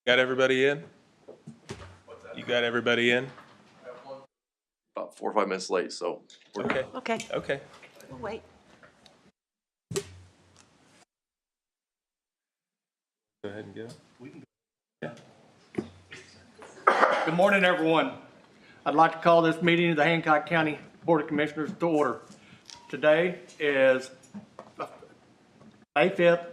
Got everybody in? You got everybody in? About 4 or 5 minutes late, so we're Okay. Okay, Okay. we'll wait. Go ahead and go. Good morning, everyone. I'd like to call this meeting of the Hancock County Board of Commissioners to order. Today is May 5th,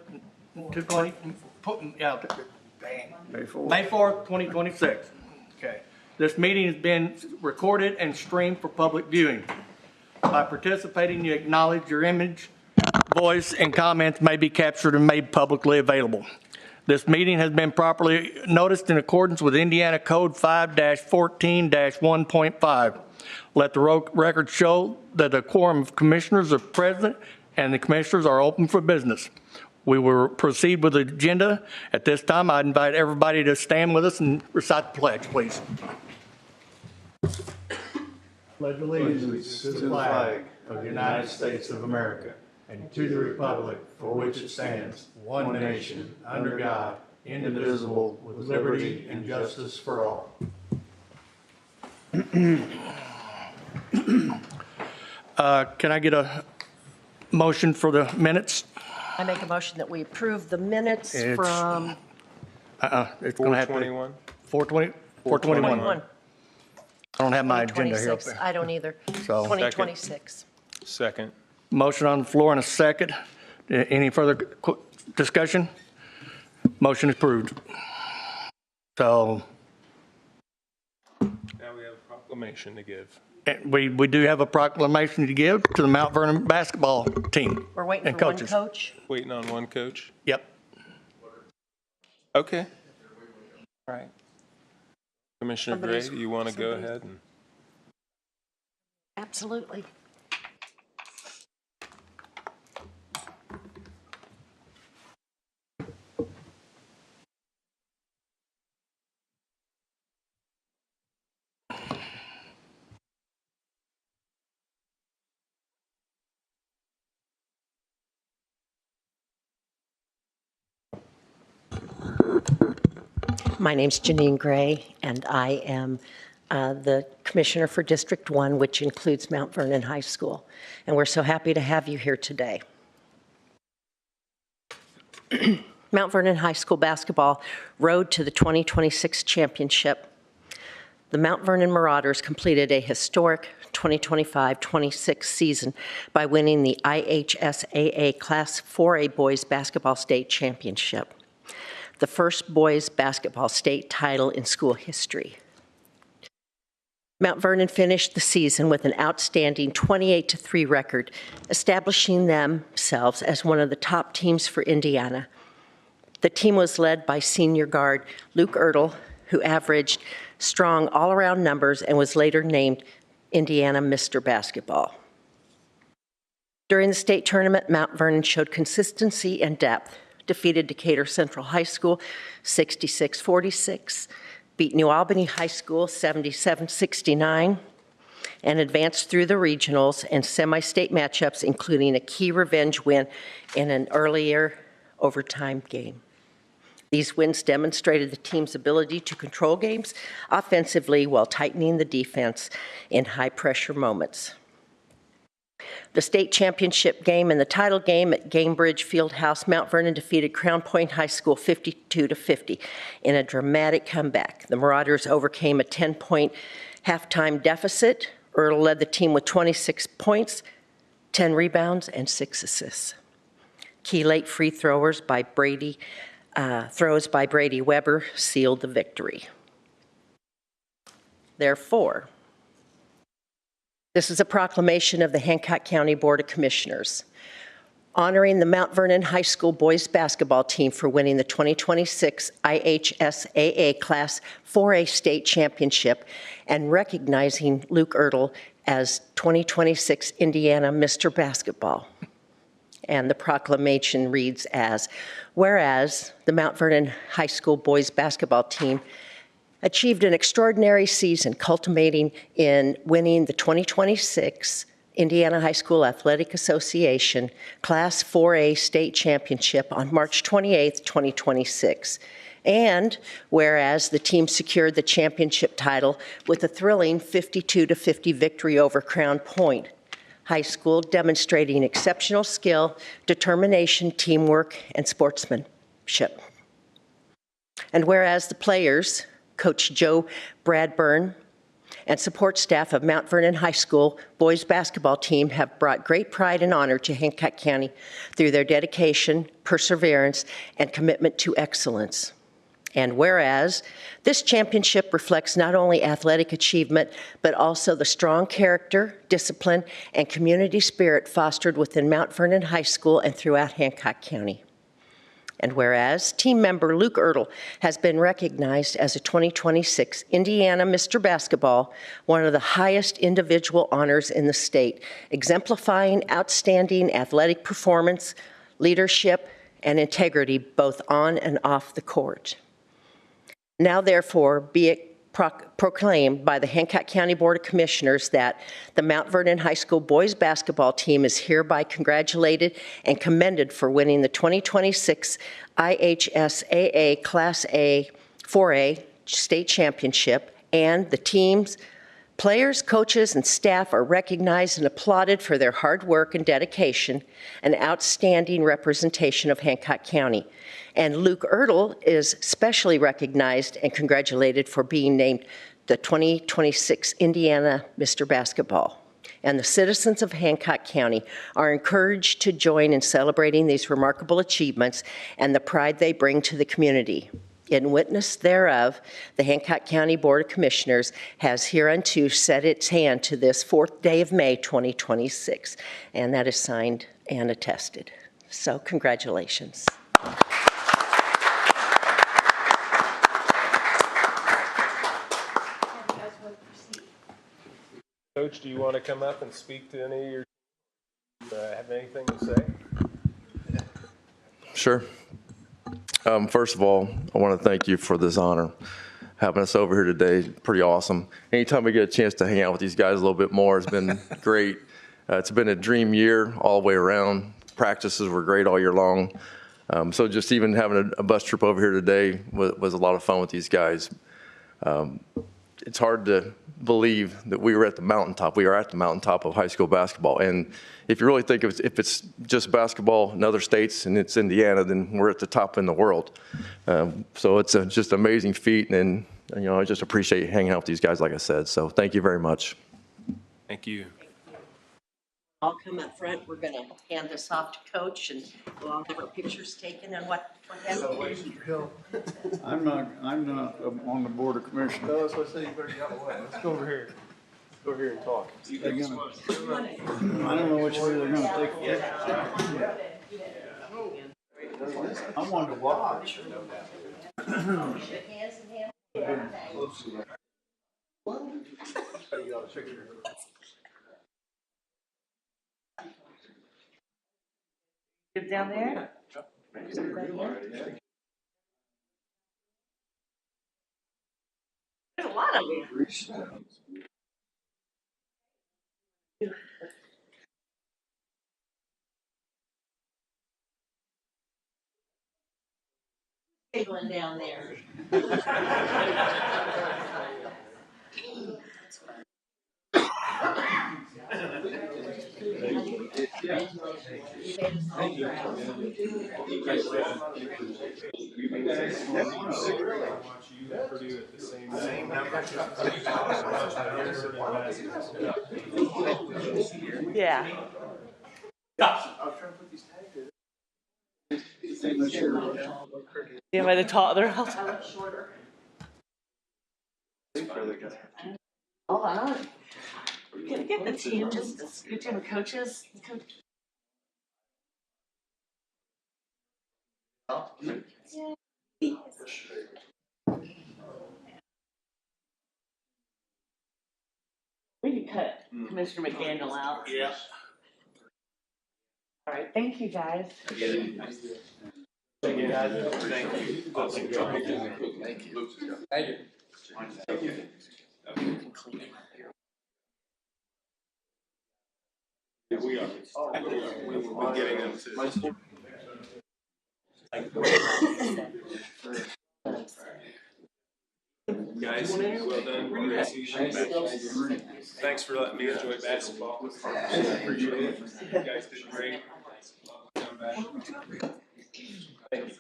May 4th, 2026. Okay. This meeting has been recorded and streamed for public viewing. By participating, you acknowledge your image, voice, and comments may be captured and made publicly available. This meeting has been properly noticed in accordance with Indiana Code 5-14-1.5. Let the record show that a quorum of commissioners are present and the commissioners are open for business. We will proceed with the agenda. At this time, I invite everybody to stand with us and recite the pledge, please. Pledge allegiance to the flag of the United States of America and to the republic for which it stands, one nation, under God, indivisible, with liberty and justice for all. Can I get a motion for the minutes? I make a motion that we approve the minutes It's- from It's going to have to be 421? 421. 21. I don't have my agenda here up 2026. there. I don't either. So- 2026. Second. Motion on the floor and a second. Any further discussion? Motion is approved. So Now we have a proclamation to give. we do have a proclamation to give to the Mount Vernon basketball team. We're waiting and for one coaches. coach. Waiting on one coach? Yep. Okay. All right. Commissioner Gray, Somebody's- do you want to go somebody's- ahead? And Absolutely. My name's Janine Gray, and I am the Commissioner for District 1, which includes Mount Vernon High School. And we're so happy to have you here today. Mount Vernon High School basketball rode to the 2026 championship. The Mount Vernon Marauders completed a historic 2025-26 season by winning the IHSAA Class 4A Boys Basketball State Championship, the first boys basketball state title in school history. Mount Vernon finished the season with an outstanding 28-3 record, establishing themselves as one of the top teams for Indiana. The team was led by senior guard Luke Ertl, who averaged strong all-around numbers and was later named Indiana Mr. Basketball. During the state tournament, Mount Vernon showed consistency and depth, defeated Decatur Central High School 66-46, beat New Albany High School 77-69, and advanced through the regionals and semi-state matchups, including a key revenge win in an earlier overtime game. These wins demonstrated the team's ability to control games offensively while tightening the defense in high-pressure moments. The state championship game and the title game at Gamebridge Fieldhouse, Mount Vernon defeated Crown Point High School 52-50 in a dramatic comeback. The Marauders overcame a 10-point halftime deficit. Ertl led the team with 26 points, 10 rebounds, and 6 assists. Key late free throws by Brady Weber sealed the victory. Therefore, this is a proclamation of the Hancock County Board of Commissioners, honoring the Mount Vernon High School boys basketball team for winning the 2026 IHSAA Class 4A State Championship and recognizing Luke Ertl as 2026 Indiana Mr. Basketball. And the proclamation reads as, whereas the Mount Vernon High School boys basketball team achieved an extraordinary season, culminating in winning the 2026 Indiana High School Athletic Association Class 4A State Championship on March 28, 2026. And whereas the team secured the championship title with a thrilling 52-50 victory over Crown Point High School, demonstrating exceptional skill, determination, teamwork, and sportsmanship. And whereas the players, Coach Joe Bradburn, and support staff of Mount Vernon High School boys basketball team have brought great pride and honor to Hancock County through their dedication, perseverance, and commitment to excellence. And whereas this championship reflects not only athletic achievement, but also the strong character, discipline, and community spirit fostered within Mount Vernon High School and throughout Hancock County. And whereas team member Luke Ertl has been recognized as a 2026 Indiana Mr. Basketball, one of the highest individual honors in the state, exemplifying outstanding athletic performance, leadership, and integrity both on and off the court. Now, therefore, be it proclaimed by the Hancock County Board of Commissioners that the Mount Vernon High School boys basketball team is hereby congratulated and commended for winning the 2026 IHSAA Class A 4A state championship, and the team's players, coaches, and staff are recognized and applauded for their hard work and dedication and outstanding representation of Hancock County. And Luke Ertl is specially recognized and congratulated for being named the 2026 Indiana Mr. Basketball. And the citizens of Hancock County are encouraged to join in celebrating these remarkable achievements and the pride they bring to the community. In witness thereof, the Hancock County Board of Commissioners has hereunto set its hand to this 4th day of May 2026, and that is signed and attested. So congratulations. Coach, do you want to come up and speak to any of your, have anything to say? Sure. First of all, I want to thank you for this honor. Having us over here today, pretty awesome. Anytime we get a chance to hang out with these guys a little bit more, it's been great. It's been a dream year all the way around. Practices were great all year long. So just even having a bus trip over here today was a lot of fun with these guys. It's hard to believe that we were at the mountaintop. We are at the mountaintop of high school basketball. And if you really think if it's just basketball in other states and it's Indiana, then we're at the top in the world. So it's a just amazing feat. And, you know, I just appreciate hanging out with these guys, like I said. So thank you very much. Thank you. I'll come up front. We're going to hand this off to Coach, and we'll all have our pictures taken and what have you. I'm not on the Board of Commissioners. No, that's what I said, you better get away. Let's go over here. Let's go over here and talk. I don't know which way they're gonna take it. I wanted to watch. Get down there. There's a lot of you. Giggling down there. Yeah. Yeah, by the top, they're all shorter. Hold on. Can I get the team, just the team of coaches? We can cut Commissioner McDaniel out. Yeah. All right, thank you, guys. Thank you, guys. Thank you. Thank you. Thank you. We are. We've been getting them to. Guys, well done. Congratulations. Thanks for letting me enjoy basketball. Appreciate it. You guys did great. Come back. Thank you.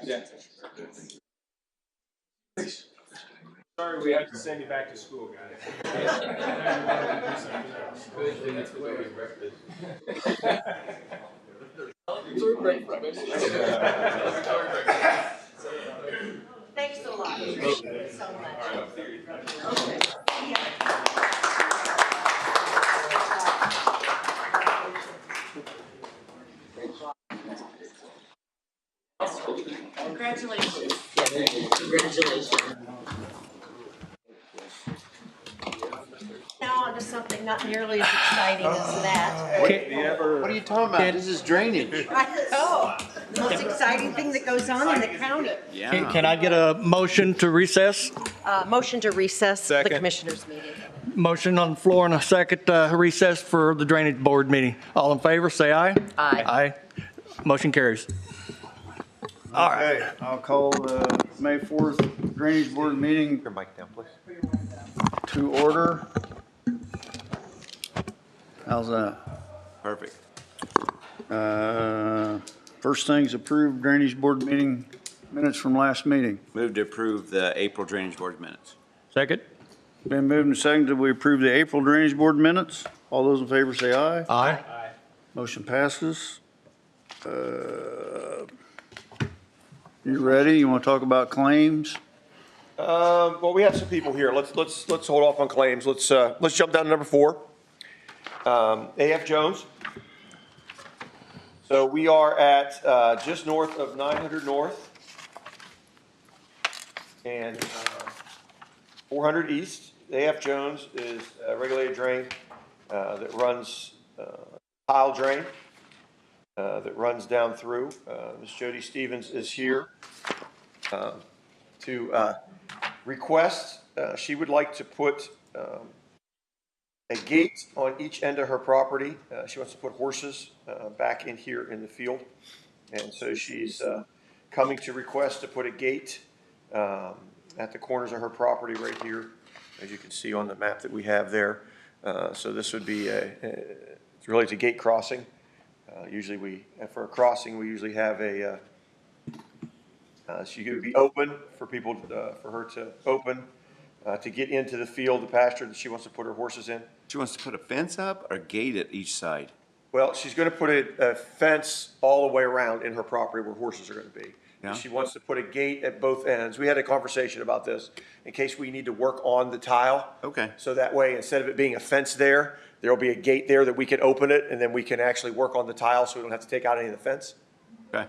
Yeah. Sorry we have to send you back to school, guys. Thanks a lot. Thank you so much. Congratulations. Congratulations. Now on to something not nearly as exciting as that. What are you talking about? This is drainage. I know. The most exciting thing that goes on in the county. Can I get a motion to recess? Motion to recess the Second. commissioners' meeting. Motion on the floor and a second recess for the drainage board meeting. All in favor, say aye. Aye. Aye. Motion carries. All right. Okay, I'll call the May 4th Drainage Board meeting Your mic down, please. to order. How's that? Perfect. First thing's approved Drainage Board meeting minutes from last meeting. Move to approve the April Drainage Board minutes. Second. Been moved and seconded, we approve the April Drainage Board minutes. All those in favor say aye. Aye. Motion passes. You ready? You want to talk about claims? Well, we have some people here. Let's hold off on claims. Let's jump down to number 4. AF Jones. So we are at just north of 900 North and 400 East. AF Jones is a regulated drain that runs tile drain that runs down through. Ms. Jody Stevens is here to request. She would like to put a gate on each end of her property. She wants to put horses back in here in the field. And so she's coming to request to put a gate at the corners of her property right here, as you can see on the map that we have there. So this would be it's really a gate crossing. Usually for a crossing, we usually have she could be open for people, for her to open to get into the field, the pasture that she wants to put her horses in. She wants to put a fence up or a gate at each side? Well, she's going to put a fence all the way around in her property where horses are going to be. Yeah. She wants to put a gate at both ends. We had a conversation about this in case we need to work on the tile. Okay. So that way, instead of it being a fence there, there'll be a gate there that we can open it and then we can actually work on the tile so we don't have to take out any of the fence. Okay.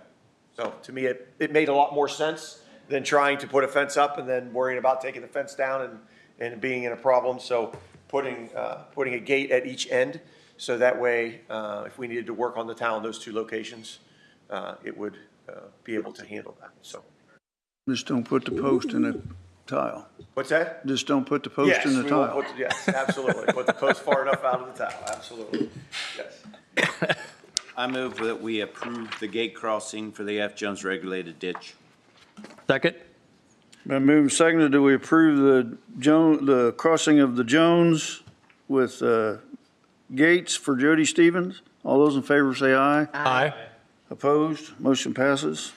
So to me, it made a lot more sense than trying to put a fence up and then worrying about taking the fence down and being in a problem. So putting a gate at each end, so that way, if we needed to work on the tile in those 2 locations, it would be able to handle that. So, Just don't put the post in the tile. what's that? Just don't put the post in the Yes, we won't tile. put, yes, absolutely. Put the post far enough out of the tile, absolutely. Yes. I move that we approve the gate crossing for the F. Jones regulated ditch. Second. Been moved and seconded, do we approve the crossing of the Jones with gates for Jody Stevens? All those in favor say aye. Aye. Opposed? Motion passes.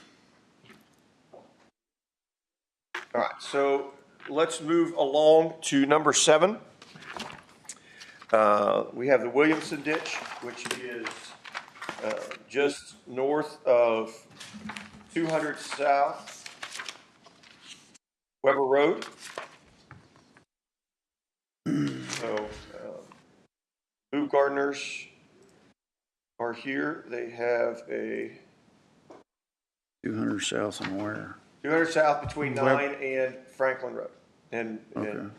All right, so let's move along to number 7. We have the Williamson ditch, which is just north of 200 South Weber Road. So, Boob Gardeners are here. They have a 200 south and where? 200 South between 9 and Franklin Road. And Okay.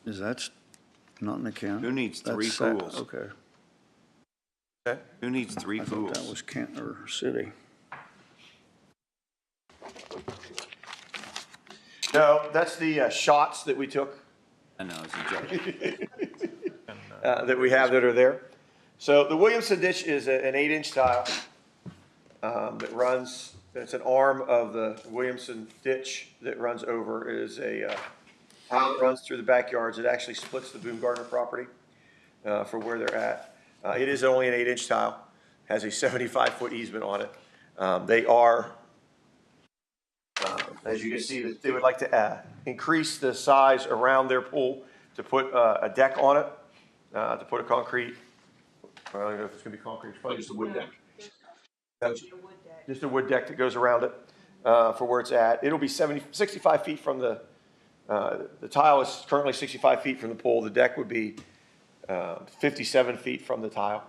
Is that not in the county? Who needs That's 3 pools? Okay. Who needs 3 I thought that pools? was Kent or city. no, that's the shots that we took. I know, it's a joke. That we have that are there. So the Williamson ditch is an 8-inch tile that runs It's an arm of the Williamson ditch that runs over. It is a tile that runs through the backyards. It actually splits the Boomgardner property for where they're at. It is only an 8-inch tile, has a 75-foot easement on it. They are, as you can see, that they would like to increase the size around their pool to put a deck on it, to put a concrete, I don't know if it's gonna be concrete, it's probably just a wood deck. Just a wood deck that goes around it for where it's at. It'll be 65 feet from the tile is currently 65 feet from the pool. The deck would be 57 feet from the tile.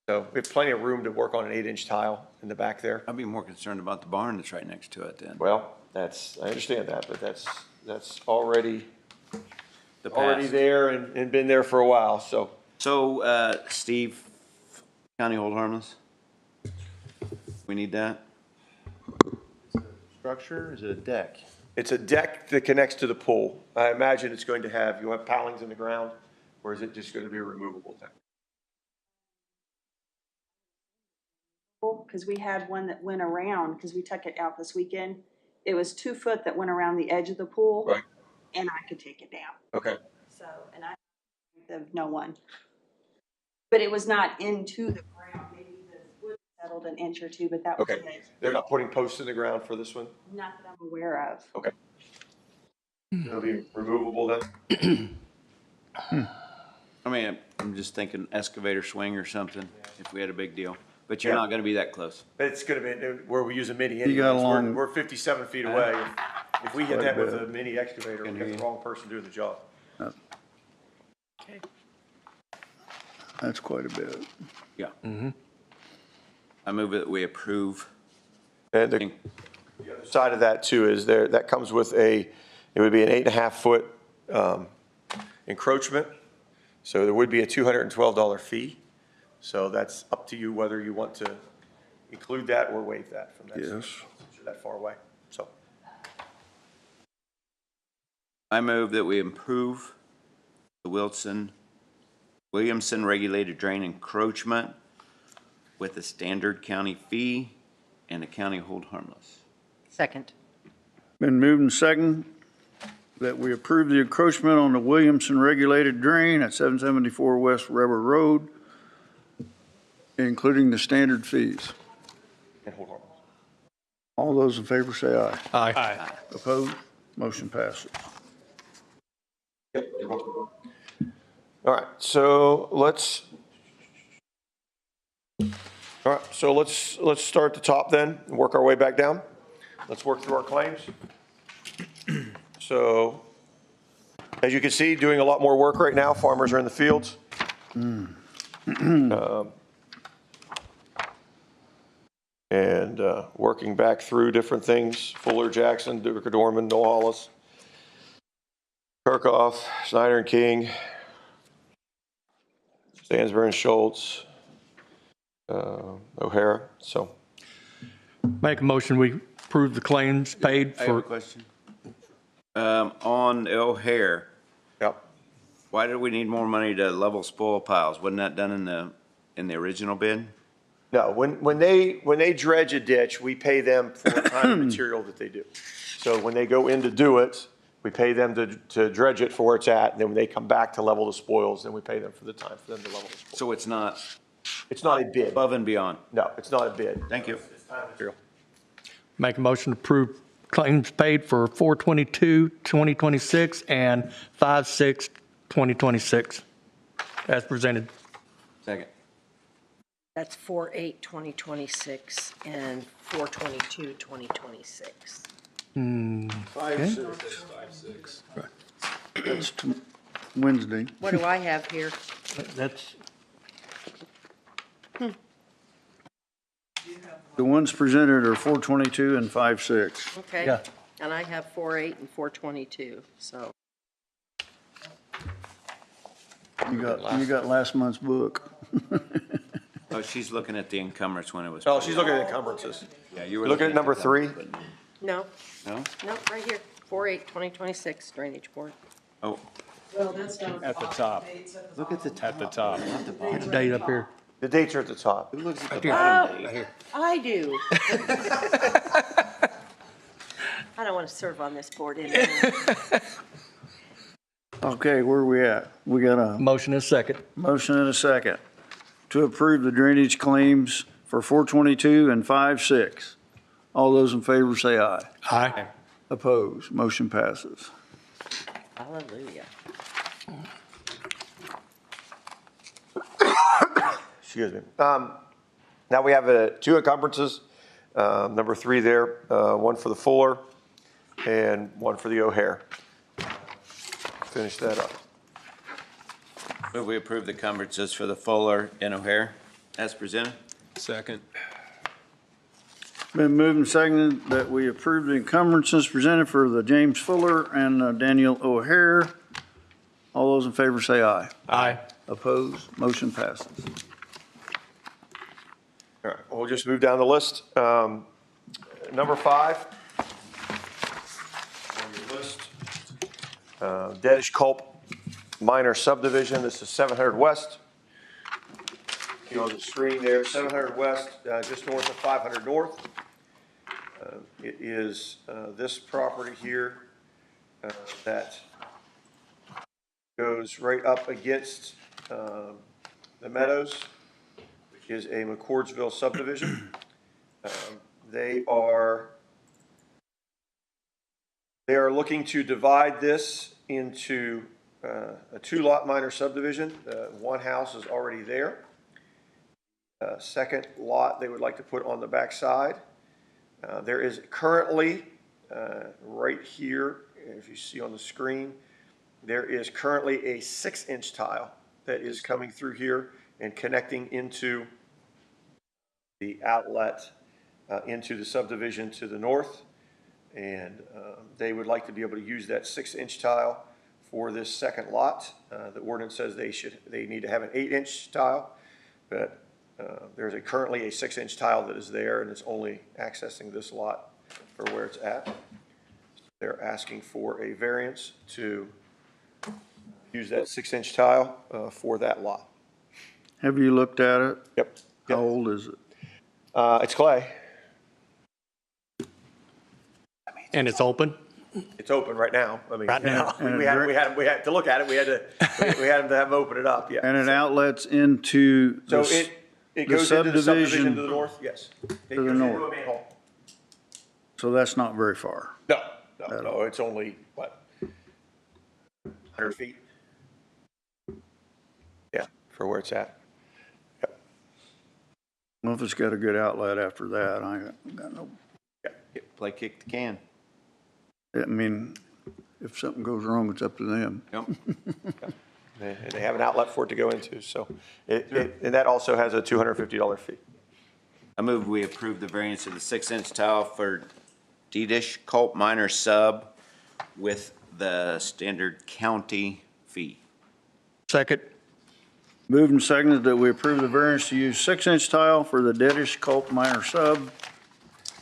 So we have plenty of room to work on an 8-inch tile in the back there. I'd be more concerned about the barn that's right next to it then. Well, I understand that, but that's already The already past. there and been there for a while, so. So, Steve, county hold harmless? We need that? Structure, is it a deck? It's a deck that connects to the pool. I imagine it's going to have, you'll have pilings in the ground, or is it just going to be a removable deck? Because we had one that went around, because we took it out this weekend. It was 2 foot that went around the edge of the pool. Right. And I could take it down. Okay. So, and I, no one. But it was not into the ground. Maybe the wood settled an inch or two, but that was Okay. it. They're not putting posts in the ground for this one? Not that I'm aware of. Okay. It'll be removable then? I mean, I'm just thinking excavator swing or something, if we had a big deal. But you're Yeah. not gonna be that close. It's gonna be where we use a mini You got anyways. a long- We're 57 feet away. If we hit Quite a that with bit. a mini excavator, we Can got hear the you. wrong person doing the job. That's quite a bit. Yeah. I move that we approve. And the other side of that too is that comes with it would be an 8.5 foot encroachment. So there would be a $212 fee. So that's up to you whether you want to include that or waive that from that. Yes. Since you're that far away, so. I move that we improve the Williamson regulated drain encroachment with a standard county fee and a county hold harmless. Second. Been moved and second that we approve the encroachment on the Williamson regulated drain at 774 West Rubber Road, including the standard fees. And hold on. All those in favor say aye. Aye. Opposed? Motion passes. Yep, you're welcome. All right, so let's start at the top then and work our way back down. Let's work through our claims. So, as you can see, doing a lot more work right now. Farmers are in the fields. And working back through different things. Fuller, Jackson, Duker, Dorman, Noah Hollis, Kirkhoff, Snyder and King, Stansbury and Schultz, O'Hara, so. Make a motion, we approve the claims paid I have a for, question. On O'Hare, Yep. why did we need more money to level spoil piles? Wasn't that done in the original bid? No, when they dredge a ditch, we pay them for the time and material that they do. So when they go in to do it, we pay them to dredge it for where it's at, and then when they come back to level the spoils, then we pay them for the time for them to level the spoils. So it's not It's not a bid. above and beyond? No, it's not a bid. Thank you. It's time and material. make a motion to approve claims paid for 4/22/2026 and 5/6/2026 as presented. Second. That's 4/8/2026 and 4/22/2026. That's Wednesday. What do I have here? That's, The ones presented are 422 and 56. Okay. Yeah. And I have 4/8 and 4/22, so. You got last month's book. Oh, she's looking at the encumbrance when it was. Oh, she's looking at encumbrances. Yeah, you were Looking at number 3. No, No? no, right here, 4/8/2026 Drainage Board. Oh, At the top. look at the top. At the top. it's date up here. The dates are at the top. Who looks at the bottom date? I do. I don't want to serve on this board anymore. Okay, where are we at? We got a Motion is second. motion and a second to approve the drainage claims for 422 and 56. All those in favor say aye. Aye. Opposed, motion passes. Hallelujah. Excuse me. Now we have two encumbrances, number 3 there, one for the Fuller and one for the O'Hare. Finish that up. Move we approve the encumbrances for the Fuller and O'Hare as presented. Second. Been moved and seconded that we approve the encumbrances presented for the James Fuller and Daniel O'Hare. All those in favor say aye. Aye. Opposed, motion passes. All right, we'll just move down the list. Number 5 on your list, Dedish Culp Minor Subdivision. This is 700 West. You on the screen there, 700 West, just north of 500 North. It is this property here that goes right up against the Meadows, which is a McCordsville subdivision. They are looking to divide this into a 2-lot minor subdivision. One house is already there. Second lot they would like to put on the back side. There is currently, right here, if you see on the screen, there is currently a 6-inch tile that is coming through here and connecting into the outlet into the subdivision to the north. And they would like to be able to use that 6-inch tile for this second lot. The ordinance says they need to have an 8-inch tile, but there's currently a 6-inch tile that is there, and it's only accessing this lot for where it's at. They're asking for a variance to use that 6-inch tile for that lot. Have you looked at it? Yep. How old is it? It's clay. And it's open? It's open right now. I mean, Right now. we had to look at it. We had to have them open it up. Yeah. And it outlets into So the it goes into the subdivision to the north. Yes. It To the goes into north. a manhole. So that's not very far. No. It's only what, 100 feet. Yeah, for where it's at. Yep. Well, if it's got a good outlet after that, I ain't got no, Play kick the can. I mean, if something goes wrong, it's up to them. Yep. And they have an outlet for it to go into. So and that also has a $250 fee. I move we approve the variance of the 6-inch tile for Dede Culp Minor Sub with the standard county fee. Second. Moved and seconded that we approve the variance to use 6-inch tile for the Dedish Culp Minor Sub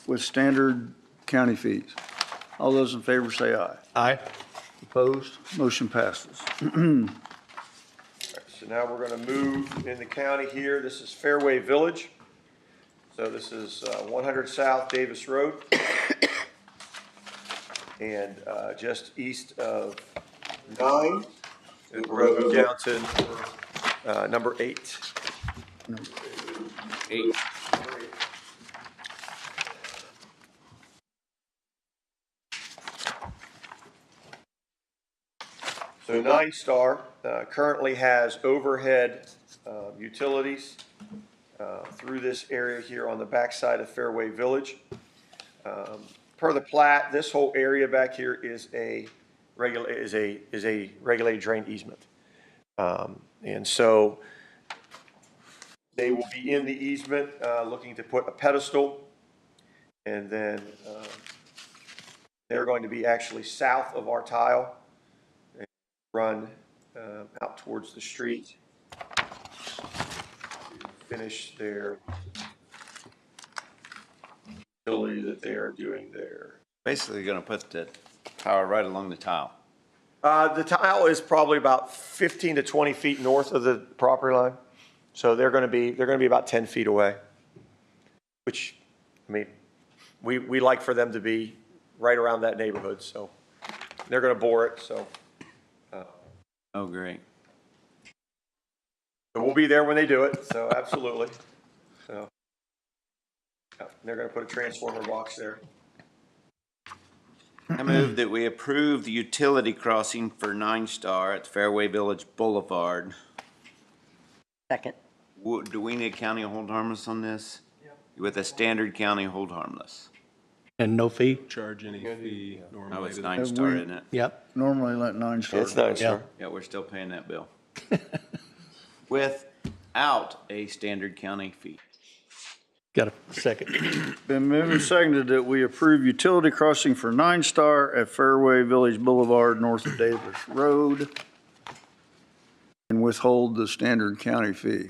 with standard county fees. All those in favor say aye. Aye. Opposed? Motion passes. So now we're going to move in the county here. This is Fairway Village. So this is 100 South Davis Road. And just east of 9. And we're going to move down to number 8. 8. So 9 Star currently has overhead utilities through this area here on the backside of Fairway Village. Per the plat, this whole area back here is a regulated drain easement. And so they will be in the easement looking to put a pedestal, and then they're going to be actually south of our tile and run out towards the street, finish their utility that they are doing there. Basically gonna put the power right along the tile. The tile is probably about 15 to 20 feet north of the property line. So they're going to be about 10 feet away, which, I mean, we like for them to be right around that neighborhood, so they're going to bore it, so. Oh, great. So we'll be there when they do it, so absolutely. So yeah, they're going to put a transformer box there. I move that we approve the utility crossing for 9-Star at Fairway Village Boulevard. Second. Do we need county hold harmless on this? With a standard county hold harmless. And no fee? Charge any fee Oh, normally. it's to 9-Star, isn't it? Yep. Normally let 9-Star. It's 9-Star. Yeah, we're still paying that bill. Without a standard county fee. Got a second. Been moved and seconded that we approve utility crossing for 9-Star at Fairway Village Boulevard north of Davis Road and withhold the standard county fee.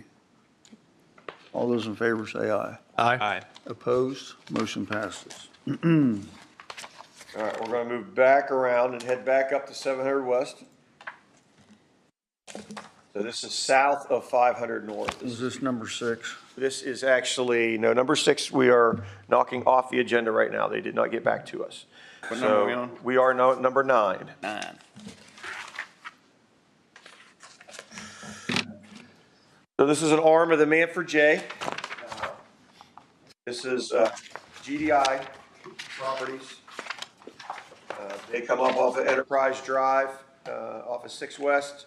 All those in favor say aye. Aye. Opposed? Motion passes. All right, we're going to move back around and head back up to 700 West. So this is south of 500 North. Is this number 6? This is actually, no, number 6, we are knocking off the agenda right now. They did not get back to us. What number are we on? We are now at number 9. 9. So this is an arm of the Manford J. This is GDI Properties. They come up off of Enterprise Drive, off of 6 West.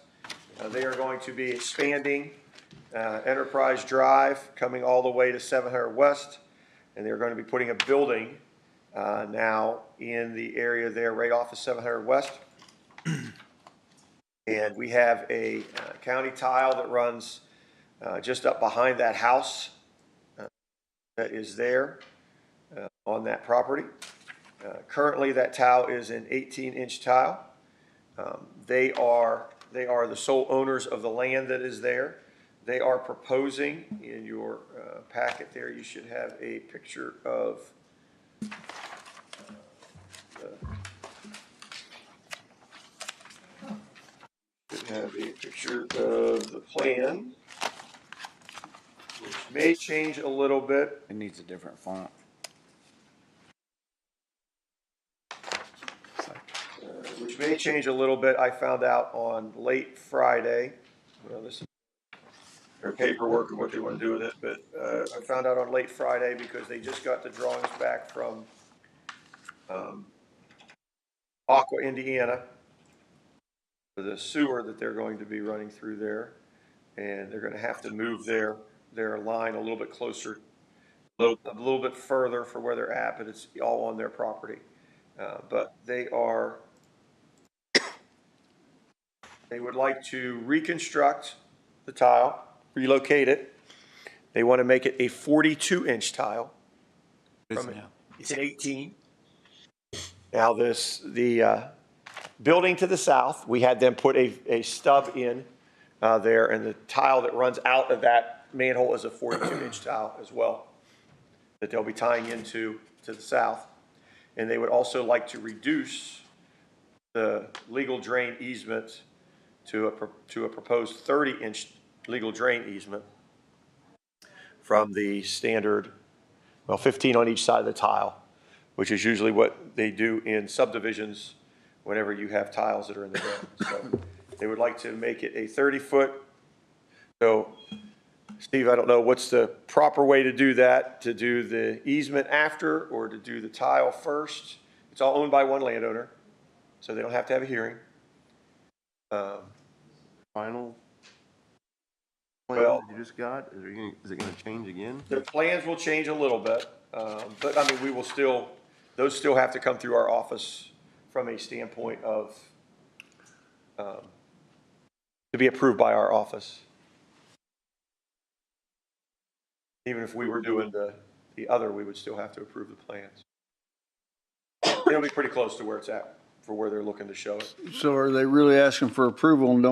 They are going to be expanding Enterprise Drive, coming all the way to 700 West. And they're going to be putting a building now in the area there right off of 700 West. And we have a county tile that runs just up behind that house that is there on that property. Currently, that tile is an 18-inch tile. They are the sole owners of the land that is there. They are proposing, in your packet there, you should have a picture of the plan, which may change a little bit. It needs a different font. Which may change a little bit. I found out on late Friday. Well, this is their paperwork and what they want to do with it, but I found out on late Friday because they just got the drawings back from Aqua, Indiana, for the sewer that they're going to be running through there, and they're going to have to move their line a little bit closer, a little bit further for where they're at, but it's all on their property. But they would like to reconstruct the tile, relocate it. They want to make it a 42-inch tile. It's an 18. Now the building to the south, we had them put a stub in there, and the tile that runs out of that manhole is a 42-inch tile as well that they'll be tying into to the south. And they would also like to reduce the legal drain easement to a proposed 30-inch legal drain easement from the standard, 15 on each side of the tile, which is usually what they do in subdivisions whenever you have tiles that are in the ground. So they would like to make it a 30-foot. So, Steve, I don't know what's the proper way to do that, to do the easement after or to do the tile first. It's all owned by one landowner, so they don't have to have a hearing. Final Well, plan you just got, is it gonna change again? the plans will change a little bit, but I mean, those still have to come through our office from a standpoint of, to be approved by our office. Even if we were doing the other, we would still have to approve the plans. It'll be pretty close to where it's at, for where they're looking to show it. So are they really asking for approval and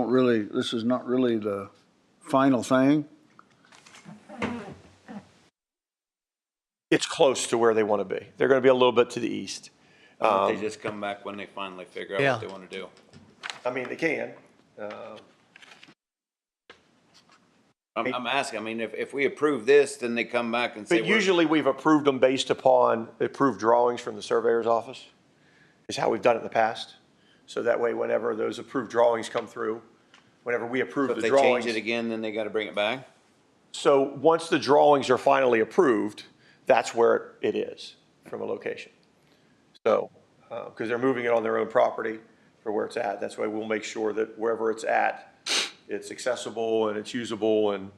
this is not really the final thing? It's close to where they want to be. They're going to be a little bit to the east. They just come back when they finally figure out what they want to do. I mean, they can. I'm asking, I mean, if we approve this, then they come back and say. But usually we've approved them based upon approved drawings from the surveyor's office, is how we've done it in the past. So that way, whenever those approved drawings come through, whenever we approve If the they drawings. change it again, then they gotta bring it back? So once the drawings are finally approved, that's where it is from a location. So, because they're moving it on their own property for where it's at, that's why we'll make sure that wherever it's at, it's accessible and it's usable and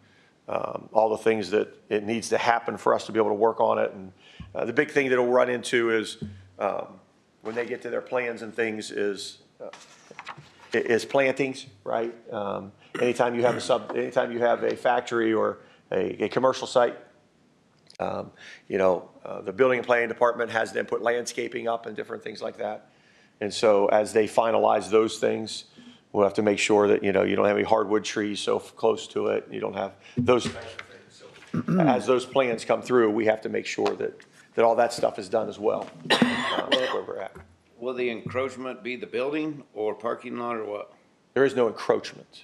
all the things that it needs to happen for us to be able to work on it. And the big thing that we'll run into is when they get to their plans and things is plantings, right? Anytime you have a factory or a commercial site, the building and planning department has them put landscaping up and different things like that. And so as they finalize those things, we'll have to make sure that, you don't have any hardwood trees so close to it. You don't have those types of things. So as those plans come through, we have to make sure that all that stuff is done as well, where we're at. Will the encroachment be the building or parking lot or what? There is no encroachment.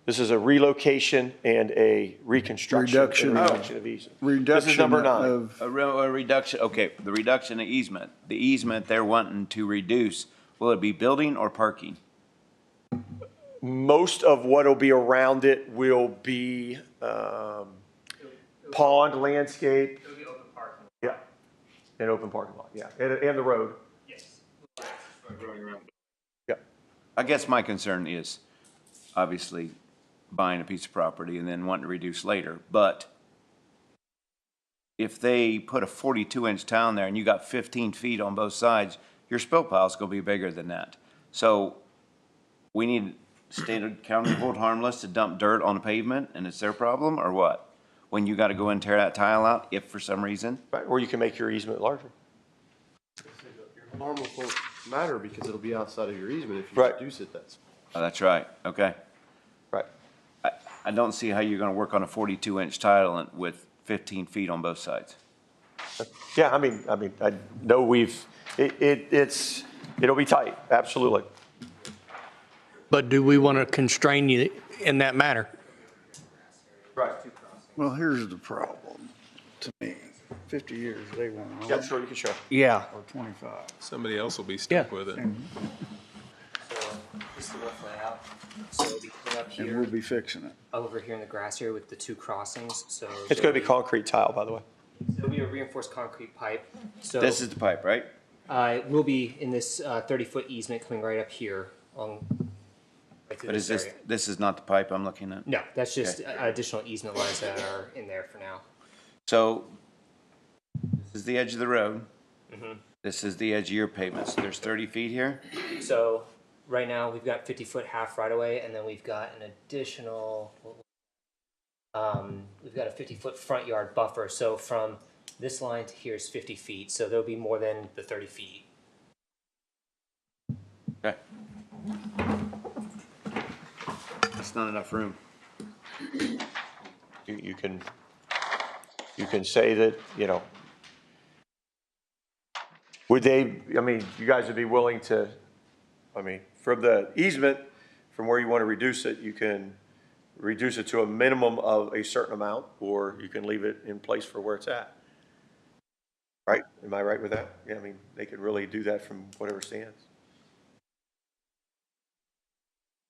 This is a relocation and a reconstruction. Reduction. Of easement. Reduction This is number 9. of, A reduction, okay, the reduction of easement. The easement they're wanting to reduce, will it be building or parking? Most of what will be around it will be pond, landscape. It'll be open parking. Yeah, an open parking lot, yeah, and the road. Yes. Yeah. I guess my concern is obviously buying a piece of property and then wanting to reduce later, but if they put a 42-inch tile in there and you got 15 feet on both sides, your spill pile's gonna be bigger than that. So we need state and county hold harmless to dump dirt on the pavement and it's their problem or what? When you gotta go and tear that tile out, if for some reason? Right, or you can make your easement larger. Harmless won't matter because it'll be outside of your easement if you Right. reduce it, that's. Oh, that's right, okay. Right. I don't see how you're gonna work on a 42-inch tile with 15 feet on both sides. Yeah, I mean, I know it'll be tight, absolutely. But do we want to constrain you in that manner? Right. well, here's the problem to me. 50 years, they won't know. Yeah, sure, you can show. Yeah. Or 25. Somebody else will be stuck Yeah. with it. This is the rough layout. So it'll be clean up And here, we'll be fixing it. over here in the grass area with the 2 crossings. So It's going to be concrete tile, by the way. it'll be a reinforced concrete pipe. So This is the pipe, right? it will be in this 30-foot easement coming right up here on. Right through But is this this, area. this is not the pipe I'm looking at? No, that's just additional easement lines that are in there for now. So this is the edge of the road. This is the edge of your pavement. So there's 30 feet here? So right now we've got 50-foot half right away, and then we've got an additional. We've got a 50-foot front yard buffer. So from this line to here is 50 feet. So there'll be more than the 30 feet. Okay. That's not enough room. You can say that, would they, you guys would be willing to, from the easement, from where you want to reduce it, you can reduce it to a minimum of a certain amount, or you can leave it in place for where it's at. Right? Am I right with that? Yeah, they could really do that from whatever stands.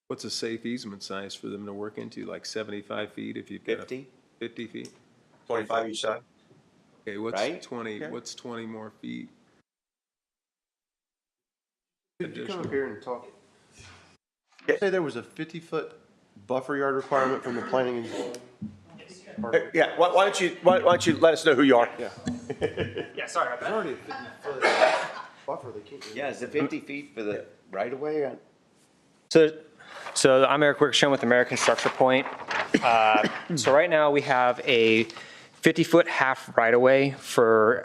What's a safe easement size for them to work into, like 75 feet if you've got 50? 50 feet? 25 each side? Okay, what's Right? 20, Okay. what's 20 more feet? Could you come up here and talk? Yeah. Say there was a 50-foot buffer yard requirement from the planning and. Yeah, why don't you let us know who you are? Yeah. Yeah, sorry about There's that. already a 50-foot buffer, they can't. Yeah, is it 50 feet for the right of way? So I'm Eric Wickstrom with American Structure Point. So right now we have a 50-foot half right-of-way for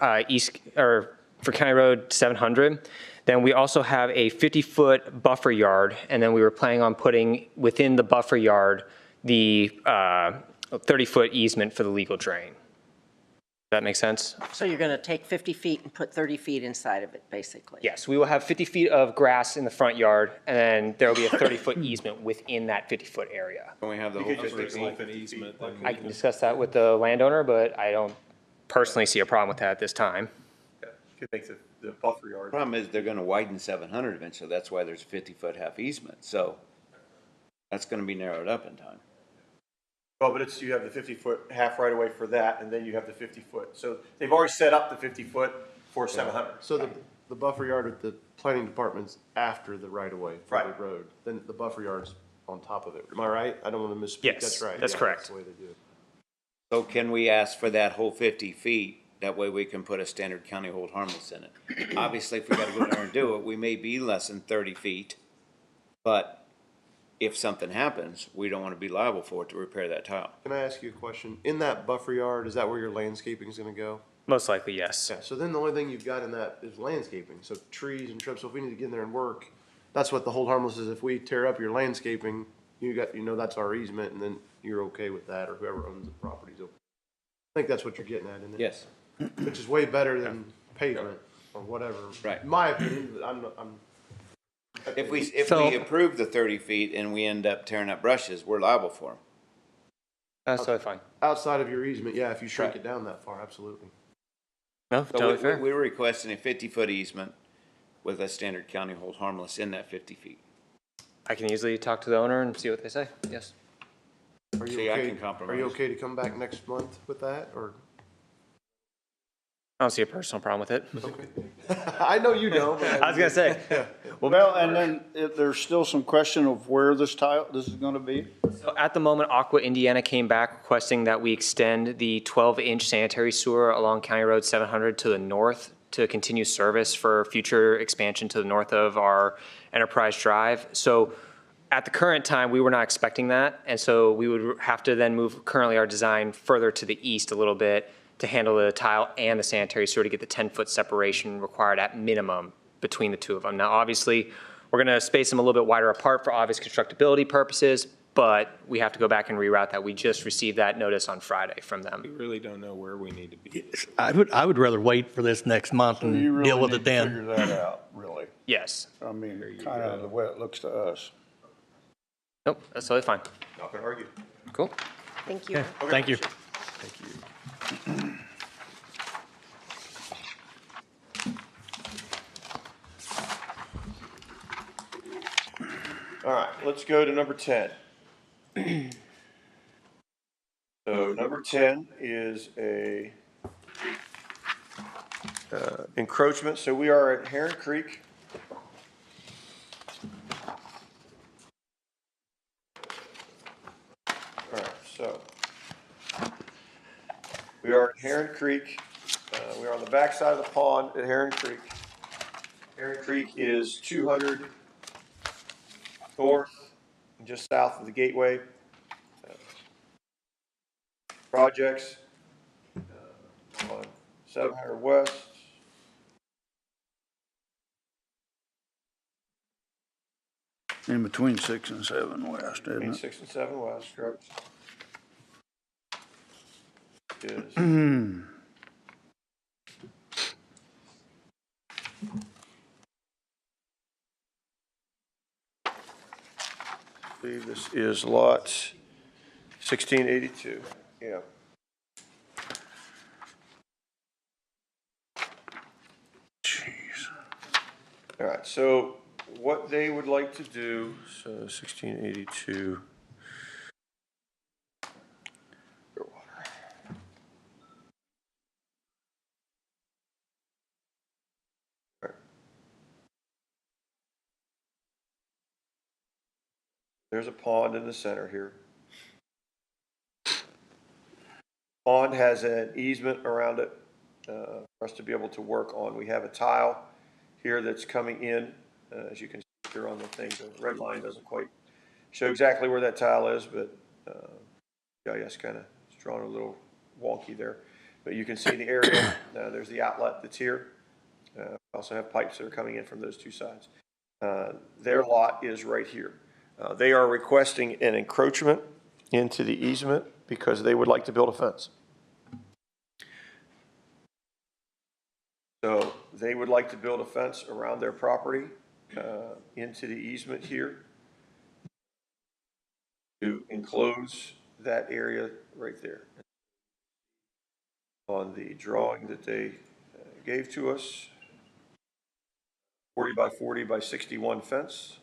for County Road 700. Then we also have a 50-foot buffer yard, and then we were planning on putting within the buffer yard the 30-foot easement for the legal drain. That makes sense? So you're going to take 50 feet and put 30 feet inside of it, basically? Yes, we will have 50 feet of grass in the front yard, and then there will be a 30-foot easement within that 50-foot area. Can we have the whole If 50 it's feet? like an easement, then I can discuss that with the landowner, but I don't personally see a problem with that at this time. Could make the buffer yard. Problem is, they're gonna widen 700 eventually. That's why there's a 50-foot half easement. So that's gonna be narrowed up in time. Well, but you have the 50-foot half right away for that, and then you have the 50-foot. So they've already set up the 50-foot for 700. So the buffer yard at the planning department's after the right of way for Right. the road. Then the buffer yard's on top of it. Am I right? I don't want to misspeak. Yes, That's right. that's correct. That's the way to do it. So can we ask for that whole 50 feet? That way we can put a standard county hold harmless in it. Obviously, if we gotta go there and do it, we may be less than 30 feet. But if something happens, we don't wanna be liable for it to repair that tile. Can I ask you a question? In that buffer yard, is that where your landscaping is going to go? Most likely, yes. Yeah. So then the only thing you've got in that is landscaping. So trees and shrubs. So if we need to get in there and work, that's what the hold harmless is. If we tear up your landscaping, that's our easement, and then you're okay with that, or whoever owns the property's okay. I think that's what you're getting at, isn't it? Yes. Which is way better than pavement or whatever. Right. In my opinion, but I'm If we approve the 30 feet and we end up tearing up brushes, we're liable for them. That's totally fine. outside of your easement, yeah, if you shrink it down that far, absolutely. No, So totally fair. we're requesting a 50-foot easement with a standard county hold harmless in that 50 feet. I can easily talk to the owner and see what they say, yes. Are you See, I okay? can compromise. Are you okay to come back next month with that, or? I don't see a personal problem with it. Okay. I know you don't. But I was gonna say. Well, and then if there's still some question of where this is gonna be. So at the moment, Aqua Indiana came back requesting that we extend the 12-inch sanitary sewer along County Road 700 to the north to continue service for future expansion to the north of our Enterprise Drive. So at the current time, we were not expecting that. And so we would have to then move currently our design further to the east a little bit to handle the tile and the sanitary sewer to get the 10-foot separation required at minimum between the two of them. Now, obviously, we're going to space them a little bit wider apart for obvious constructability purposes, but we have to go back and reroute that. We just received that notice on Friday from them. we really don't know where we need to be. I would rather wait for this next month and You really deal with need it to then. Figure that out, really. Yes. I mean, kind of the way it looks to us. Nope, that's totally fine. Not gonna argue. Cool. Thank you. Thank you. All right, let's go to number 10. So number 10 is a encroachment. So we are at Heron Creek. All right, so we are at Heron Creek. We are on the backside of the pond at Heron Creek. Heron Creek is 200 north, just south of the gateway. Projects on 700 west. In between 6 and 7 west, Between isn't it? 6 and 7 west, correct? Is I believe this is lot 1682, yeah. Jeez. All right, so what they would like to do, so 1682. There's a pond in the center here. Pond has an easement around it for us to be able to work on. We have a tile here that's coming in. As you can see here on the thing, the red line doesn't quite show exactly where that tile is, but GIS kind of is drawn a little wonky there. But you can see the area. There's the outlet that's here. We also have pipes that are coming in from those two sides. Their lot is right here. They are requesting an encroachment into the easement because they would like to build a fence. So they would like to build a fence around their property into the easement here to enclose that area right there. On the drawing that they gave to us, 40 by 40 by 61 fence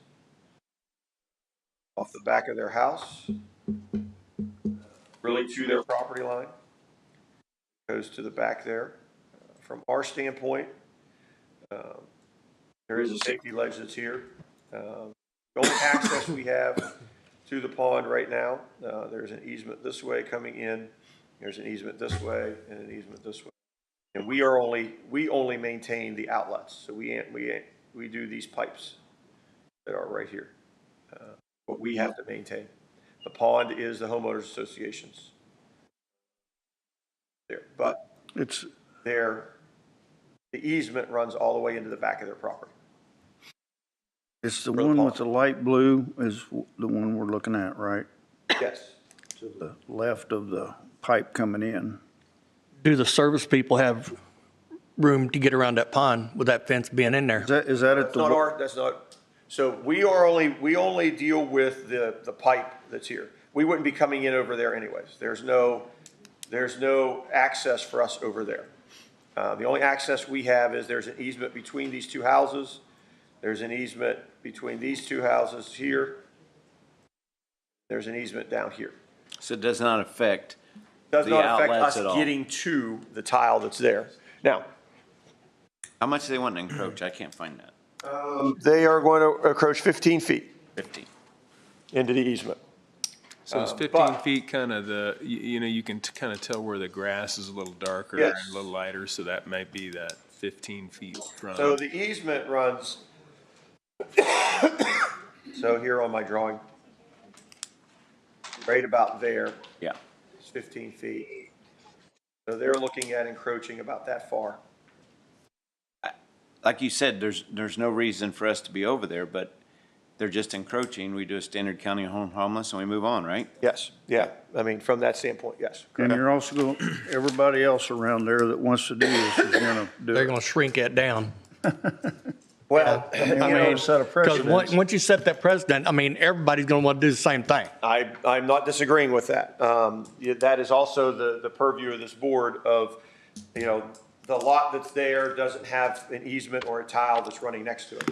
off the back of their house, really to their property line, goes to the back there. From our standpoint, there is a safety ledge that's here. The only access we have to the pond right now, there's an easement this way coming in, there's an easement this way, and an easement this way. And we only maintain the outlets, so we do these pipes that are right here. But we have to maintain. The pond is the homeowners associations there, but It's, the easement runs all the way into the back of their property. it's the one with the light blue is the one we're looking at, right? Yes. To the left of the pipe coming in. Do the service people have room to get around that pond with that fence being in there? Is that at the? That's not, so we only deal with the pipe that's here. We wouldn't be coming in over there anyways. There's no access for us over there. The only access we have is there's an easement between these two houses. There's an easement between these two houses here. There's an easement down here. So it does not affect Does the not affect outlets us at all. getting to the tile that's there. Now, How much do they want to encroach? I can't find that. they are going to encroach 15 feet 15. into the easement. So it's 15 feet kind of you can kind of tell where the grass is a little darker Yes. and a little lighter, so that might be that 15 feet from. So the easement runs, so here on my drawing, right about there. Yeah. It's 15 feet. So they're looking at encroaching about that far. Like you said, there's no reason for us to be over there, but they're just encroaching. We do a standard county home harmless and we move on, right? Yes, yeah. I mean, from that standpoint, yes. And you're also going, everybody else around there that wants to do this is gonna do They're it. gonna shrink it down. Well, I mean, set a Because precedent. once you set that precedent, I mean, everybody's gonna want to do the same thing. I'm not disagreeing with that. That is also the purview of this board of, the lot that's there doesn't have an easement or a tile that's running next to it.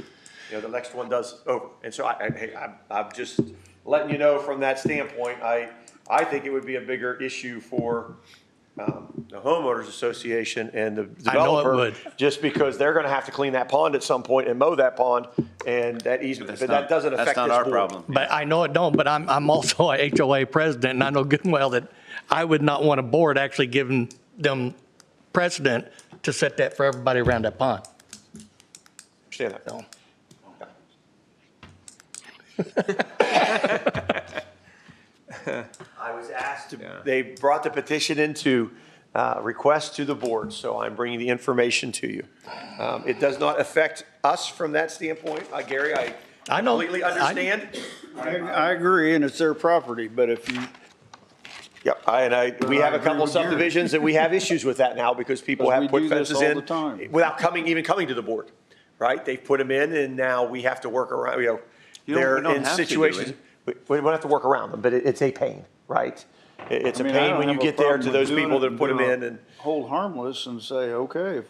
The next one does over. And so I'm just letting you know from that standpoint, I think it would be a bigger issue for the homeowners association and the developer. I know it would. Just because they're gonna have to clean that pond at some point and mow that pond and that easement, but that doesn't affect this board. That's not our problem. But I know it don't, but I'm also a HOA president, and I know good and well that I would not want a board actually giving them precedent to set that for everybody around that pond. Understand that? So, I was asked to, they brought the petition into request to the board, so I'm bringing the information to you. It does not affect us from that standpoint. Gary, I know. completely understand. I agree, and it's their property, but if you, Yep, we have a couple of subdivisions that we have issues with that now because people Because have we put do this fences all in the time. without even coming to the board, right? They've put them in and now we have to work around, they're we don't in have to do situations. We don't have to work around them, but it's a pain, right? It's a I mean, I pain don't when you have a get there problem to with those doing people it that put them do a in and. hold harmless and say, okay,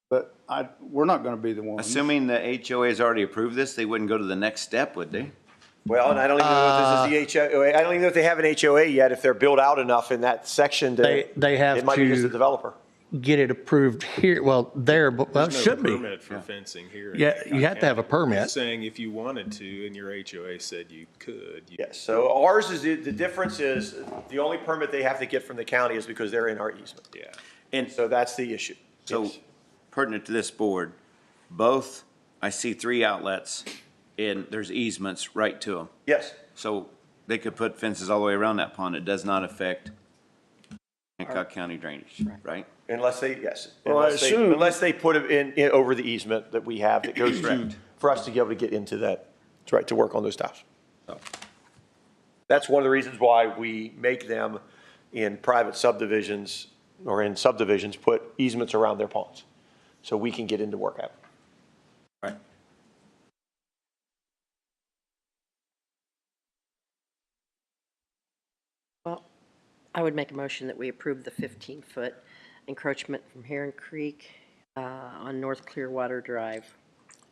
but we're not gonna be the ones. Assuming the HOA has already approved this, they wouldn't go to the next step, would they? Well, and I don't even know if this is the HOA. I don't even know if they have an HOA yet, if they're built out enough in that section to. They have It might be just to- a developer. get it approved here, well, there, but, well, it There's no should be. permit for fencing here. in Yeah, Hancock you have to have a County. permit. Just saying if you wanted to and your HOA said you could. Yes, so ours is, the difference is, the only permit they have to get from the county is because they're in our easement. Yeah. And So that's the issue. so Yes. pertinent to this board, both, I see 3 outlets and there's easements right to them. Yes, So they could put fences all the way around that pond. It does not affect Hancock County drainage, right? unless they, yes. Well, I assume- Unless they put it in over the easement that we have that goes to, for us to be able to get into that, right, to work on those tiles. That's one of the reasons why we make them in private subdivisions or in subdivisions, put easements around their ponds. so we can get into work habit. Right. Well, I would make a motion that we approve the 15-foot encroachment from Heron Creek on North Clearwater Drive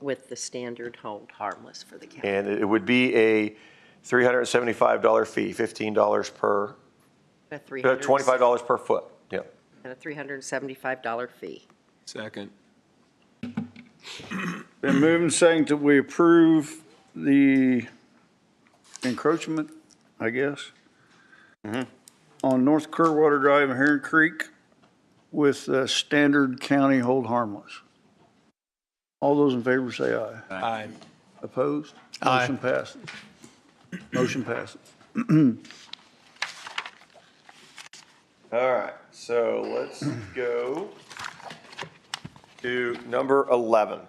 with the standard hold harmless for the county. And it would be a $375 fee, $15 per, $25 per foot. Yeah. And a $375 fee. Second. Been moving, saying that we approve the encroachment, I guess, on North Clearwater Drive and Heron Creek with the standard county hold harmless. All those in favor say aye. Aye. Opposed? Aye. Motion passes. Motion passes. All right, so let's go to number 11. All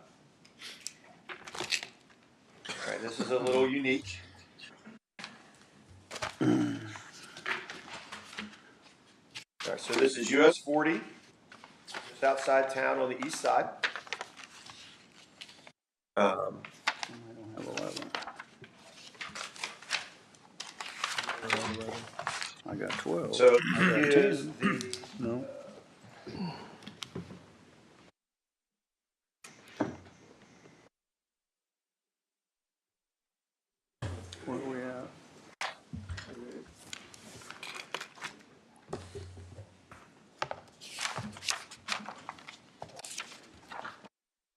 right, this is a little unique. All right, so this is US 40, just outside town on the east side. I don't have 11. I got 12. So I got is 10. the, No. Where are we at?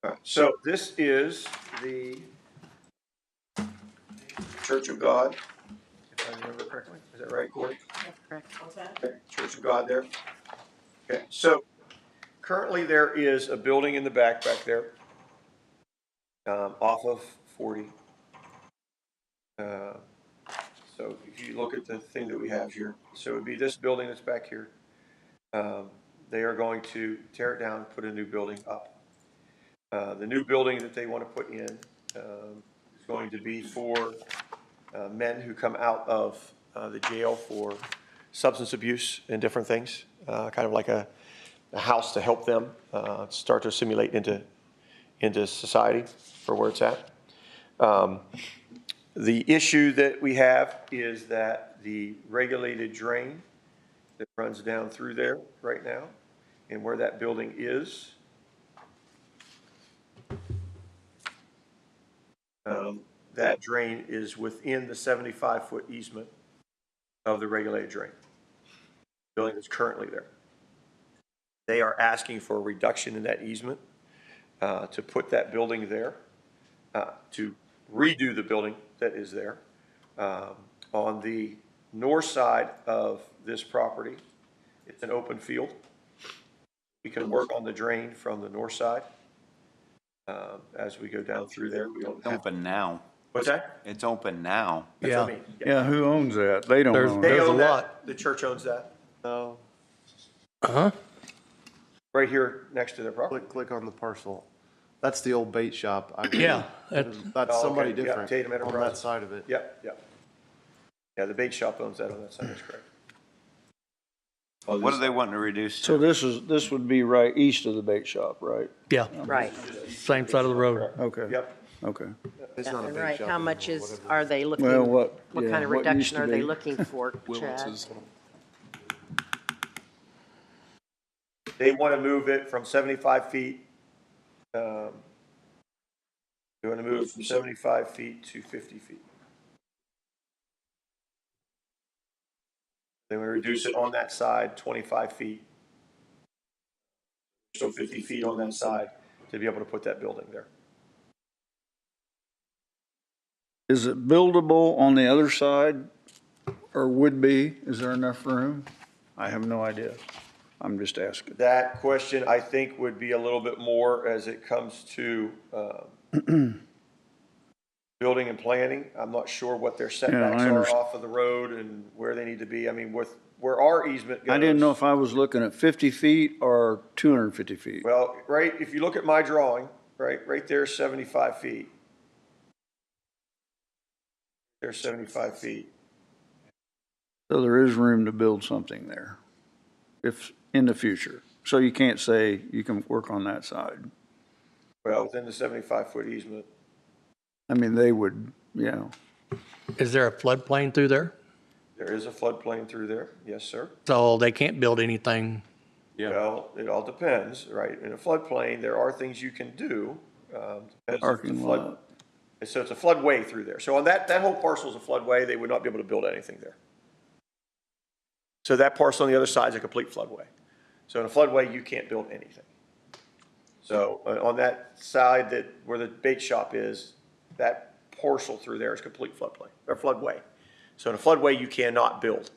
all right, so this is the Church of God, if I remember correctly. Is that right, Cory? Correct. What's that? Okay, Church of God there. Okay, so currently there is a building in the back there, off of 40. So if you look at the thing that we have here, so it would be this building that's back here. They are going to tear it down and put a new building up. The new building that they want to put in is going to be for men who come out of the jail for substance abuse and different things, kind of like a house to help them start to assimilate into society for where it's at. The issue that we have is that the regulated drain that runs down through there right now and where that building is, that drain is within the 75-foot easement of the regulated drain, building that's currently there. They are asking for a reduction in that easement to put that building there, to redo the building that is there. On the north side of this property, it's an open field. We can work on the drain from the north side as we go down through there. We don't It's open now. What's that? It's open now. That's what I mean. Yeah, who owns that? They don't own They it. own that. The church owns that. No, Right here next to their property. click on the parcel. That's the old bait shop. Yeah, That's Oh, somebody okay. Yeah, different Tatum on Enterprise. that side of it. Yep. Yeah, the bait shop owns that on that side, that's correct. What are they wanting to reduce to? So this would be right east of the bait shop, right? yeah, Right. same side of the road. Okay. Yep. Okay. It's not a And bait right, shop how anymore, much is, whatever. are they looking, Well, what yeah, kind of what used reduction to are they be. looking for, Chad? Williams' They want to move it from 75 feet. They want to move it from 75 feet to 50 feet. They want to reduce it on that side 25 feet. So 50 feet on that side to be able to put that building there. Is it buildable on the other side or would be? Is there enough room? I have no idea. I'm just asking. That question, I think, would be a little bit more as it comes to building and planning. I'm not sure what their setbacks are understand. off of the road and where they need to be. I mean, with where our easement goes. I didn't know if I was looking at 50 feet or 250 feet. Well, right, if you look at my drawing, right there's 75 feet. There's 75 feet. So there is room to build something there if in the future. So you can't say you can work on that side. Well, within the 75-foot easement. I mean, they would, yeah. Is there a floodplain through there? There is a floodplain through there. Yes, sir. So they can't build anything? Well, it all depends, right? In a floodplain, there are things you can do. Depends if the Parking flood- lot. So it's a floodway through there. So on that whole parcel is a floodway. They would not be able to build anything there. So that parcel on the other side is a complete floodway. So in a floodway, you can't build anything. So on that side where the bait shop is, that parcel through there is complete floodplain, or floodway. So in a floodway, you cannot build.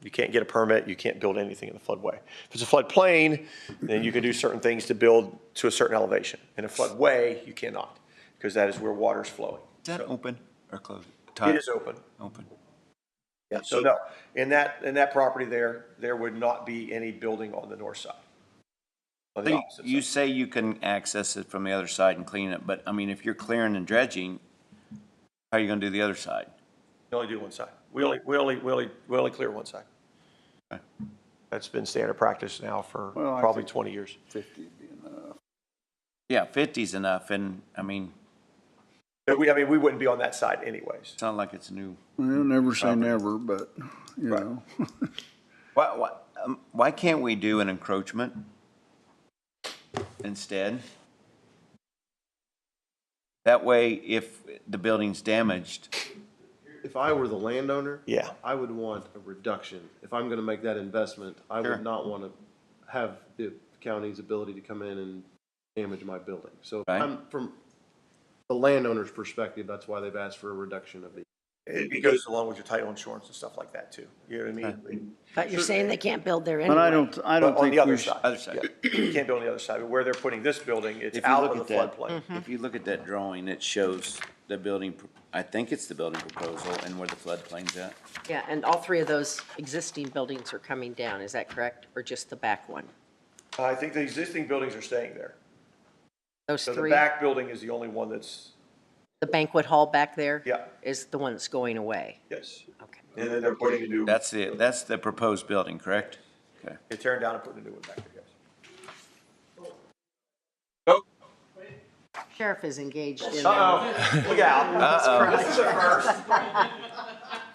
You can't get a permit, you can't build anything in the floodway. If it's a floodplain, then you can do certain things to build to a certain elevation. In a floodway, you cannot, because that is where water's flowing. Is that open or closed? It is open. Open. Yeah, so no, in that property there would not be any building on the north side. On the opposite You side. say you can access it from the other side and clean it, but I mean, if you're clearing and dredging, how are you gonna do the other side? We only do one side. We only clear one side. Okay. That's been standard practice now for Well, I probably think 20 years. 50 would be enough. Yeah, 50's enough, and I mean, But we wouldn't be on that side anyways. it's not like it's new. Well, never say never, but, you Right. know. Why can't we do an encroachment instead? That way, if the building's damaged, If I were the landowner, Yeah. I would want a reduction. If I'm gonna make that investment, I Sure. would not wanna have the county's ability to come in and damage my building. So if Right. I'm, from the landowner's perspective, that's why they've asked for a reduction of the. It goes along with your title insurance and stuff like that too. You know what I mean? But you're saying they can't build there anyway? But I don't But on think the other we should. side. other side. Yeah. You can't build on the other side. But where they're putting this building, it's If you out look of at the that, floodplain. if you look at that drawing, it shows the building, I think it's the building proposal and where the floodplain's at. Yeah, and all three of those existing buildings are coming down, is that correct? Or just the back one? I think the existing buildings are staying there. Those So the three? back building is the only one that's, The banquet hall back there? Yeah. Is the one that's going away? yes. Okay. And then they're putting a new, That's the proposed building, correct? Okay. they're tearing down and putting a new one back there, yes. Sheriff is engaged in. Uh-oh, look out.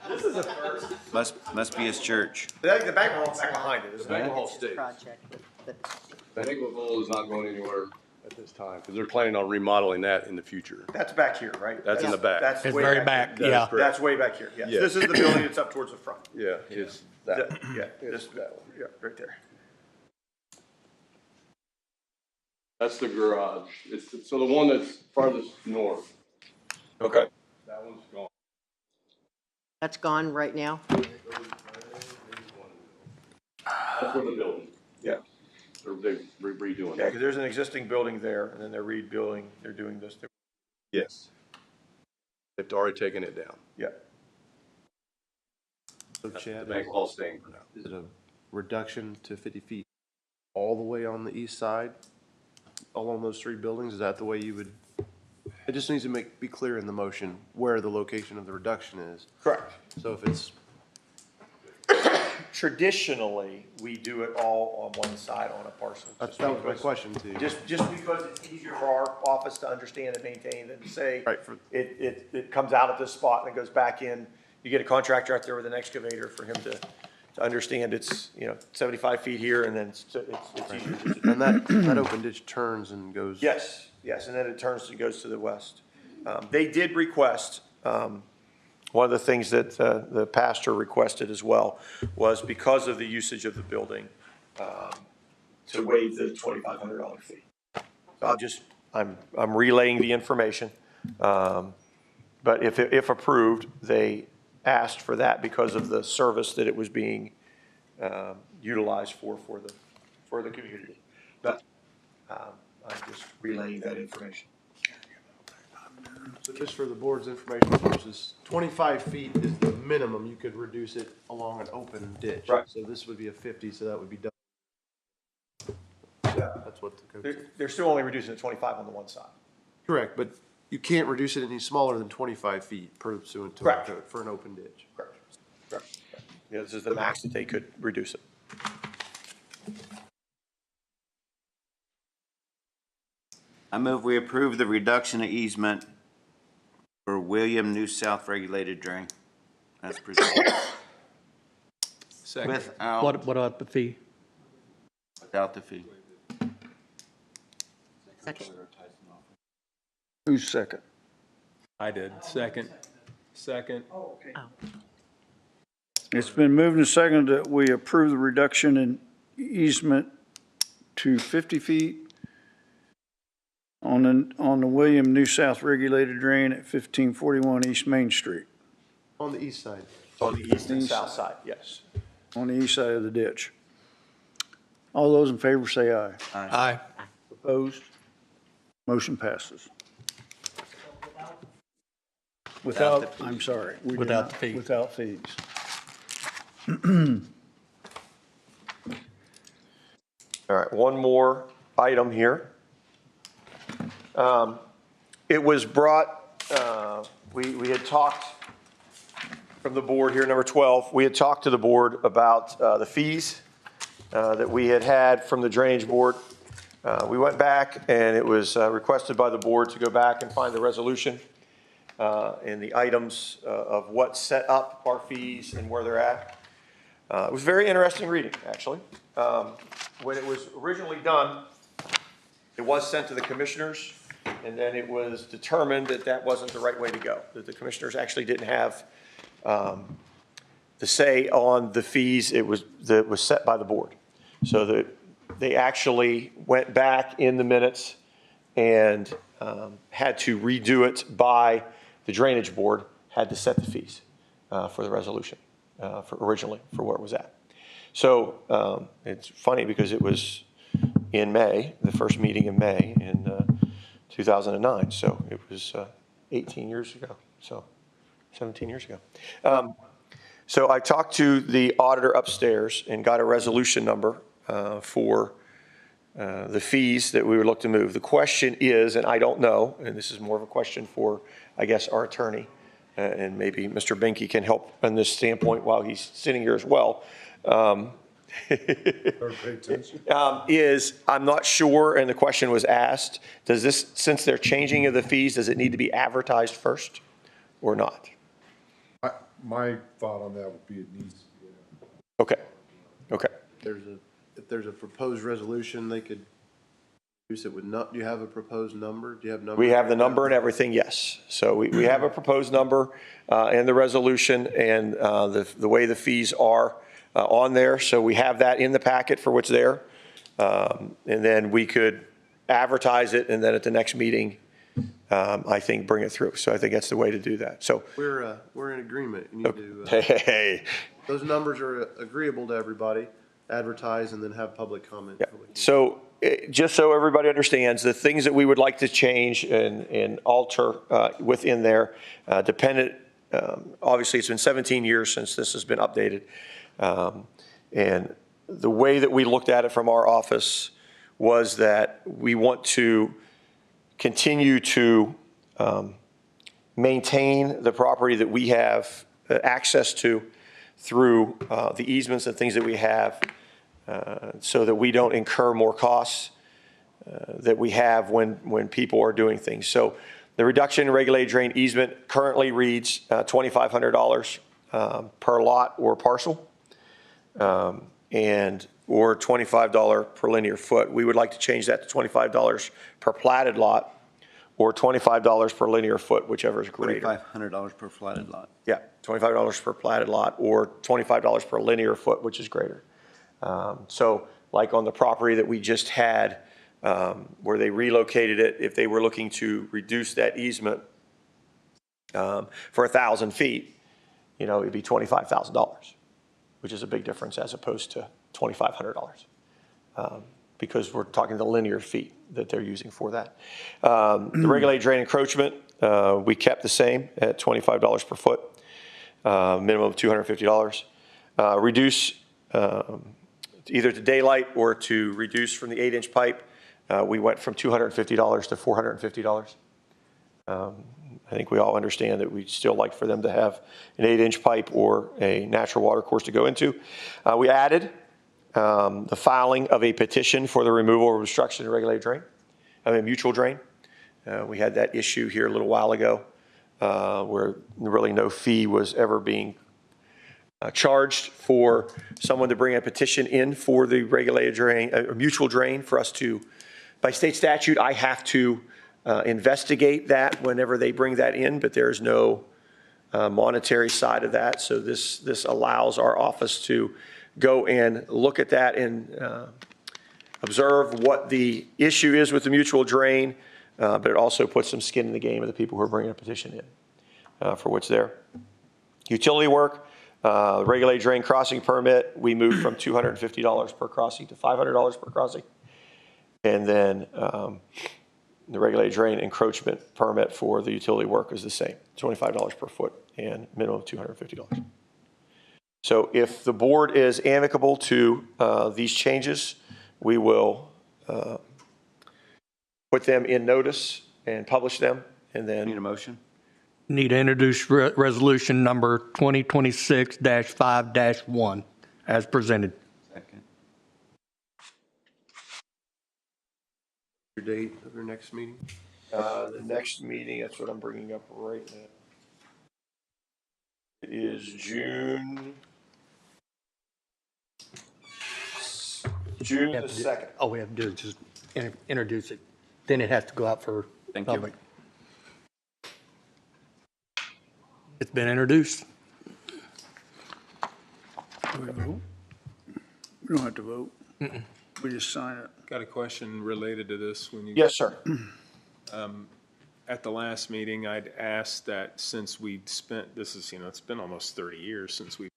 This is a first. Must be his church. The banquet hall's back behind it. The banquet hall stays. Project. The Hancock Hall is not going anywhere at this time, because they're planning on remodeling that in the future. That's back here, right? That's in the back. That's It's way very back, here. yeah. That's way back here, yes. Yeah. This is the building that's up towards the front. Yeah, it's that. Yeah, It's this, that one. yeah, right there. That's the garage. So the one that's farthest north, Okay. that one's gone. That's gone right now? That's where the building. Yeah. They're redoing Yeah, it. because there's an existing building there, and then they're rebuilding, they're doing this. Yes. They've already taken it down. Yeah. So The Chad, bank hall staying for now. is it a reduction to 50 feet all the way on the east side? Along those three buildings? Is that the way you would? It just needs to be clear in the motion where the location of the reduction is. Correct. So if it's, Traditionally, we do it all on one side on a parcel. that was my question too. Just because it's easier for our office to understand and maintain than to say, Right, for- it comes out at this spot and it goes back in. You get a contractor out there with an excavator for him to understand it's, 75 feet here and then it's easier. And that open ditch turns and goes. Yes, and then it turns and goes to the west. They did request, one of the things that the pastor requested as well was because of the usage of the building, to waive the $2,500 fee. So I'm relaying the information. But if approved, they asked for that because of the service that it was being utilized for the community. But I'm just relaying that information. So just for the board's information purposes, 25 feet is the minimum you could reduce it along an open ditch. Right. So this would be a 50, so that would be double. That's what the code says. They're still only reducing it 25 on the one side. Correct, but you can't reduce it any smaller than 25 feet pursuant to the Correct. code for an open ditch. Correct. Yeah, this is the max that they could reduce it. I move we approve the reduction of easement for William New South regulated drain. That's presented. Second. Without, What about the fee? without the fee. Second. Who's second? I did. Second. It's been moved and seconded that we approve the reduction in easement to 50 feet on the William New South regulated drain at 1541 East Main Street, On the east side. On the east and south side, yes. on the east side of the ditch. All those in favor say aye. Aye. Opposed? Motion passes. Without, I'm sorry. we did Without not- the fee. Without fees. All right, one more item here. It was brought, we had talked from the board here, number 12, we had talked to the board about the fees that we had from the drainage board. We went back and it was requested by the board to go back and find the resolution and the items of what set up our fees and where they're at. It was very interesting reading, actually. When it was originally done, it was sent to the commissioners, and then it was determined that that wasn't the right way to go, that the commissioners actually didn't have the say on the fees that was set by the board. So that they actually went back in the minutes and had to redo it by the drainage board, had to set the fees for the resolution originally for where it was at. So it's funny because it was in May, the first meeting in May in 2009. So it was 18 years ago, so 17 years ago. So I talked to the auditor upstairs and got a resolution number for the fees that we would look to move. The question is, and I don't know, and this is more of a question for, I guess, our attorney, and maybe Mr. Binky can help on this standpoint while he's sitting here as well. Is I'm not sure, and the question was asked, does this, since they're changing of the fees, does it need to be advertised first or not? My thought on that would be it needs to be. Okay. If there's a proposed resolution, they could use it with not, do you have a proposed number? Do you have numbers? We have the number and everything, yes. So we have a proposed number and the resolution and the way the fees are on there. So we have that in the packet for what's there. And then we could advertise it and then at the next meeting, I think, bring it through. So I think that's the way to do that. So We're in agreement. You need to, hey. those numbers are agreeable to everybody, advertise and then have public comment. Yeah. So just so everybody understands, the things that we would like to change and alter within there, dependent, obviously it's been 17 years since this has been updated. And the way that we looked at it from our office was that we want to continue to maintain the property that we have access to through the easements and things that we have so that we don't incur more costs that we have when people are doing things. So the reduction in regulated drain easement currently reads $2,500 per lot or parcel and or $25 per linear foot. We would like to change that to $25 per platted lot or $25 per linear foot, whichever is greater. $2,500 per platted lot. Yeah, $25 per platted lot or $25 per linear foot, which is greater. So like on the property that we just had where they relocated it, if they were looking to reduce that easement for 1,000 feet, you know, it'd be $25,000, which is a big difference as opposed to $2,500 because we're talking the linear feet that they're using for that. The regulated drain encroachment, we kept the same at $25 per foot, minimum of $250. Reduce either to daylight or to reduce from the 8-inch pipe, we went from $250 to $450. I think we all understand that we'd still like for them to have an 8-inch pipe or a natural water course to go into. We added the filing of a petition for the removal or obstruction of regulated drain. mutual drain. We had that issue here a little while ago where really no fee was ever being charged for someone to bring a petition in for the regulated drain, mutual drain for us to, by state statute, I have to investigate that whenever they bring that in, but there's no monetary side of that. So this allows our office to go and look at that and observe what the issue is with the mutual drain, but it also puts some skin in the game of the people who are bringing a petition in for what's there. Utility work, regulated drain crossing permit, we moved from $250 per crossing to $500 per crossing. And then the regulated drain encroachment permit for the utility work is the same, $25 per foot and minimum of $250. So if the board is amicable to these changes, we will put them in notice and publish them, and then. Need a motion? Need to introduce resolution number 2026-5-1 as presented. Second. Your date of your next meeting? The next meeting, that's what I'm bringing up right now. It is June the 2nd. All we have to do is just introduce it. Then it has to go out for public. It's been introduced. We don't have to vote. We just sign it. Got a question related to this when you. Yes, sir. At the last meeting, I'd asked that since we'd spent, this is, it's been almost 30 years since we.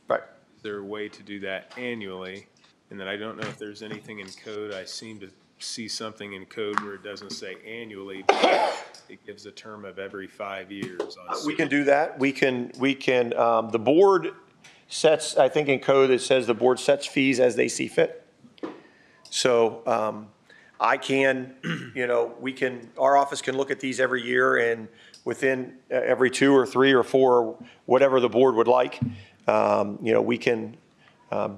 Right. Is there a way to do that annually? And then I don't know if there's anything in code. I seem to see something in code where it doesn't say annually, but it gives a term of every 5 years. We can do that. We can, the board sets, I think in code it says the board sets fees as they see fit. So I can, our office can look at these every year, and within every 2 or 3 or 4, whatever the board would like, we can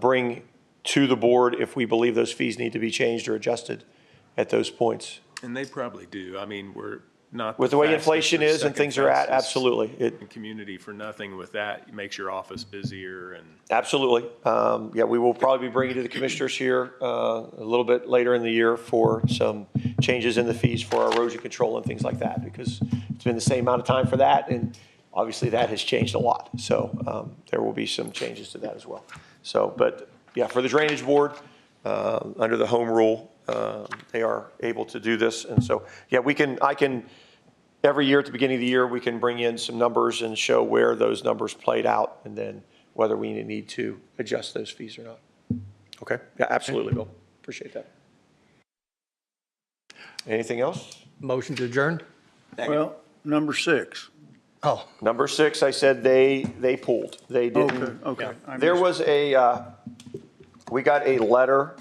bring to the board if we believe those fees need to be changed or adjusted at those points. And they probably do. I mean, we're not. With the way inflation is and things are at, absolutely. Community for nothing with that. It makes your office busier and. Absolutely. Yeah, we will probably be bringing to the commissioners here a little bit later in the year for some changes in the fees for our erosion control and things like that, because it's been the same amount of time for that, and obviously that has changed a lot. So there will be some changes to that as well. So, but yeah, for the drainage board, under the home rule, they are able to do this. And so, yeah, I can, every year at the beginning of the year, we can bring in some numbers and show where those numbers played out, and then whether we need to adjust those fees or not. Okay, yeah, absolutely, Bill. Appreciate that. Anything else? Motion to adjourn? Well, number 6. Oh. Number 6, I said they pulled. They didn't. Okay. There was we got a letter.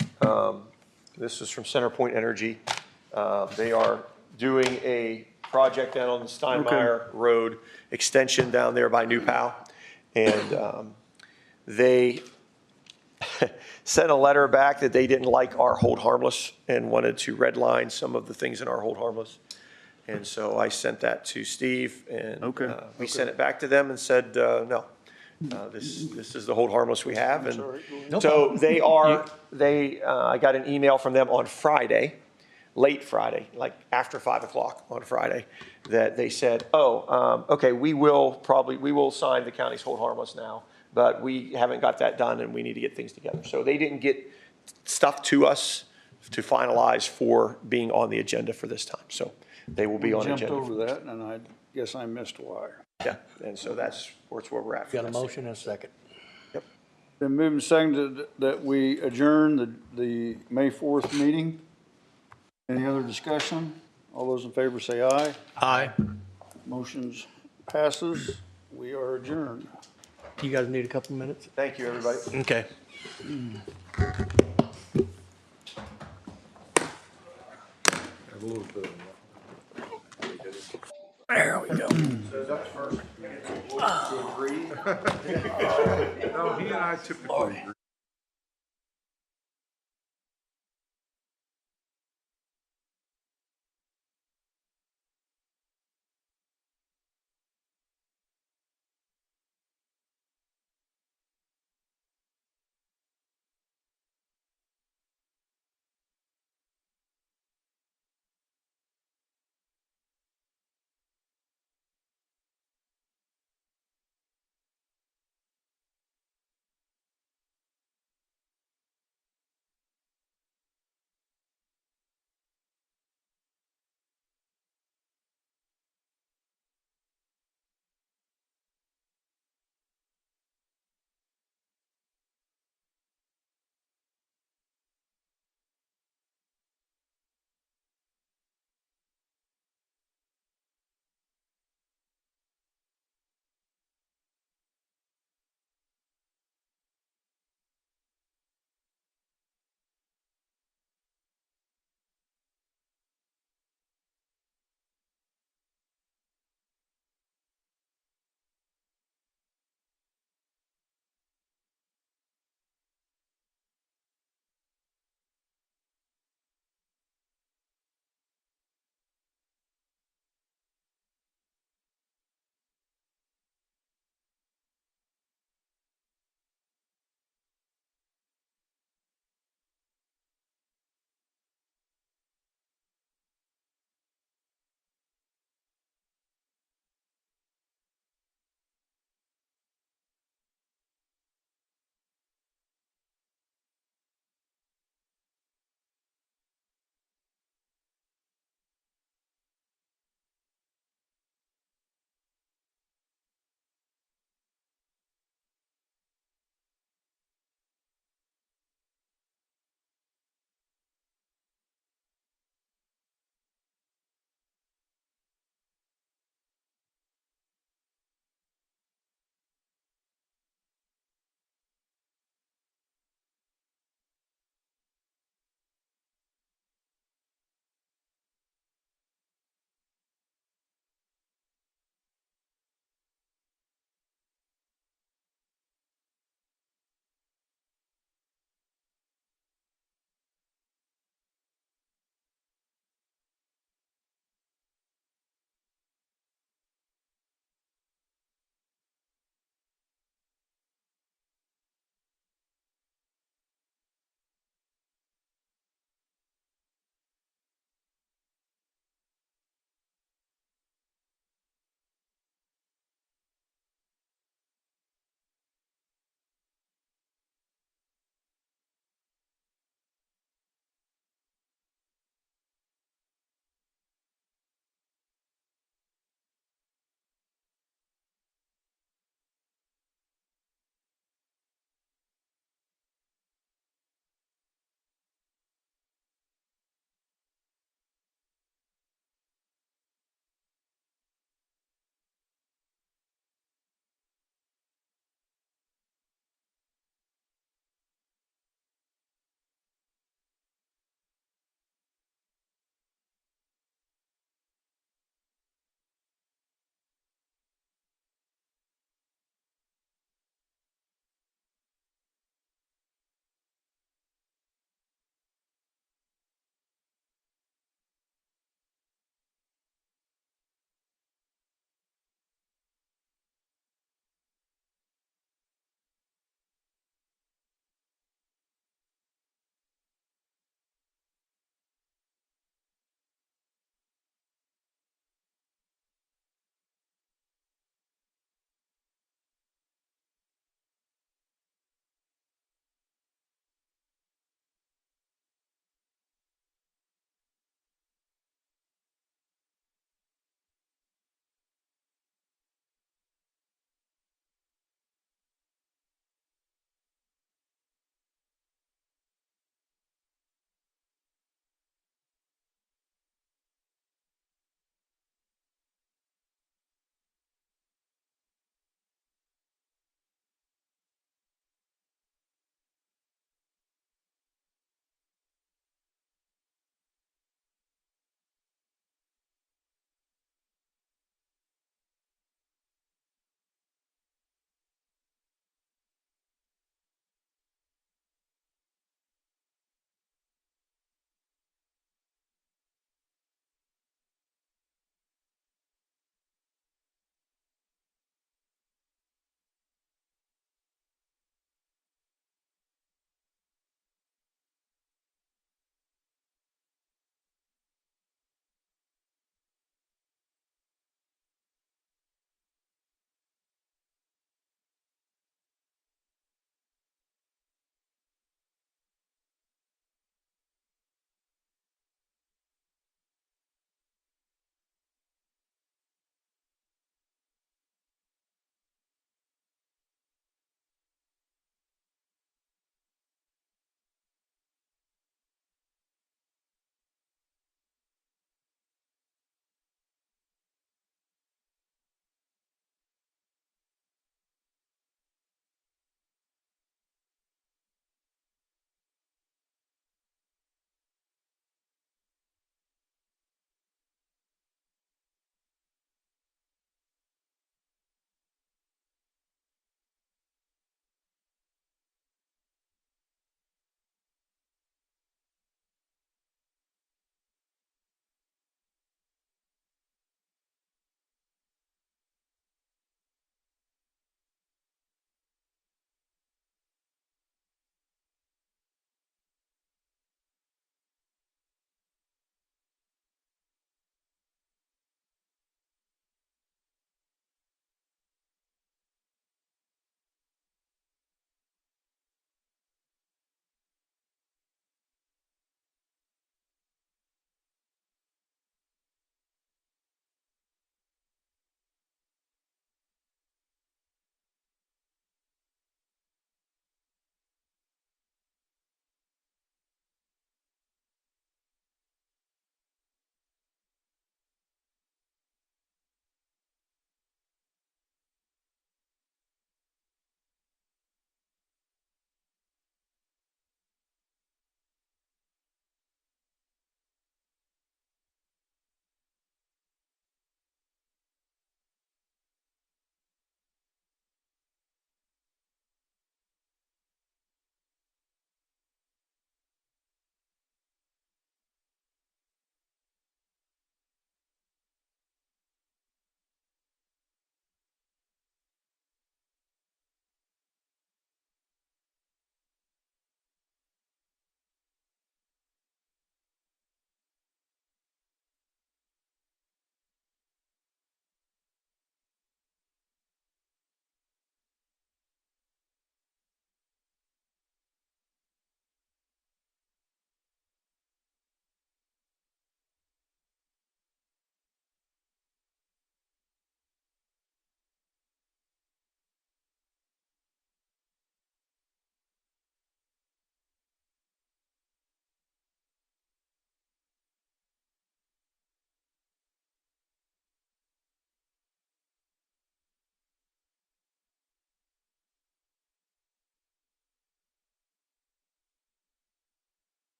This is from CenterPoint Energy. They are doing a project down on the Steinmeier Road extension down there by New Pal. And they sent a letter back that they didn't like our hold harmless and wanted to redline some of the things in our hold harmless. And so I sent that to Steve, and we sent it back to them and said, no, this is the hold harmless we have. And so I got an email from them on Friday, late Friday, like after 5 o'clock on Friday, that they said, okay, we will sign the county's hold harmless now, but we haven't got that done and we need to get things together. So they didn't get stuff to us to finalize for being on the agenda for this time. So they will be on agenda. Jumped over that, and I guess I missed a wire. Yeah, and so that's where we're at. Got a motion and a second. Yep. Been moved and seconded that we adjourn the May 4th meeting. Any other discussion? All those in favor say aye. Aye. Motions passes. We are adjourned. You guys need a couple minutes? Thank you, everybody. Okay. A little bit. There we go. So that's first. To agree. No, he and I typically agree.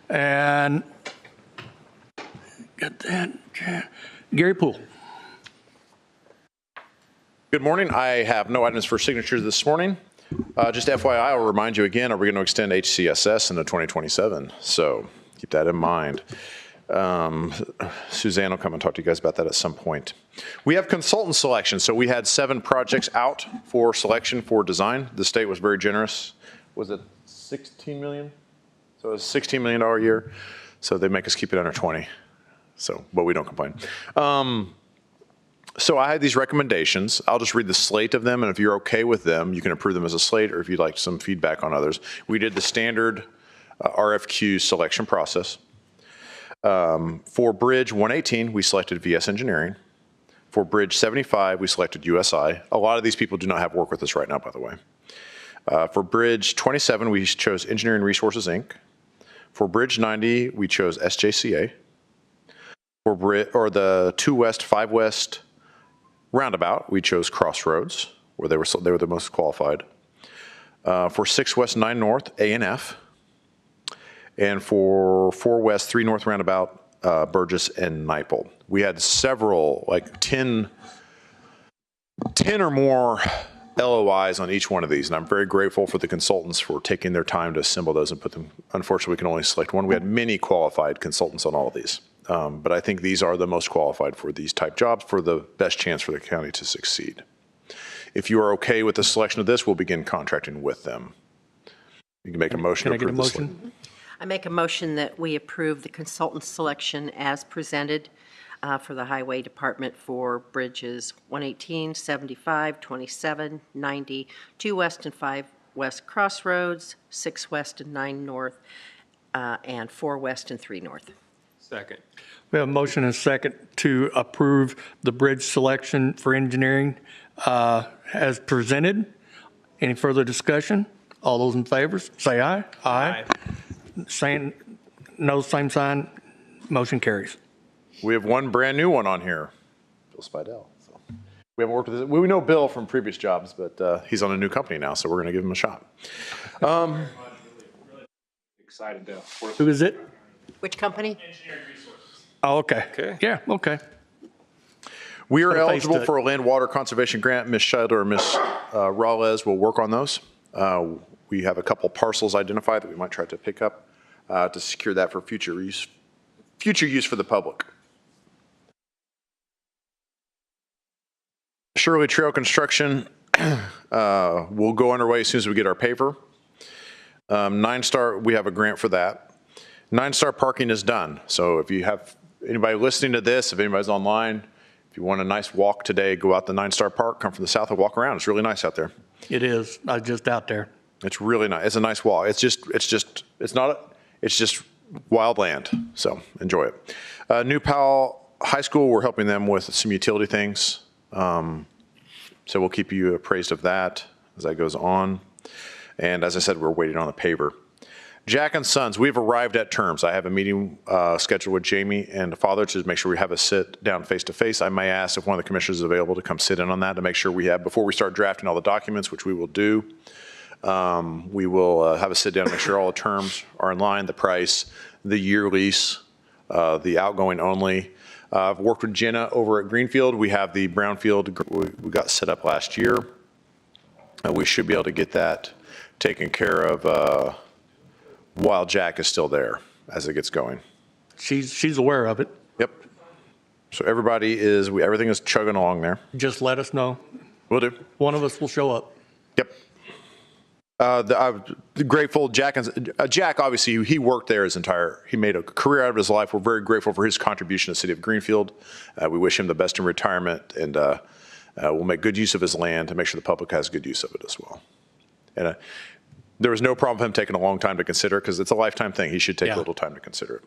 And got that. Gary Poole. Good morning. I have no items for signatures this morning. Just FYI, I'll remind you again, are we going to extend HCSS into 2027? So keep that in mind. Suzanne will come and talk to you guys about that at some point. We have consultant selection. So we had 7 projects out for selection for design. The state was very generous. Was it 16 million? So it was a $16 million a year. So they make us keep it under 20. So, but we don't complain. So I had these recommendations. I'll just read the slate of them, and if you're okay with them, you can approve them as a slate, or if you'd like some feedback on others. We did the standard RFQ selection process. For Bridge 118, we selected VS Engineering. For Bridge 75, we selected USI. A lot of these people do not have work with us right now, by the way. For Bridge 27, we chose Engineering Resources, Inc. For Bridge 90, we chose SJCA. For the 2 West, 5 West roundabout, we chose Crossroads, where they were the most qualified. For 6 West, 9 North, A&F. And for 4 West, 3 North roundabout, Burgess and Nipel. We had several, like 10 or more LOIs on each one of these, and I'm very grateful for the consultants for taking their time to assemble those and put them. Unfortunately, we can only select one. We had many qualified consultants on all of these. But I think these are the most qualified for these type jobs for the best chance for the county to succeed. If you are okay with the selection of this, we'll begin contracting with them. You can make a motion. Can I get a motion? I make a motion that we approve the consultant selection as presented for the Highway Department for bridges 118, 75, 27, 90, 2 West and 5 West Crossroads, 6 West and 9 North, and 4 West and 3 North. Second. We have a motion and a second to approve the bridge selection for engineering as presented. Any further discussion? All those in favor, say aye. Aye. Saying no, same sign. Motion carries. We have one brand new one on here, Bill Spidell. So we haven't worked with this. We know Bill from previous jobs, but he's on a new company now, so we're going to give him a shot. Excited to work. Who is it? Which company? Engineering Resources. Oh, okay. Yeah, okay. We are Put a face eligible to it. for a land water conservation grant. Ms. Scheidler or Ms. Rales will work on those. We have a couple parcels identified that we might try to pick up to secure that for future use for the public. Shirley Trail construction will go underway as soon as we get our paper. 9-Star, we have a grant for that. 9-Star parking is done. So if you have anybody listening to this, if anybody's online, if you want a nice walk today, go out to 9-Star Park, come from the south and walk around. It's really nice out there. It is. I was just out there. It's really nice. It's a nice walk. It's just wild land. So enjoy it. New Powell High School, we're helping them with some utility things. So we'll keep you appraised of that as that goes on. And as I said, we're waiting on the paver. Jack and Sons, we've arrived at terms. I have a meeting scheduled with Jamie and the father to make sure we have a sit down face to face. I may ask if one of the commissioners is available to come sit in on that to make sure we have, before we start drafting all the documents, which we will do, we will have a sit down, make sure all the terms are in line, the price, the year lease, the outgoing only. I've worked with Jenna over at Greenfield. We have the Brownfield we got set up last year. We should be able to get that taken care of while Jack is still there as it gets going. She's aware of it. Yep. So everybody is, everything is chugging along there. Just let us know. Will do. One of us will show up. Yep. Grateful, Jack obviously, he worked there he made a career out of his life. We're very grateful for his contribution to the city of Greenfield. We wish him the best in retirement, and we'll make good use of his land to make sure the public has good use of it as well. And there was no problem with him taking a long time to consider because it's a lifetime thing. He should take a little time to consider it.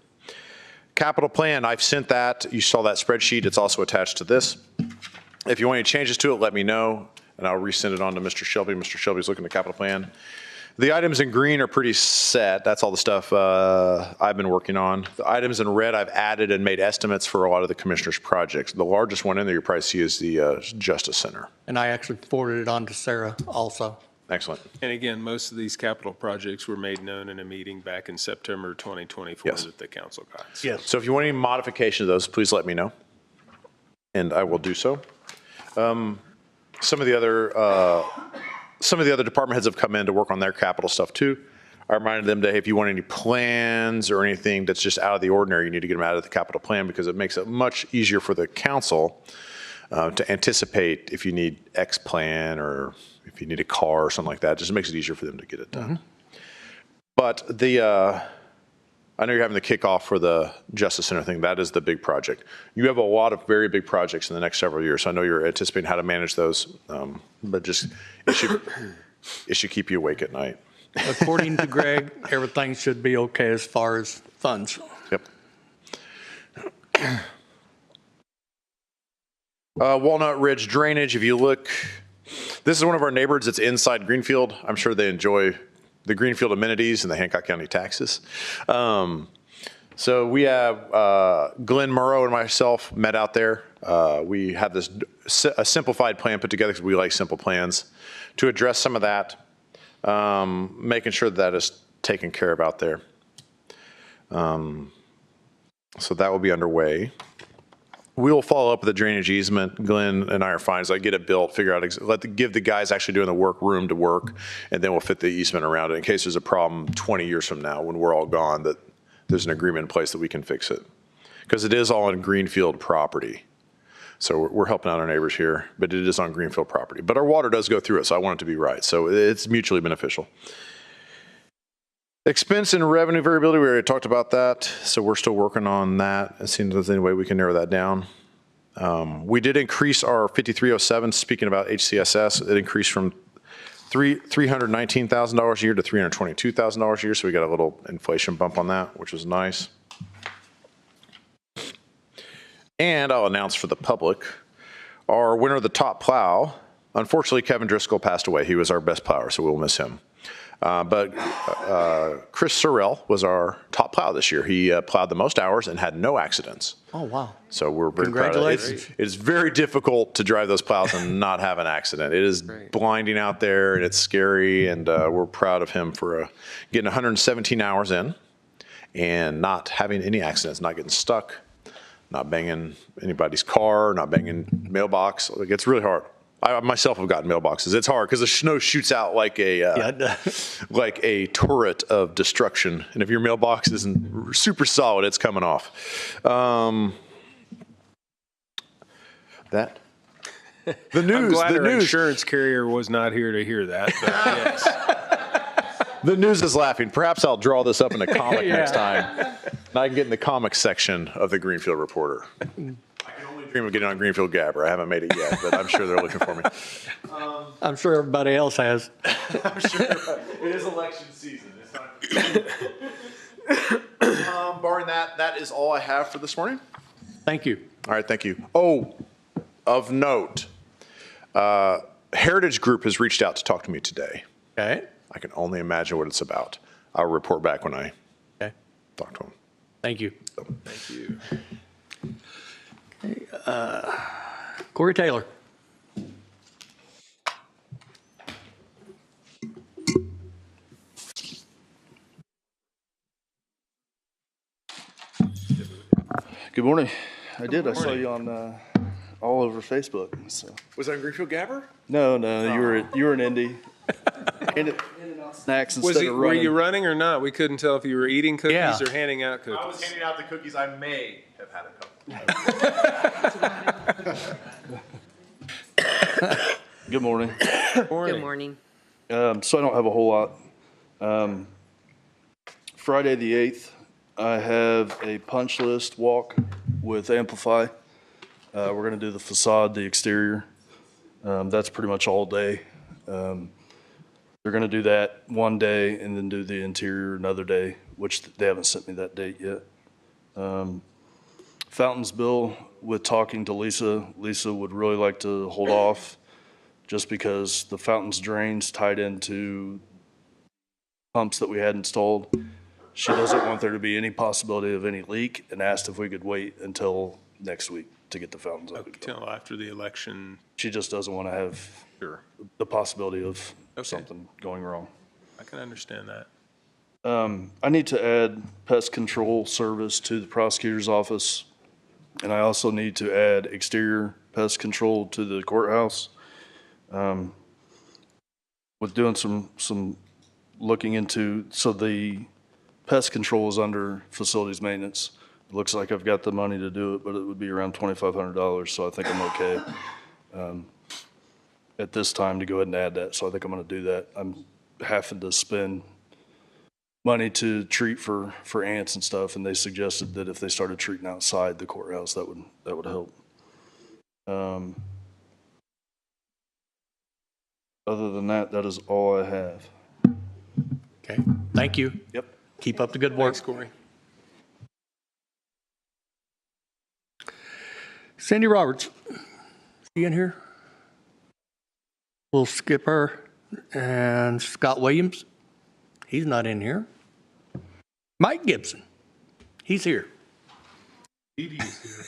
Capital plan, I've sent that. You saw that spreadsheet. It's also attached to this. If you want any changes to it, let me know, and I'll resend it on to Mr. Shelby. Mr. Shelby's looking at the capital plan. The items in green are pretty set. That's all the stuff I've been working on. The items in red, I've added and made estimates for a lot of the commissioners' projects. The largest one in there you probably see is the Justice Center. And I actually forwarded it on to Sarah also. Excellent. And again, most of these capital projects were made known in a meeting back in September 2024 Yes. that the council got. Yes. So if you want any modification of those, please let me know, and I will do so. Some of the other department heads have come in to work on their capital stuff too. I reminded them that, hey, if you want any plans or anything that's just out of the ordinary, you need to get them out of the capital plan because it makes it much easier for the council to anticipate if you need X plan or if you need a car or something like that. It just makes it easier for them to get it done. But I know you're having the kickoff for the Justice Center thing. That is the big project. You have a lot of very big projects in the next several years. So I know you're anticipating how to manage those, but just it should keep you awake at night. According to Greg, everything should be okay as far as funds. Yep. Walnut Ridge Drainage, if you look, this is one of our neighborhoods that's inside Greenfield. I'm sure they enjoy the Greenfield amenities and the Hancock County taxes. So we have Glenn Murrow and myself met out there. We have a simplified plan put together because we like simple plans to address some of that, making sure that is taken care of out there. So that will be underway. We will follow up with the drainage easement. Glenn and I are fine. So I get it built, figure out, give the guys actually doing the work room to work, and then we'll fit the easement around it in case there's a problem 20 years from now when we're all gone, that there's an agreement in place that we can fix it. Because it is all on Greenfield property. So we're helping out our neighbors here, but it is on Greenfield property. But our water does go through it, so I want it to be right. So it's mutually beneficial. Expense and revenue variability, we already talked about that. So we're still working on that and seeing if there's any way we can narrow that down. We did increase our 5307, speaking about HCSS, it increased from $319,000 a year to $322,000 a year. So we got a little inflation bump on that, which was nice. And I'll announce for the public, our winner of the top plow, unfortunately, Kevin Driscoll passed away. He was our best plower, so we'll miss him. But Chris Sorrell was our top plow this year. He plowed the most hours and had no accidents. Oh, wow. So we're very proud of it. It's very difficult to drive those plows and not have an accident. It is blinding out there and it's scary, and we're proud of him for getting 117 hours in and not having any accidents, not getting stuck, not banging anybody's car, not banging mailbox. Like, it's really hard. I myself have gotten mailboxes. It's hard because the snow shoots out like a turret of destruction. And if your mailbox isn't super solid, it's coming off. The news. I'm glad the our news. insurance carrier was not here to hear that. But yes. The news is laughing. Perhaps I'll draw this up in a comic next time. And I can get in the comic section of the Greenfield Reporter. I can only dream of getting on Greenfield Gabber. I haven't made it yet, but I'm sure they're looking for me. I'm sure everybody else has. I'm sure. It is election season. It's time. Barring that, that is all I have for this morning. Thank you. All right, thank you. Oh, of note, Heritage Group has reached out to talk to me today. Okay. I can only imagine what it's about. I'll report back when I talk to them. Thank you. Thank you. Okay, Cory Taylor. Good morning. I did. I saw you on all over Facebook. So. Was that in Greenfield Gabber? No, you were in Indy. Snacks instead of running. Were you running or not? We couldn't tell if you were eating cookies or handing out cookies. I was handing out the cookies. I may have had a couple. Good morning. Good morning. So I don't have a whole lot. Friday the 8th, I have a punch list walk with Amplify. We're going to do the facade, the exterior. That's pretty much all day. They're going to do that one day and then do the interior another day, which they haven't sent me that date yet. Fountains bill, with talking to Lisa would really like to hold off just because the fountains drains tied into pumps that we had installed. She doesn't want there to be any possibility of any leak and asked if we could wait until next week. to get the fountains up. Until after the election. She just doesn't want to have Sure. the possibility of something going wrong. I can understand that. I need to add pest control service to the prosecutor's office, and I also need to add exterior pest control to the courthouse. With doing some looking into, so the pest control is under facilities maintenance. It looks like I've got the money to do it, but it would be around $2,500, so I think I'm okay at this time to go ahead and add that. So I think I'm going to do that. I'm having to spend money to treat for ants and stuff, and they suggested that if they started treating outside the courthouse, that would help. Other than that, that is all I have. Okay, thank you. Yep. Keep up the good work. Thanks, Cory. Cindy Roberts, she in here? We'll skip her. And Scott Williams, he's not in here. Mike Gibson, he's here. Dede is here.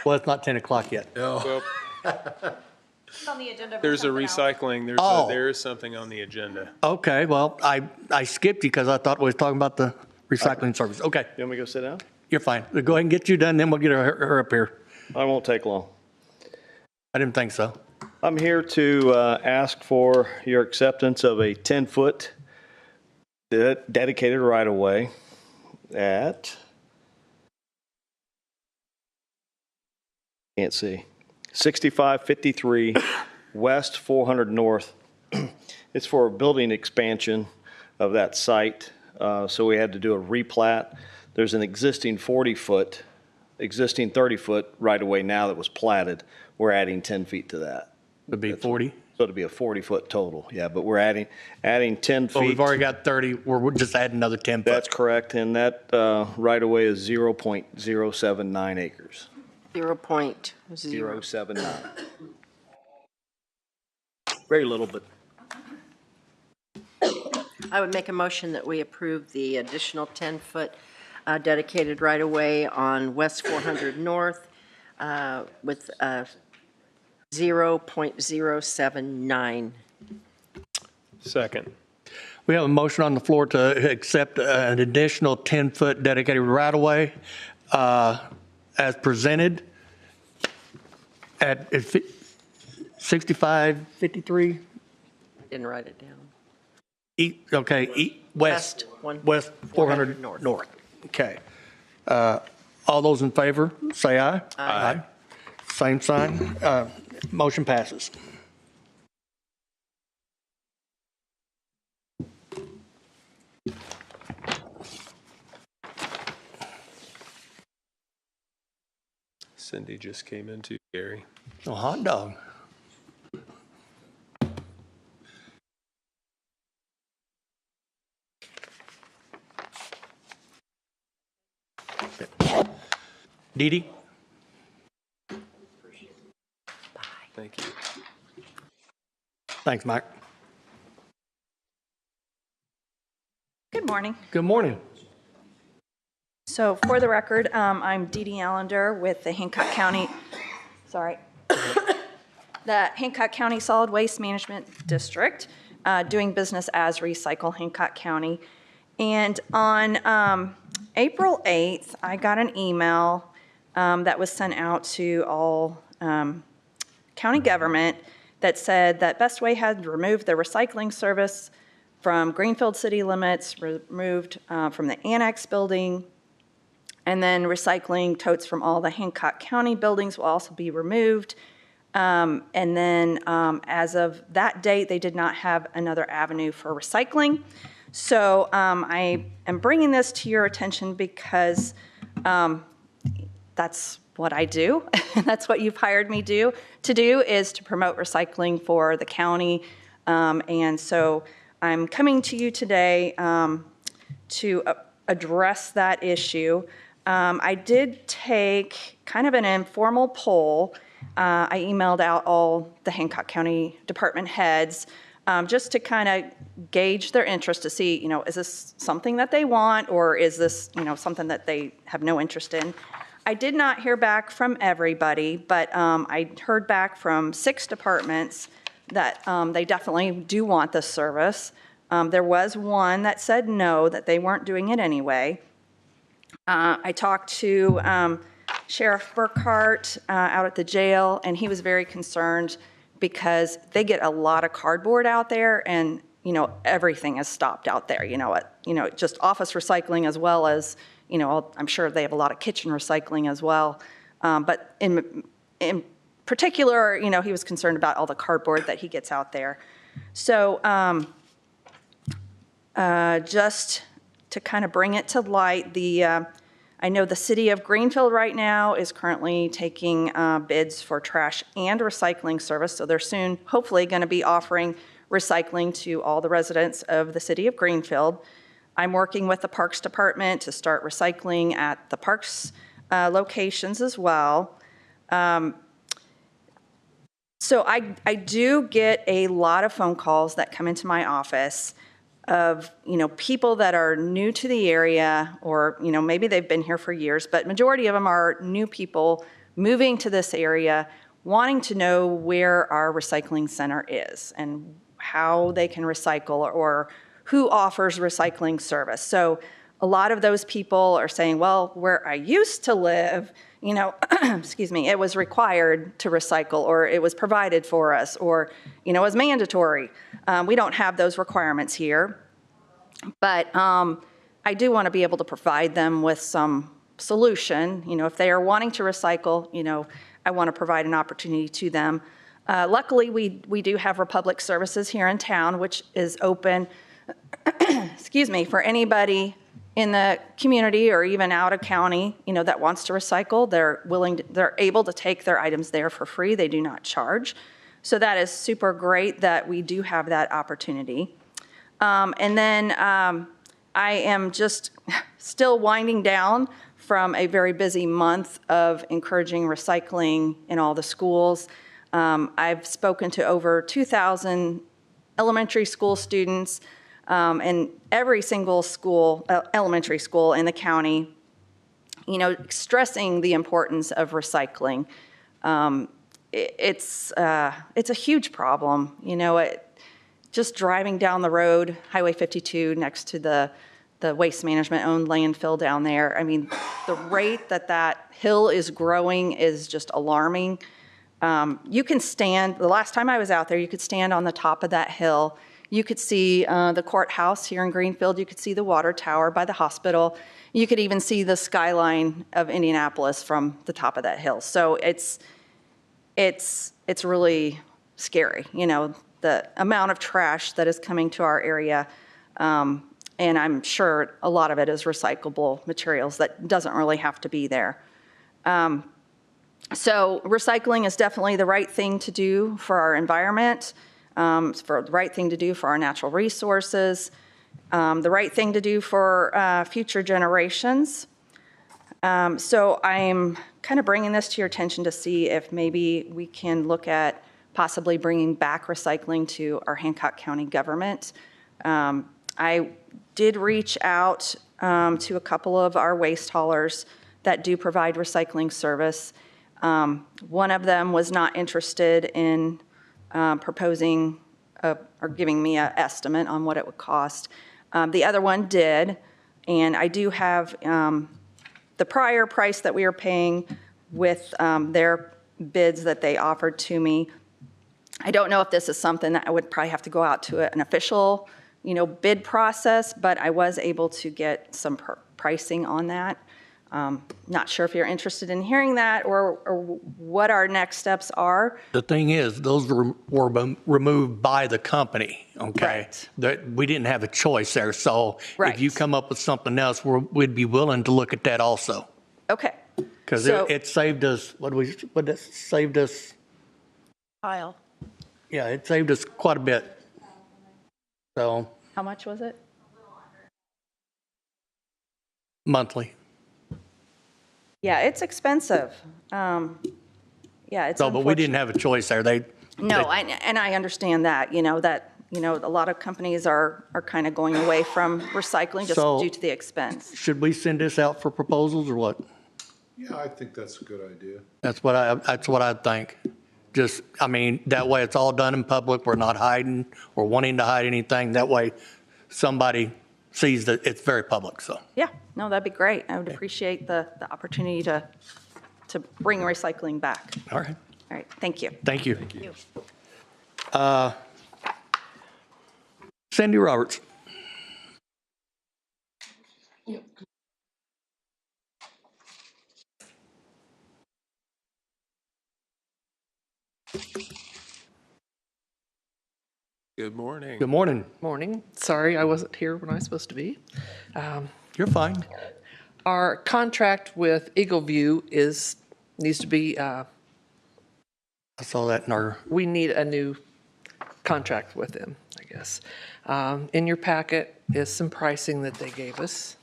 Well, it's not 10 o'clock yet. Well, It's on the agenda. there's a recycling, there is something on the agenda. Okay, well, I skipped you because I thought we was talking about the recycling service. Okay, You want me to go sit down? you're fine. We'll go ahead and get you done, then we'll get her up here. I won't take long. I didn't think so. I'm here to ask for your acceptance of a 10-foot dedicated right-of-way at, can't see, 6553 West 400 North. It's for a building expansion of that site, so we had to do a replat. There's an existing 40-foot, existing 30-foot right-of-way now that was platted. We're adding 10 feet to that. It'd be 40? So it'd be a 40-foot total, yeah, but we're adding 10 feet. Well, we've already got 30, we're just adding another 10 foot. That's correct, and that right-of-way is 0.079 acres. 0.079. Very little, but. I would make a motion that we approve the additional 10-foot dedicated right-of-way on West 400 North with 0.079. Second. We have a motion on the floor to accept an additional 10-foot dedicated right-of-way as presented at 6553? Didn't write it down. West 400 North. Okay. All those in favor, say aye. Aye. Same sign. Motion passes. Cindy just came in too, Gary. A hot dog. Dede? Thank you. Thanks, Mike. Good morning. Good morning. So for the record, I'm Dede Allender with the Hancock County, the Hancock County Solid Waste Management District, doing business as Recycle Hancock County. And on April 8th, I got an email that was sent out to all county government that said that Bestway had removed the recycling service from Greenfield city limits, removed from the Annex building, and then recycling totes from all the Hancock County buildings will also be removed. And then as of that date, they did not have another avenue for recycling. So I am bringing this to your attention because that's what I do. That's what you've hired me to do is to promote recycling for the county. And so I'm coming to you today to address that issue. I did take kind of an informal poll. I emailed out all the Hancock County department heads just to kind of gauge their interest to see, is this something that they want or is this, something that they have no interest in? I did not hear back from everybody, but I heard back from 6 departments that they definitely do want this service. There was one that said no, that they weren't doing it anyway. I talked to Sheriff Burkhart out at the jail, and he was very concerned because they get a lot of cardboard out there, and everything is stopped out there. Just office recycling as well as I'm sure they have a lot of kitchen recycling as well. But in particular, he was concerned about all the cardboard that he gets out there. So just to kind of bring it to light, I know the city of Greenfield right now is currently taking bids for trash and recycling service. So they're soon, hopefully, going to be offering recycling to all the residents of the city of Greenfield. I'm working with the Parks Department to start recycling at the parks locations as well. So I do get a lot of phone calls that come into my office of, people that are new to the area, or, maybe they've been here for years, but majority of them are new people moving to this area, wanting to know where our recycling center is and how they can recycle, or who offers recycling service. So a lot of those people are saying, well, where I used to live, excuse me, it was required to recycle, or it was provided for us, or, it was mandatory. We don't have those requirements here. But I do want to be able to provide them with some solution. If they are wanting to recycle, I want to provide an opportunity to them. Luckily, we do have Republic Services here in town, which is open, excuse me, for anybody in the community or even out of county, that wants to recycle. They're able to take their items there for free. They do not charge. So that is super great that we do have that opportunity. And then I am just still winding down from a very busy month of encouraging recycling in all the schools. I've spoken to over 2,000 elementary school students, and every single school, elementary school in the county, stressing the importance of recycling. It's a huge problem. Just driving down the road, Highway 52, next to the waste management owned landfill down there. I mean, the rate that hill is growing is just alarming. You can stand, the last time I was out there, you could stand on the top of that hill. You could see the courthouse here in Greenfield. You could see the water tower by the hospital. You could even see the skyline of Indianapolis from the top of that hill. So it's really scary, the amount of trash that is coming to our area. And I'm sure a lot of it is recyclable materials that doesn't really have to be there. So recycling is definitely the right thing to do for our environment, for the right thing to do for our natural resources, the right thing to do for future generations. So I'm kind of bringing this to your attention to see if maybe we can look at possibly bringing back recycling to our Hancock County government. I did reach out to a couple of our waste haulers that do provide recycling service. One of them was not interested in proposing or giving me an estimate on what it would cost. The other one did, and I do have the prior price that we were paying with their bids that they offered to me. I don't know if this is something that I would probably have to go out to an official, bid process, but I was able to get some pricing on that. Not sure if you're interested in hearing that or what our next steps are. The thing is, those were removed by the company, okay? Right. We didn't have a choice there, so if you come up with something else, we'd be willing to look at that also. Okay. Because it saved us, it saved us? Kyle. Yeah, it saved us quite a bit. So. How much was it? Monthly. Yeah, it's expensive. Yeah, it's so, but we didn't have a choice there. And I understand that, a lot of companies are kind of going away from recycling just due to the expense. Should we send this out for proposals or what? Yeah, I think that's a good idea. That's what I think. Just, I mean, that way it's all done in public. We're not hiding or wanting to hide anything. That way somebody sees that it's very public, so. Yeah, no, that'd be great. I would appreciate the opportunity to bring recycling back. All right. All right, thank you. Thank you. Sandy Roberts. Good morning. Good morning. Morning. Sorry, I wasn't here when I was supposed to be. You're fine. Our contract with Eagle View needs to be, I saw that in our. we need a new contract with them, I guess. In your packet is some pricing that they gave us.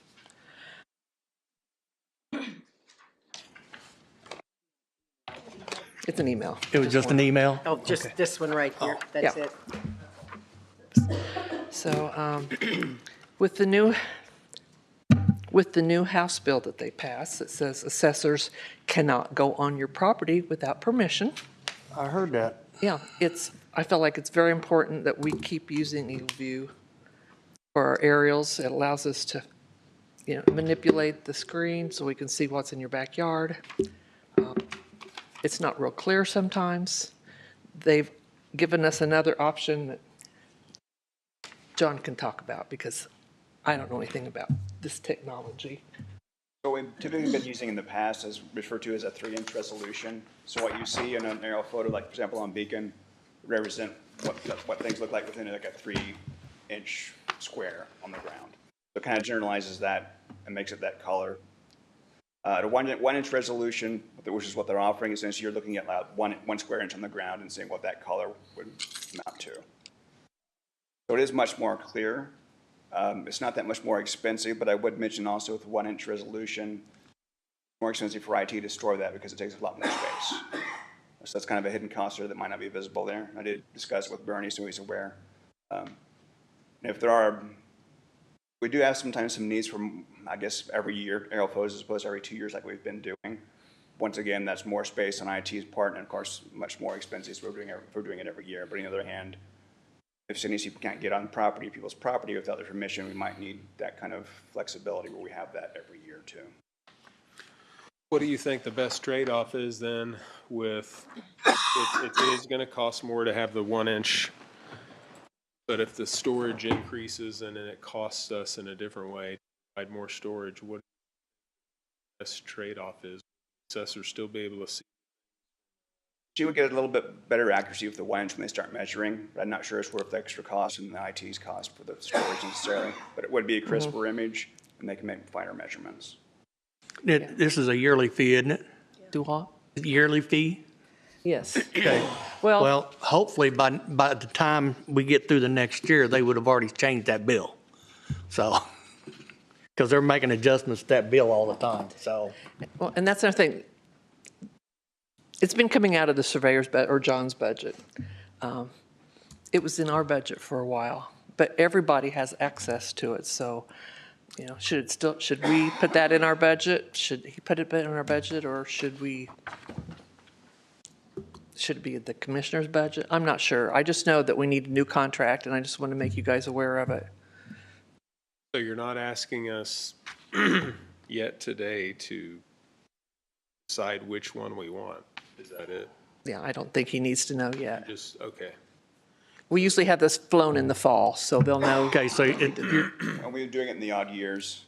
It's an email. It was just an email? Oh, just this one right here. That's it. So with the new House bill that they passed, it says assessors cannot go on your property without permission. I heard that. Yeah, I feel like it's very important that we keep using Eagle View for our aerials. It allows us to, manipulate the screen so we can see what's in your backyard. It's not real clear sometimes. They've given us another option that John can talk about because I don't know anything about this technology. So we've typically been using in the past is referred to as a 3-inch resolution. So what you see in an aerial photo, like for example on Beacon, represent what things look like within like a 3-inch square on the ground. So it kind of generalizes that and makes it that color. The 1-inch resolution, which is what they're offering, essentially you're looking at one square inch on the ground and seeing what that color would amount to. So it is much more clear. It's not that much more expensive, but I would mention also with 1-inch resolution, more expensive for IT to store that because it takes a lot more space. So that's kind of a hidden cost there that might not be visible there. I did discuss it with Bernie, so he's aware. And if there are, we do have sometimes some needs for, I guess, every year, aerial photos as opposed to every 2 years like we've been doing. Once again, that's more space on IT's part, and of course, much more expensive if we're doing it every year. But on the other hand, if people can't get on people's property without their permission, we might need that kind of flexibility where we have that every year too. What do you think the best trade-off is then with, it is going to cost more to have the 1-inch, but if the storage increases and then it costs us in a different way to provide more storage, what the best trade-off is? Assessors still be able to see? She would get a little bit better accuracy with the 1-inch when they start measuring. But I'm not sure it's worth the extra cost and the IT's cost for the storage necessarily, but it would be a crisper image and they can make finer measurements. This is a yearly fee, isn't it? Do what? Yearly fee? Yes. Okay. Well, hopefully by the time we get through the next year, they would have already changed that bill. So, because they're making adjustments to that bill all the time, so. Well, and that's another thing. It's been coming out of the surveyor's or John's budget. It was in our budget for a while, but everybody has access to it. So, should we put that in our budget? Should he put it in our budget, or should it be the commissioner's budget? I'm not sure. I just know that we need a new contract, and I just want to make you guys aware of it. So you're not asking us yet today to decide which one we want? Is that it? Yeah, I don't think he needs to know yet. Okay. We usually have this flown in the fall, so they'll know. Okay, so and we're doing it in the odd years,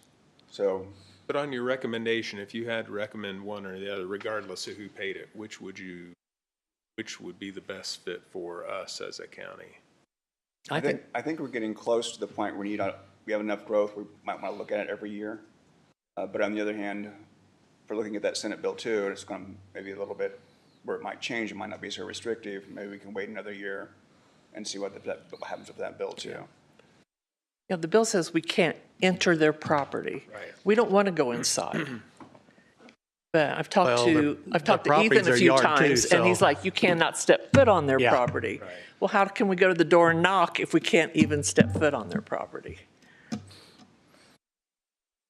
so. But on your recommendation, if you had to recommend one or the other, regardless of who paid it, which would be the best fit for us as a county? I think we're getting close to the point where we have enough growth. We might want to look at it every year. But on the other hand, for looking at that Senate bill too, it's going to maybe a little bit where it might change. It might not be so restrictive. Maybe we can wait another year and see what happens with that bill too. Yeah, the bill says we can't enter their property. Right. We don't want to go inside. But I've talked to property's Ethan a their few yard times, too, so. and he's like, you cannot step foot on their property. Right. Well, how can we go to the door and knock if we can't even step foot on their property?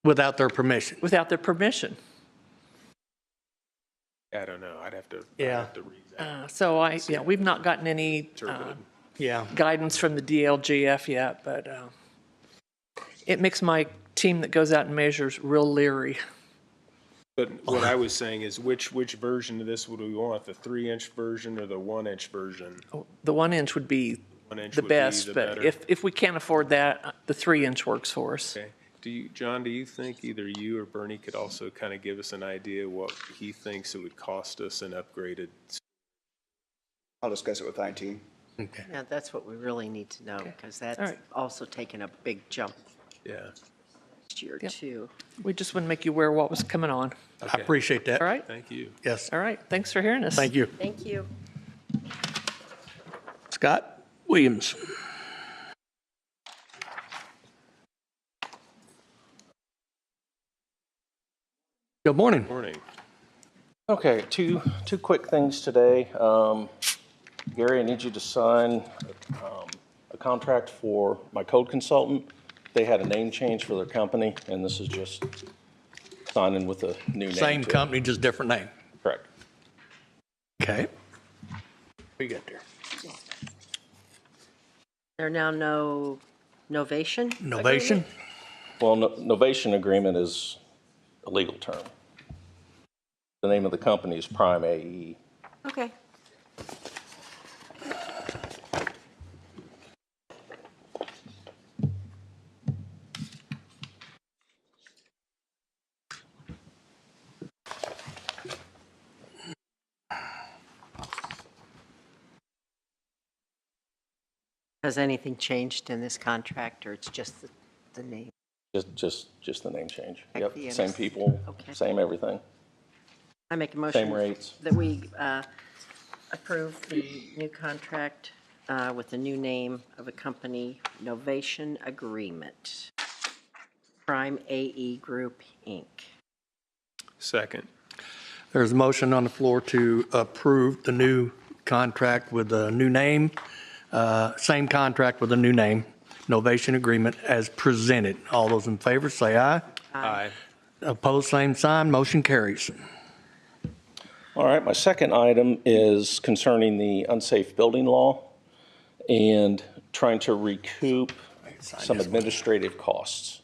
Without their permission. Without their permission. I don't know. I'd have to read that. So we've not gotten any guidance from the DLGF yet, but it makes my team that goes out and measures real leery. But what I was saying is which version of this would we want, the 3-inch version or the 1-inch version? The 1-inch would be the best, but if we can't afford that, the 3-inch works for us. Okay. John, do you think either you or Bernie could also kind of give us an idea what he thinks it would cost us an upgraded? I'll discuss it with IT. Okay. Yeah, that's what we really need to know, because that's also taken a big jump. Yeah. Next year, too. We just want to make you aware of what was coming on. I appreciate that. All right. Thank you. Yes. All right. Thanks for hearing us. Thank you. Thank you. Scott Williams. Good morning. Morning. Okay, two quick things today. Gary, I need you to sign a contract for my code consultant. They had a name change for their company, and this is just signing with a new name. Same company, just different name. Correct. Okay. What you got there? There are now no novation? Novation? Well, novation agreement is a legal term. The name of the company is Prime AE. Okay. Has anything changed in this contract, or it's just the name? Just the name change. Like Yep, the same NS. people, Okay. same everything. I make a motion. Same rates. That we approve the new contract with the new name of a company, Novation Agreement, Prime AE Group, Inc. Second. There's a motion on the floor to approve the new contract with a new name, same contract with a new name, Novation Agreement as presented. All those in favor say aye. Aye. Opposed, same sign. Motion carries. All right, my second item is concerning the unsafe building law and trying to recoup some administrative costs.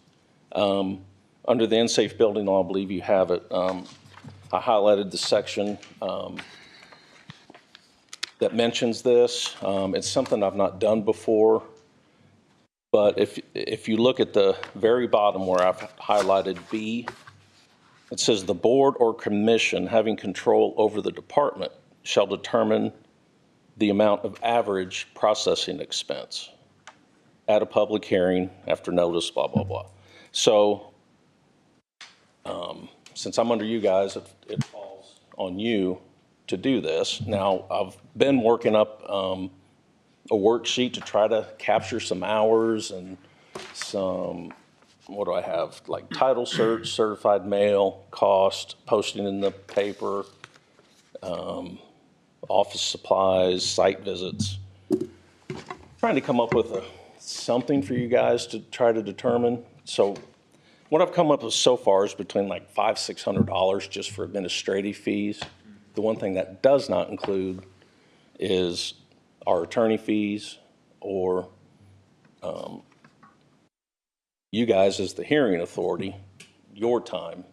Under the unsafe building law, I believe you have it. I highlighted the section that mentions this. It's something I've not done before, but if you look at the very bottom where I've highlighted B, it says the board or commission having control over the department shall determine the amount of average processing expense at a public hearing after notice, blah, blah, blah. So since I'm under you guys, it falls on you to do this. Now, I've been working up a worksheet to try to capture some hours and some, what do I have? Like title search, certified mail, cost, posting in the paper, office supplies, site visits. Trying to come up with something for you guys to try to determine. So what I've come up with so far is between like $500–600 just for administrative fees. The one thing that does not include is our attorney fees or you guys as the hearing authority, your time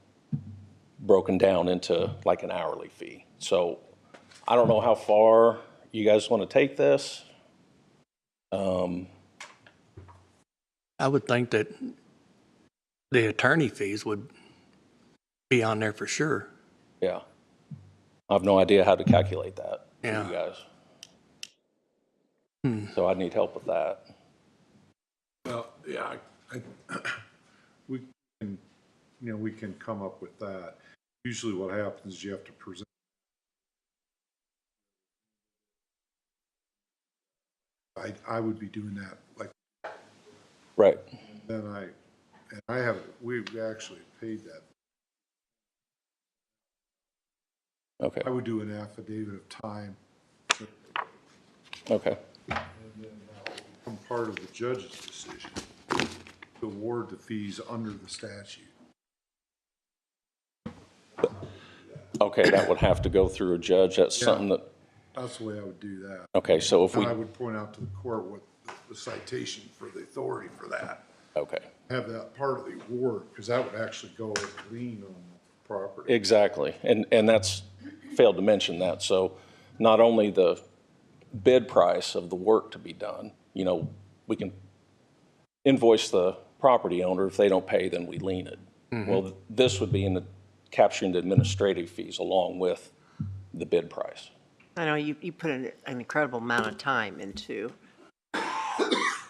broken down into like an hourly fee. So I don't know how far you guys want to take this. I would think that the attorney fees would be on there for sure. Yeah. I have no idea how to calculate that for Yeah. you guys. So I need help with that. Well, yeah, we can, we can come up with that. Usually what happens is you have to present. I would be doing that like. Right. Then we've actually paid that. Okay. I would do an affidavit of time. Okay. And then that will become part of the judge's decision to award the fees under the statute. Okay, that would have to go through a judge. That's something that, That's the way I would do that. okay, so if we, And I would point out to the court what the citation for the authority for that. okay, Have that part of the award, because that would actually go as a lien on the property. exactly. And that's, failed to mention that. So not only the bid price of the work to be done, you know, we can invoice the property owner. If they don't pay, then we lien it. Well, this would be in the, capturing the administrative fees along with the bid price. I know you put an incredible amount of time into.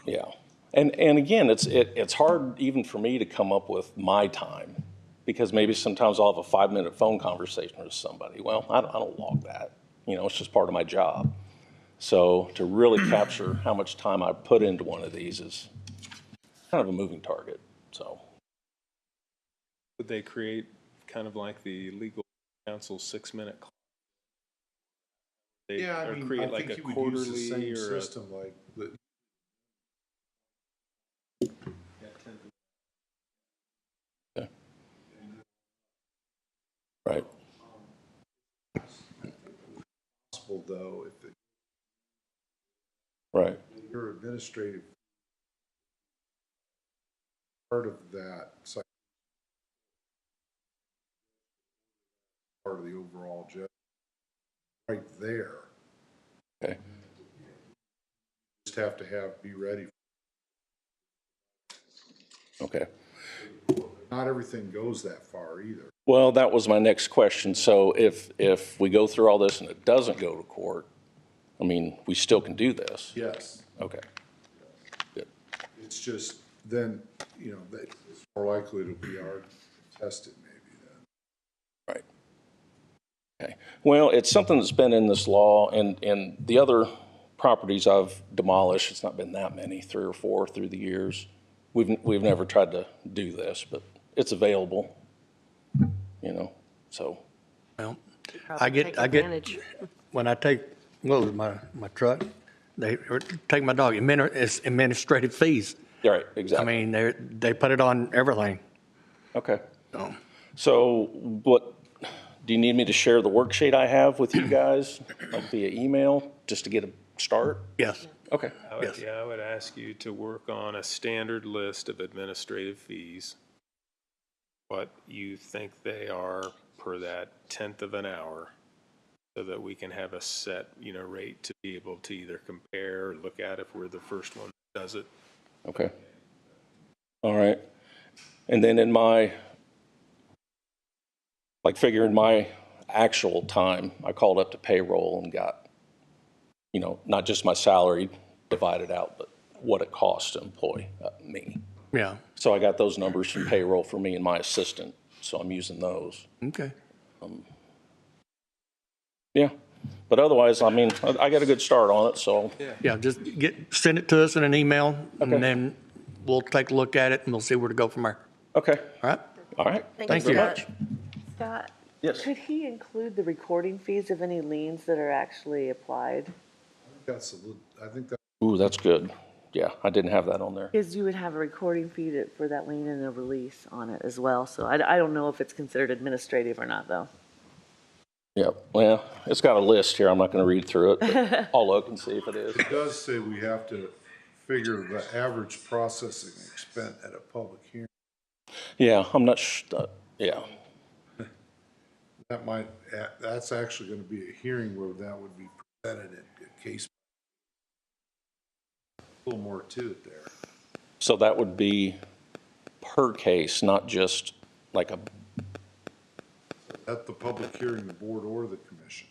Yeah. And again, it's hard even for me to come up with my time, because maybe sometimes I'll have a 5-minute phone conversation with somebody. Well, I don't log that. You know, it's just part of my job. So to really capture how much time I put into one of these is kind of a moving target, so. Would they create kind of like the legal counsel 6-minute clock? Yeah, I mean, create I like think a you would use the quarterly same or system like the. Right. Possible though, if it. Right. Your administrative part of that, part of the overall judge, right there. Okay. Just have to be ready. Okay. Not everything goes that far either. Well, that was my next question. So if we go through all this and it doesn't go to court, I mean, we still can do this? Yes. Okay. Good. It's just then, you know, it's more likely to be tested maybe then. Right. Okay. Well, it's something that's been in this law, and the other properties I've demolished, it's not been that many, 3 or 4 through the years. We've never tried to do this, but it's available, you know, so. Well, I get, when I take, my truck, they take my dog, it's administrative fees. Yeah, right, exactly. I mean, they put it on everything. Okay. So what, do you need me to share the worksheet I have with you guys, like via email, just to get a start? Yes. Okay. I would ask you to work on a standard list of administrative fees, what you think they are per that 1/10 of an hour, so that we can have a set, you know, rate to be able to either compare or look at if we're the first one that does it. Okay. All right. And then in my, like figuring my actual time, I called up to payroll and got, you know, not just my salary divided out, but what it costs to employ me. Yeah. So I got those numbers from payroll for me and my assistant, so I'm using those. Okay. Yeah, but otherwise, I mean, I got a good start on it, so. Yeah, just send it to us in an email, and then we'll take a look at it, and we'll see where to go from there. Okay. All right? All right. Thank you. very much. Scott? Yes. Could he include the recording fees of any liens that are actually applied? I think that. Ooh, that's good. Yeah, I didn't have that on there. Because you would have a recording fee for that lien and a release on it as well. So I don't know if it's considered administrative or not, though. Yeah, well, it's got a list here. I'm not going to read through it, but I'll look and see if it is. It does say we have to figure the average processing expense at a public hearing. Yeah, I'm not yeah. That's actually going to be a hearing where that would be presented in a case. A little more to it there. So that would be per case, not just like a. At the public hearing, the board or the commission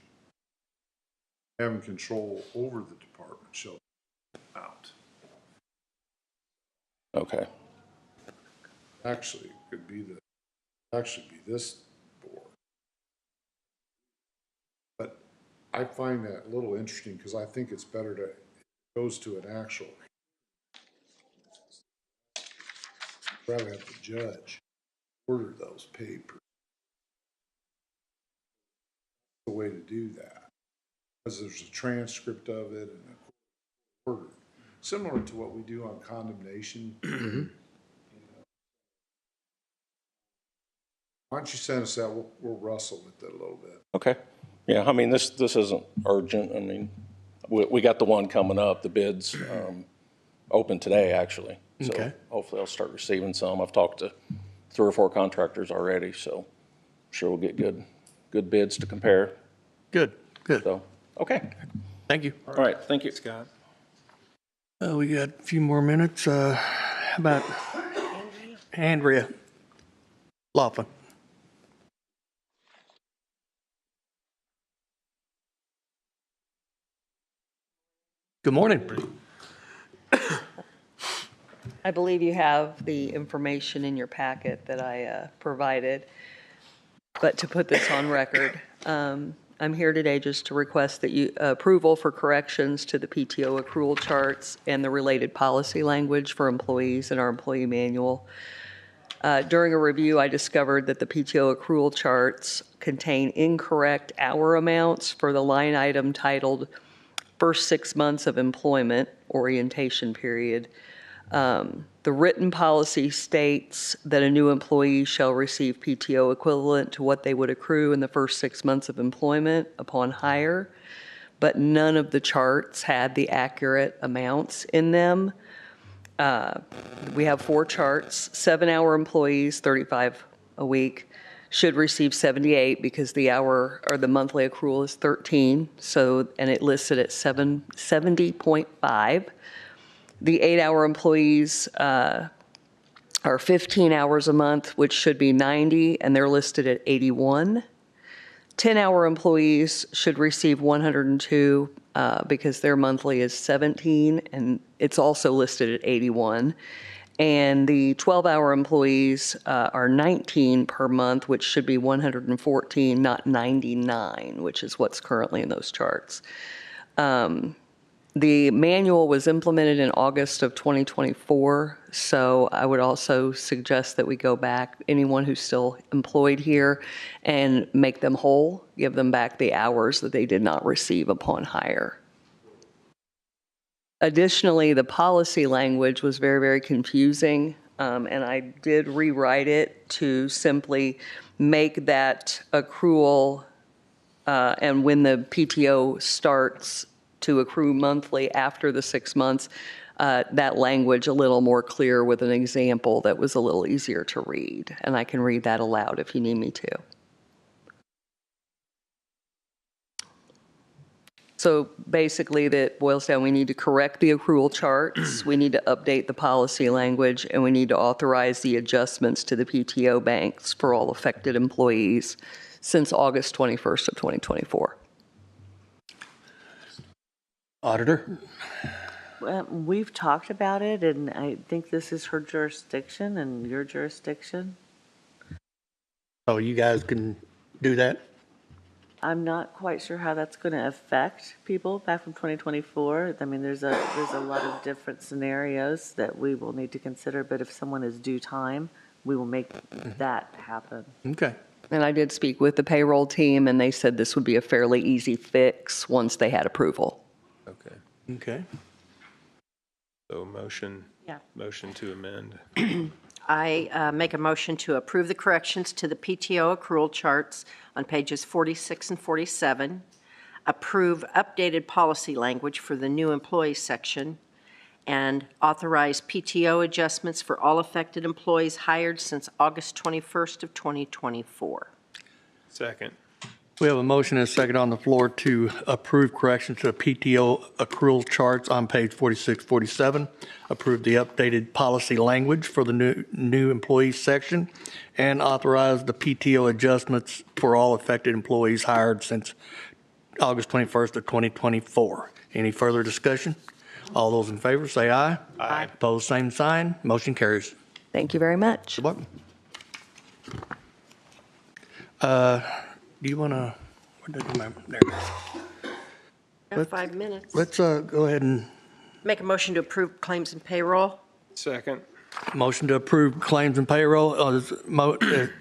having control over the department shall out. Okay. Actually, it could be this board. But I find that a little interesting because I think it's better to, it goes to an actual. Rather have the judge order those papers. The way to do that, because there's a transcript of it and a order, similar to what we do on condemnation. Why don't you send us that? We'll wrestle with it a little bit. Okay. Yeah, I mean, this isn't urgent. I mean, we got the one coming up, the bids open today, actually. So Okay. hopefully I'll start receiving some. I've talked to 3 or 4 contractors already, so I'm sure we'll get good bids to compare. Good. So, okay. Thank you. All right, thank you. Scott. We got a few more minutes. How about Andrea McLaughlin? Good morning. I believe you have the information in your packet that I provided, but to put this on record, I'm here today just to request that you approval for corrections to the PTO accrual charts and the related policy language for employees in our employee manual. During a review, I discovered that the PTO accrual charts contain incorrect hour amounts for the line item titled First 6 months of employment orientation period. The written policy states that a new employee shall receive PTO equivalent to what they would accrue in the first 6 months of employment upon hire, but none of the charts had the accurate amounts in them. We have 4 charts. 7-hour employees, 35 a week, should receive 78 because the hour or the monthly accrual is 13. So, and it listed at 70.5. The 8-hour employees are 15 hours a month, which should be 90, and they're listed at 81. 10-hour employees should receive 102 because their monthly is 17, and it's also listed at 81. And the 12-hour employees are 19 per month, which should be 114, not 99, which is what's currently in those charts. The manual was implemented in August of 2024, so I would also suggest that we go back, anyone who's still employed here, and make them whole, give them back the hours that they did not receive upon hire. Additionally, the policy language was very, very confusing, and I did rewrite it to simply make that accrual and when the PTO starts to accrue monthly after the 6 months, that language a little more clear with an example that was a little easier to read. And I can read that aloud if you need me to. So basically that boils down, we need to correct the accrual charts, we need to update the policy language, and we need to authorize the adjustments to the PTO banks for all affected employees since August 21st of 2024. Auditor? Well, we've talked about it, and I think this is her jurisdiction and your jurisdiction. So you guys can do that? I'm not quite sure how that's going to affect people back from 2024. I mean, there's a lot of different scenarios that we will need to consider, but if someone is due time, we will make that happen. Okay. And I did speak with the payroll team, and they said this would be a fairly easy fix once they had approval. Okay. Okay. So motion to amend. I make a motion to approve the corrections to the PTO accrual charts on pages 46 and 47, approve updated policy language for the new employee section, and authorize PTO adjustments for all affected employees hired since August 21st of 2024. Second. We have a motion and a second on the floor to approve corrections to the PTO accrual charts on page 46, 47, approve the updated policy language for the new employees section, and authorize the PTO adjustments for all affected employees hired since August 21st of 2024. Any further discussion? All those in favor say aye. Aye. Opposed, same sign. Motion carries. Thank you very much. You're welcome. Do you want to, where did my, there it is. Got 5 minutes. Let's go ahead and. Make a motion to approve claims and payroll. Second. Motion to approve claims and payroll,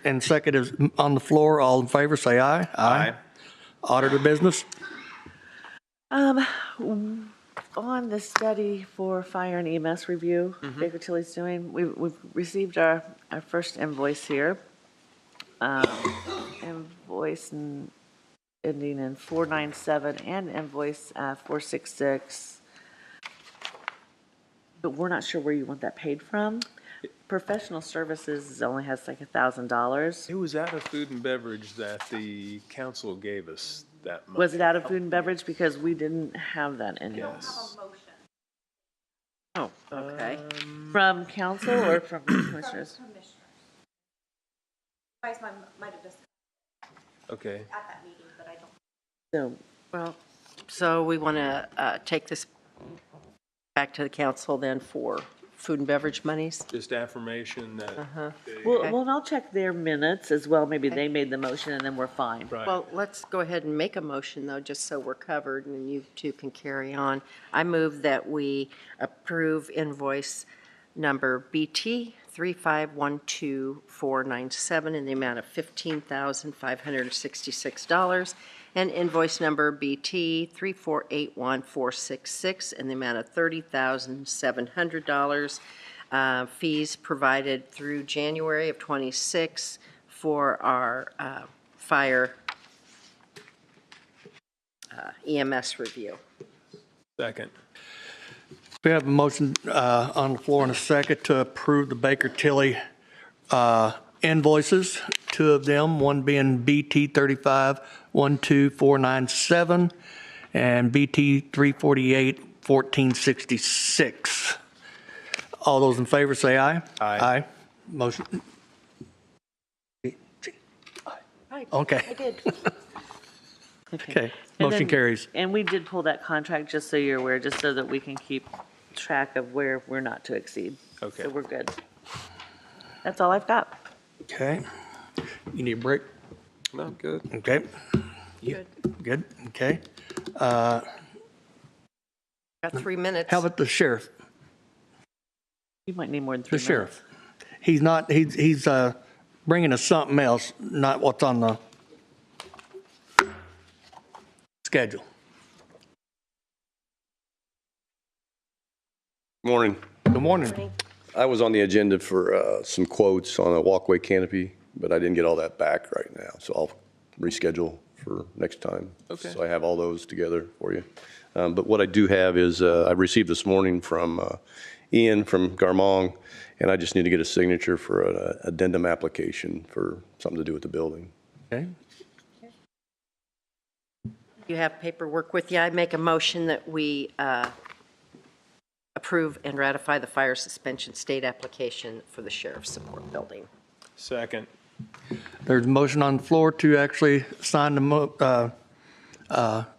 and second is on the floor. All in favor, say aye. Aye. Auditor Business? On the study for fire and EMS review Baker Tilly's doing, we've received our first invoice here. invoice ending in 497 and invoice 466. But we're not sure where you want that paid from. Professional services only has like $1,000. It was out of food and beverage that the council gave us that money. Was it out of food and beverage? Because we didn't have that in here. Yes. Oh, okay. From council or from commissioners? Might have just Okay. at that meeting, but I don't. So, Well, so we want to take this back to the council then for food and beverage monies? Just affirmation that. well, and I'll check their minutes as well. Maybe they made the motion and then we're fine. Right. Well, let's go ahead and make a motion, though, just so we're covered and you two can carry on. I move that we approve invoice number BT 3512497 in the amount of $15,566, and invoice number BT 3481466 in the amount of $30,700. Fees provided through January of '26 for our fire EMS review. Second. We have a motion on the floor and a second to approve the Baker Tilly invoices, two of them, one being BT 3512497 and BT 3481466. All those in favor say aye. Aye. Motion. Hi, Okay. I did. Okay. And Motion then- carries. And we did pull that contract, just so you're aware, just so that we can keep track of where we're not to exceed. Okay. So we're good. That's all I've got. Okay. You need a break? No, good. Okay. Good. Good, okay. Got 3 minutes. How about the sheriff? You might need more than 3 The minutes. sheriff. He's not, he's bringing us something else, not what's on the schedule. Morning. Good morning. I was on the agenda for some quotes on a walkway canopy, but I didn't get all that back right now, so I'll reschedule for next time. Okay. So I have all those together for you. But what I do have is I received this morning from Ian from Garmong, and I just need to get a signature for an addendum application for something to do with the building. Okay. You have paperwork with you. I make a motion that we approve and ratify the fire suspension state application for the sheriff's support building. Second. There's a motion on the floor to actually sign the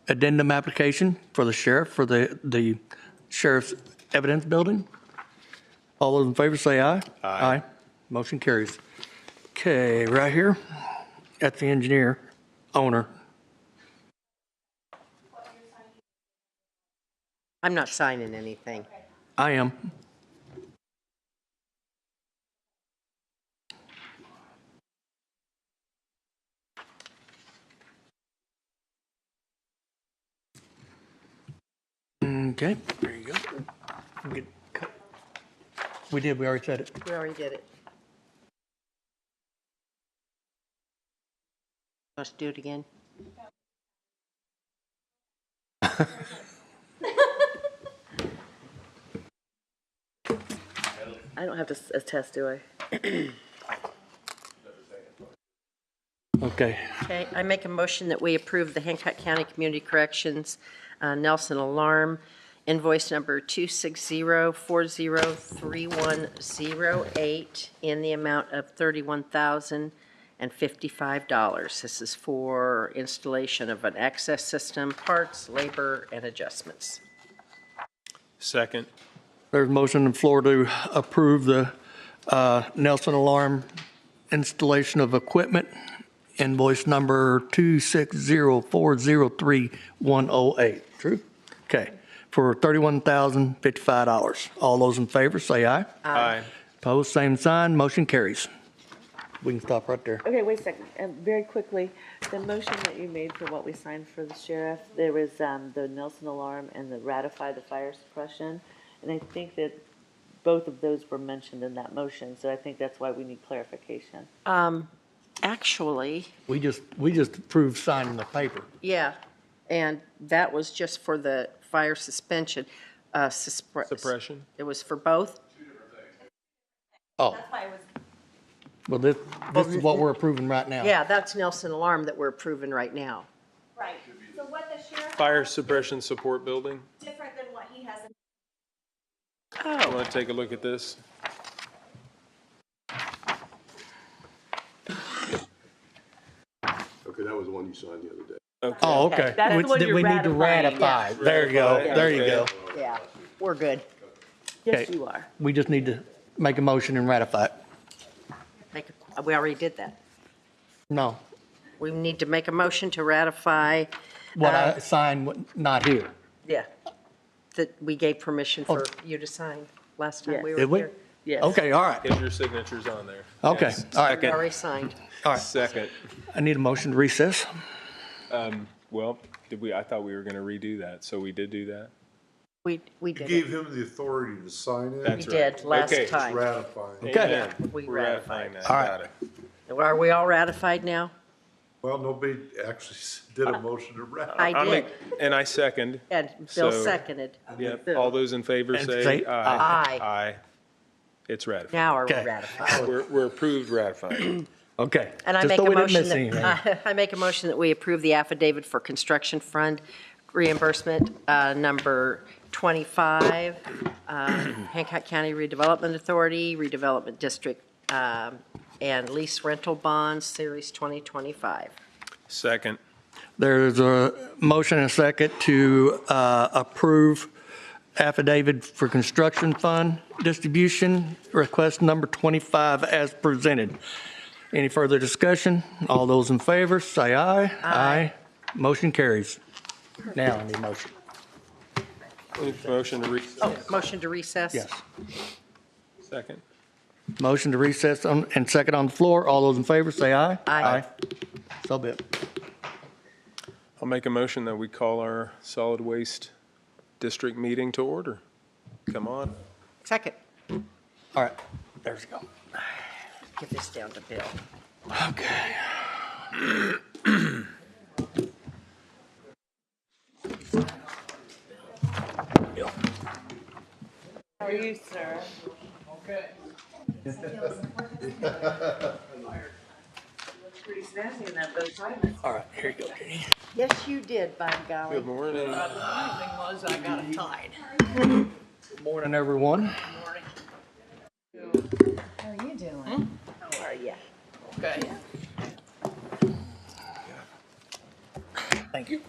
addendum application for the sheriff, for the sheriff's evidence building. All those in favor say aye. Aye. Motion carries. Okay, right here, that's the engineer, owner. I'm not signing anything. I am. Okay, there you go. We did, we already said it. We already did it. Let's do it again. I don't have to attest, do I? Okay. Okay, I make a motion that we approve the Hancock County Community Corrections Nelson Alarm invoice number 260403108 in the amount of $31,055. This is for installation of an access system, parts, labor, and adjustments. Second. There's a motion on the floor to approve the Nelson Alarm installation of equipment, invoice number 260403108. True? Okay, for $31,055. All those in favor, say aye. Aye. Opposed, same sign, motion carries. We can stop right there. Okay, wait a second. Very quickly, the motion that you made for what we signed for the sheriff, there was the Nelson Alarm and the Ratify the Fire Suppression. And I think that both of those were mentioned in that motion, so I think that's why we need clarification. Actually, We just approved signing the paper. yeah, and that was just for the fire suspension. Suppression? It was for both? Oh. Well, this is what we're approving right now. Yeah, that's Nelson Alarm that we're approving right now. Right. So what the sheriff. Fire suppression support building? Different than what he has in. You want to take a look at this? Okay, that was the one you signed the other day. Okay. Oh, okay. That's the one Then you're we need to ratifying. ratify. Yeah. There you go. There you go. Yeah, we're good. Yes, Okay. you are. We just need to make a motion and ratify it. We already did that. No, We need to make a motion to ratify. what I signed, not here. Yeah, that we gave permission for you to sign last time we were Did we? here. Yes. Okay, all right. Get your signatures on there. Okay, Yes. all right. We already signed. All right. Second. I need a motion to recess. Well, I thought we were going to redo that, so we did do that? We You did gave it. him the authority to sign it. That's We right. did last Okay. time. Ratifying. Okay. Amen. We We're ratifying that. All right. Got it. Are we all ratified now? Well, nobody actually did a motion to ratify. I I'll did. make- And I second. And Bill So- seconded. Yep. All those in favor And say say aye. Aye. Aye. It's ratified. Now are we Okay. ratified? We're approved ratified. Okay. And I Just make so a we didn't motion miss anything. that, I make a motion that we approve the affidavit for construction fund reimbursement, number 25, Hancock County Redevelopment Authority, Redevelopment District, and Lease Rental Bonds, Series 2025. Second. There's a motion and a second to approve affidavit for construction fund distribution, request number 25 as presented. Any further discussion? All those in favor, say aye. Aye. Motion carries. Now I need a motion. Motion to recess. Oh, motion to recess? Yes. Second. Motion to recess and second on the floor. All those in favor, say aye. Aye. So be it. I'll make a motion that we call our solid waste district meeting to order. Come on. Second. All right, there's a go. Give this down to Bill. Okay. How are you, sir? Okay. Pretty snazzy in that bow tie. All right, here you go, Dede. Yes, you did, by golly. Good morning. The only thing was I got it tied. Good morning, everyone. How are you doing? How are you? Okay. Thank you.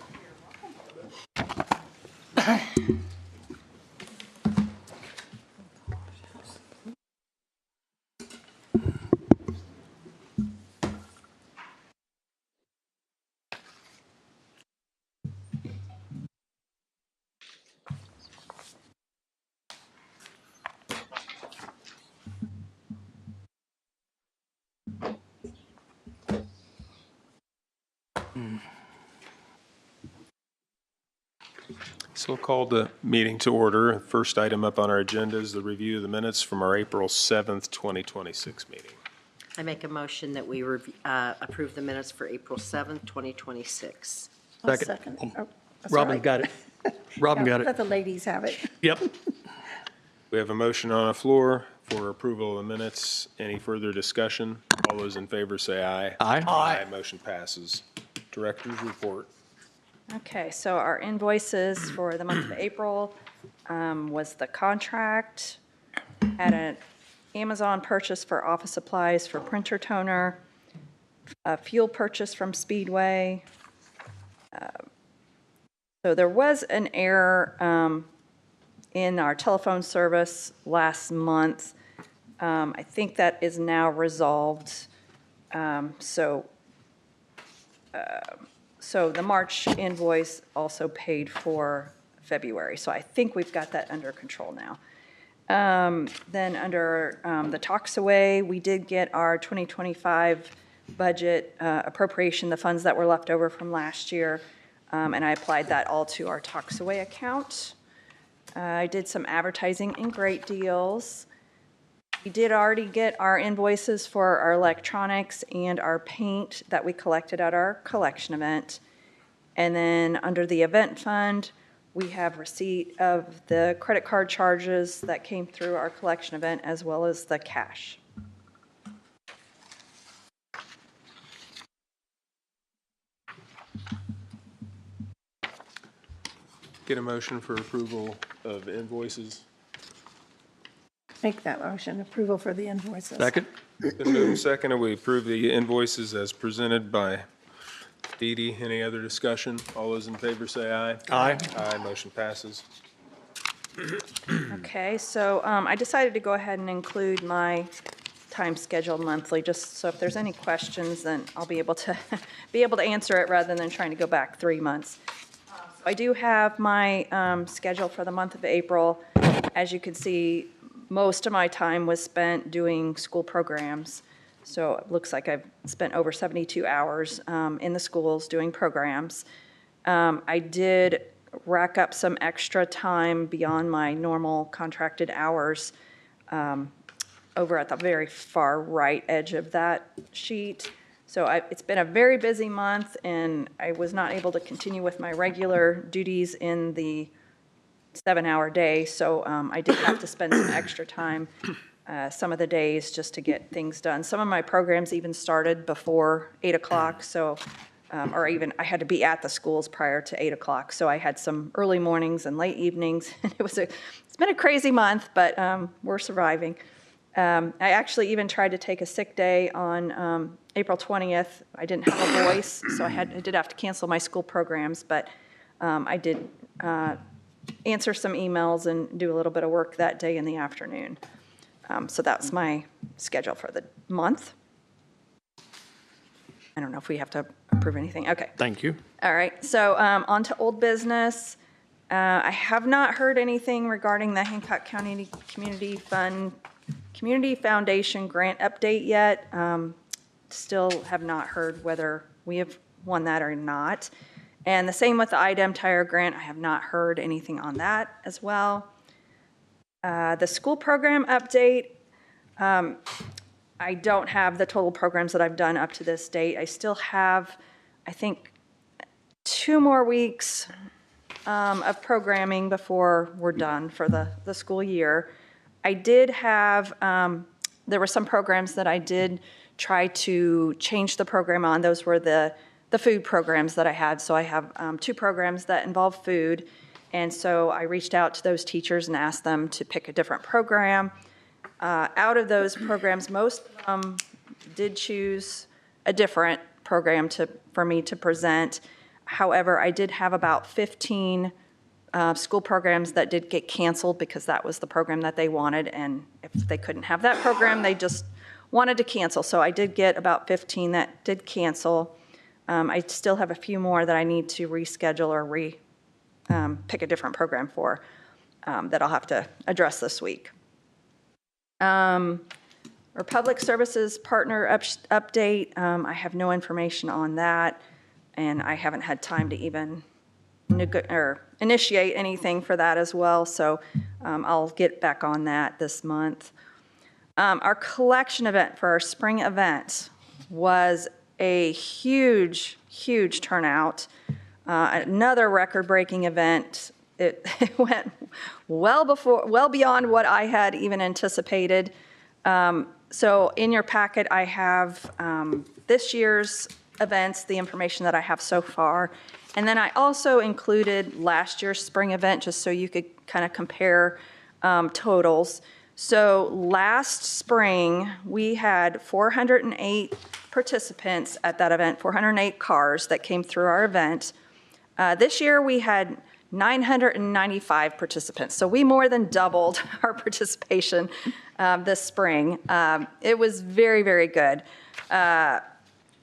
So we'll call the meeting to order. First item up on our agenda is the review of the minutes from our April 7th, 2026 meeting. I make a motion that we approve the minutes for April 7th, 2026. Second. Oh, that's Robin right. got it. Robin got Let it. the ladies have it. Yep. We have a motion on the floor for approval of the minutes. Any further discussion? All those in favor say aye. Aye. Aye. Motion passes. Director's report. Okay, so our invoices for the month of April was the contract, had an Amazon purchase for office supplies for printer toner, a fuel purchase from Speedway. So there was an error in our telephone service last month. I think that is now resolved. So the March invoice also paid for February. So I think we've got that under control now. Then under the Toxaway, we did get our 2025 budget appropriation, the funds that were left over from last year, and I applied that all to our Toxaway account. I did some advertising in Great Deals. We did already get our invoices for our electronics and our paint that we collected at our collection event. And then under the event fund, we have receipt of the credit card charges that came through our collection event as well as the cash. Get a motion for approval of invoices. Make that motion, approval for the invoices. Second. Been moved and seconded. We approve the invoices as presented by Dede. Any other discussion? All those in favor say aye. Aye. Aye, motion passes. Okay, so I decided to go ahead and include my time schedule monthly, just so if there's any questions, then I'll be able to answer it rather than trying to go back 3 months. I do have my schedule for the month of April. As you can see, most of my time was spent doing school programs. So it looks like I've spent over 72 hours in the schools doing programs. I did rack up some extra time beyond my normal contracted hours over at the very far right edge of that sheet. So it's been a very busy month, and I was not able to continue with my regular duties in the 7-hour day, so I did have to spend some extra time some of the days just to get things done. Some of my programs even started before 8 o'clock, so, or even I had to be at the schools prior to 8 o'clock, so I had some early mornings and late evenings. It's been a crazy month, but we're surviving. I actually even tried to take a sick day on April 20th. I didn't have a voice, so I did have to cancel my school programs, but I did answer some emails and do a little bit of work that day in the afternoon. So that's my schedule for the month. I don't know if we have to approve anything. Okay. Thank you. All right. So on to old business. I have not heard anything regarding the Hancock County Community Foundation grant update yet. Still have not heard whether we have won that or not. And the same with the IDEM tire grant. I have not heard anything on that as well. The school program update, I don't have the total programs that I've done up to this date. I still have, I think, 2 more weeks of programming before we're done for the school year. I did have, there were some programs that I did try to change the program on. Those were the food programs that I had. So I have 2 programs that involve food. And so I reached out to those teachers and asked them to pick a different program. Out of those programs, most of them did choose a different program for me to present. However, I did have about 15 school programs that did get canceled because that was the program that they wanted. And if they couldn't have that program, they just wanted to cancel. So I did get about 15 that did cancel. I still have a few more that I need to reschedule or pick a different program for that I'll have to address this week. Our public services partner update, I have no information on that, and I haven't had time to even initiate anything for that as well, so I'll get back on that this month. Our collection event for our spring event was a huge, huge turnout. Another record-breaking event. It went well beyond what I had even anticipated. So in your packet, I have this year's events, the information that I have so far. And then I also included last year's spring event just so you could kind of compare totals. So last spring, we had 408 participants at that event, 408 cars that came through our event. This year, we had 995 participants. So we more than doubled our participation this spring. It was very, very good.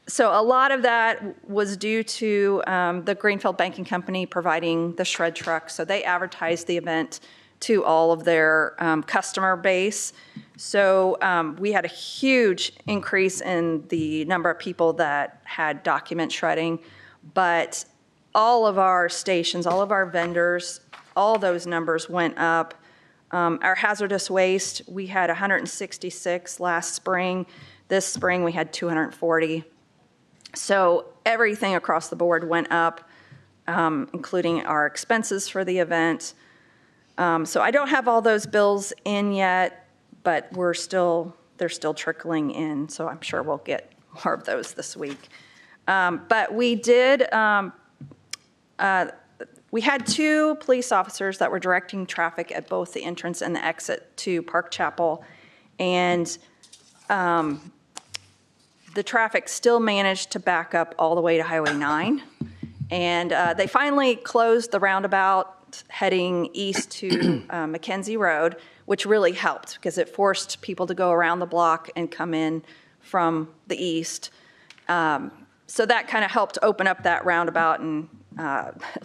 So a lot of that was due to the Greenfield Banking Company providing the shred truck. So they advertised the event to all of their customer base. So we had a huge increase in the number of people that had document shredding, but all of our stations, all of our vendors, all those numbers went up. Our hazardous waste, we had 166 last spring. This spring, we had 240. So everything across the board went up, including our expenses for the event. So I don't have all those bills in yet, but they're still trickling in, so I'm sure we'll get more of those this week. But we did, we had 2 police officers that were directing traffic at both the entrance and the exit to Park Chapel, and the traffic still managed to back up all the way to Highway 9. And they finally closed the roundabout heading east to Mackenzie Road, which really helped because it forced people to go around the block and come in from the east. So that kind of helped open up that roundabout and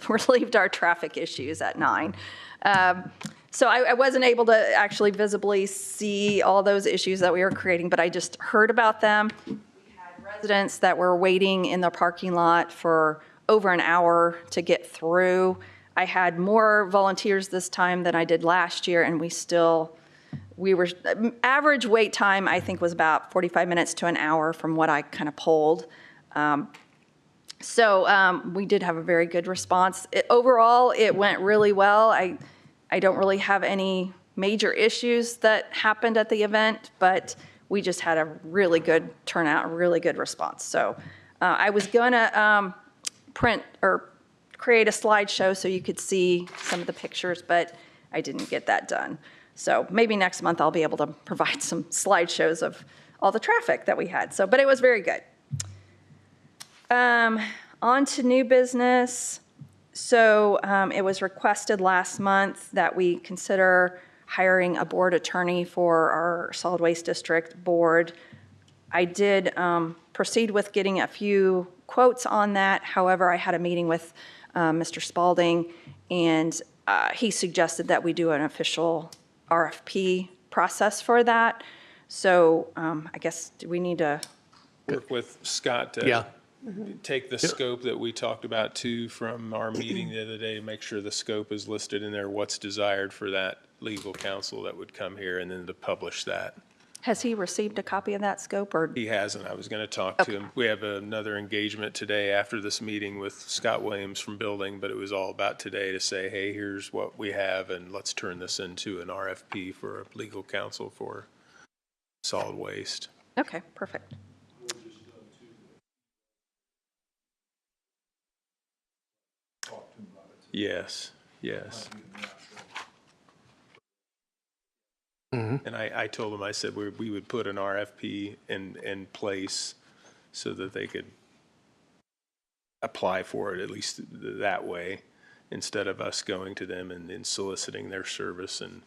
relieved our traffic issues at 9. So I wasn't able to actually visibly see all those issues that we were creating, but I just heard about them. We had residents that were waiting in the parking lot for over an hour to get through. I had more volunteers this time than I did last year, and average wait time, I think, was about 45 minutes to an hour from what I kind of polled. So we did have a very good response. Overall, it went really well. I don't really have any major issues that happened at the event, but we just had a really good turnout, a really good response. So I was going to print or create a slideshow so you could see some of the pictures, but I didn't get that done. So maybe next month I'll be able to provide some slideshows of all the traffic that we had. So, but it was very good. On to new business. So it was requested last month that we consider hiring a board attorney for our solid waste district board. I did proceed with getting a few quotes on that. However, I had a meeting with Mr. Spalding, and he suggested that we do an official RFP process for that. So I guess do we need to work with Scott to take the scope that we talked about too from our meeting the other day to make sure the scope is listed in there, what's desired for that legal counsel that would come here, and then to publish that. Has he received a copy of that scope, or? He hasn't. I was going to talk to him. We have another engagement today after this meeting with Scott Williams from Bldg, but it was all about today to say, hey, here's what we have, and let's turn this into an RFP for legal counsel for solid waste. Okay, perfect. Yes, yes. And I told them, I said we would put an RFP in place so that they could apply for it, at least that way, instead of us going to them and soliciting their service. And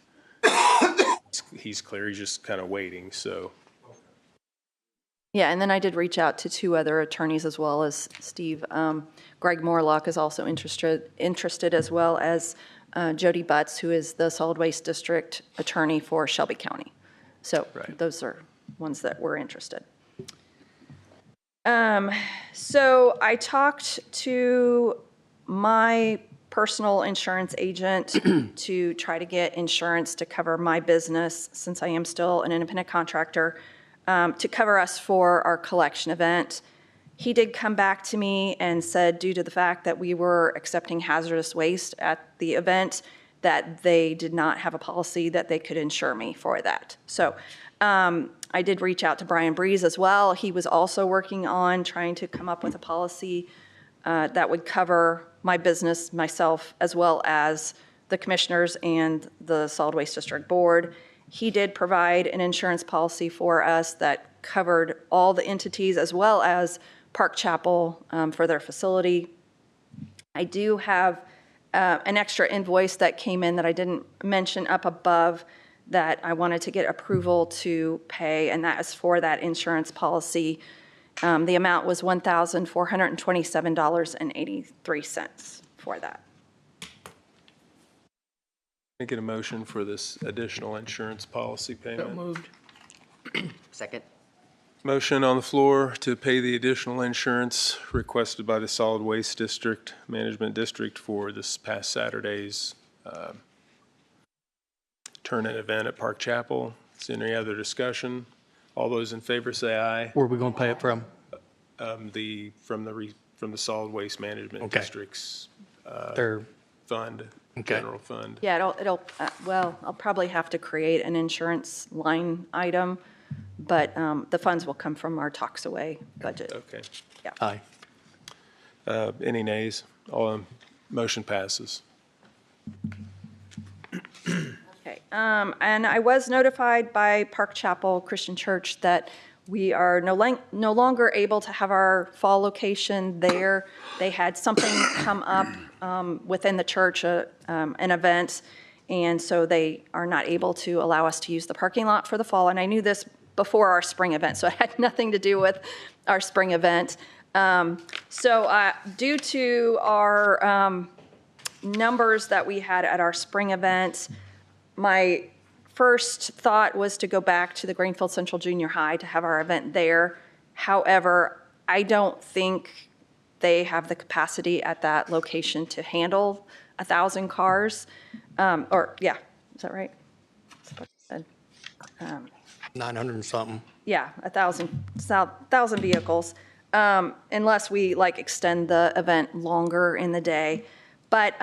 he's clear, he's just kind of waiting, so. Yeah, and then I did reach out to 2 other attorneys as well as Steve. Greg Morlock is also interested as well as Jody Butts, who is the solid waste district attorney for Shelby County. So those are ones that were interested. So I talked to my personal insurance agent to try to get insurance to cover my business, since I am still an independent contractor, to cover us for our collection event. He did come back to me and said, due to the fact that we were accepting hazardous waste at the event, that they did not have a policy that they could insure me for that. So I did reach out to Brian Breeze as well. He was also working on trying to come up with a policy that would cover my business, myself, as well as the commissioners and the Solid Waste District Board. He did provide an insurance policy for us that covered all the entities as well as Park Chapel for their facility. I do have an extra invoice that came in that I didn't mention up above that I wanted to get approval to pay, and that is for that insurance policy. The amount was $1,427.83 for that. Can I get a motion for this additional insurance policy payment? So moved. Second. Motion on the floor to pay the additional insurance requested by the Solid Waste District Management District for this past Saturday's tournament event at Park Chapel. Is there any other discussion? All those in favor say aye. Where are we going to pay it from? From the solid waste management Okay. district's Their fund, Okay. general fund. Yeah, well, I'll probably have to create an insurance line item, but the funds will come from our Toxaway budget. Okay. Yeah. Aye. Any nays? Motion passes. Okay, and I was notified by Park Chapel Christian Church that we are no longer able to have our fall location there. They had something come up within the church, an event, and so they are not able to allow us to use the parking lot for the fall. And I knew this before our spring event, so it had nothing to do with our spring event. So due to our numbers that we had at our spring event, my first thought was to go back to the Greenfield Central Junior High to have our event there. However, I don't think they have the capacity at that location to handle 1,000 cars. Yeah, is that right? That's what I said. 900 and something. Yeah, 1,000 vehicles, unless we extend the event longer in the day. But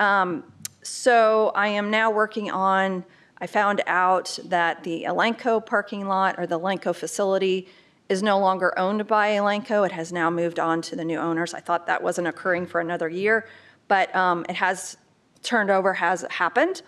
so I am now working on, I found out that the Elanco parking lot or the Elanco facility is no longer owned by Elanco. It has now moved on to the new owners. I thought that wasn't occurring for another year, but it has has happened.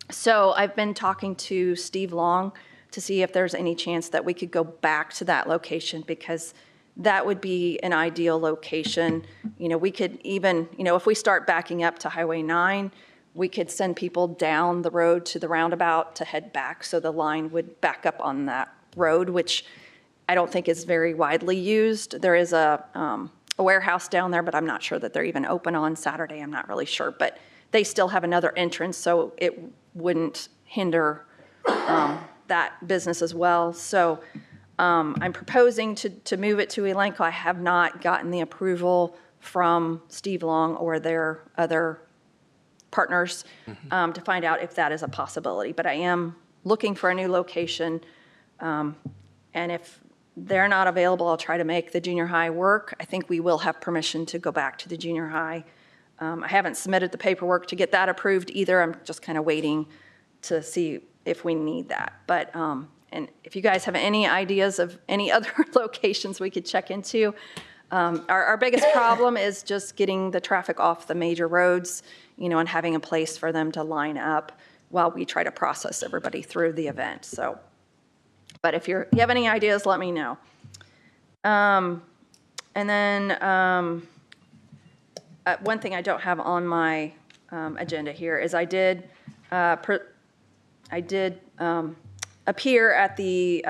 So I've been talking to Steve Long to see if there's any chance that we could go back to that location, because that would be an ideal location. We could even, if we start backing up to Highway 9, we could send people down the road to the roundabout to head back, so the line would back up on that road, which I don't think is very widely used. There is a warehouse down there, but I'm not sure that they're even open on Saturday. I'm not really sure, but they still have another entrance, so it wouldn't hinder that business as well. So I'm proposing to move it to Elanco. I have not gotten the approval from Steve Long or their other partners to find out if that is a possibility. But I am looking for a new location, and if they're not available, I'll try to make the junior high work. I think we will have permission to go back to the junior high. I haven't submitted the paperwork to get that approved either. I'm just kind of waiting to see if we need that. But and if you guys have any ideas of any other locations we could check into, our biggest problem is just getting the traffic off the major roads, and having a place for them to line up while we try to process everybody through the event. So, but if you have any ideas, let me know. And then one thing I don't have on my agenda here is I did appear at the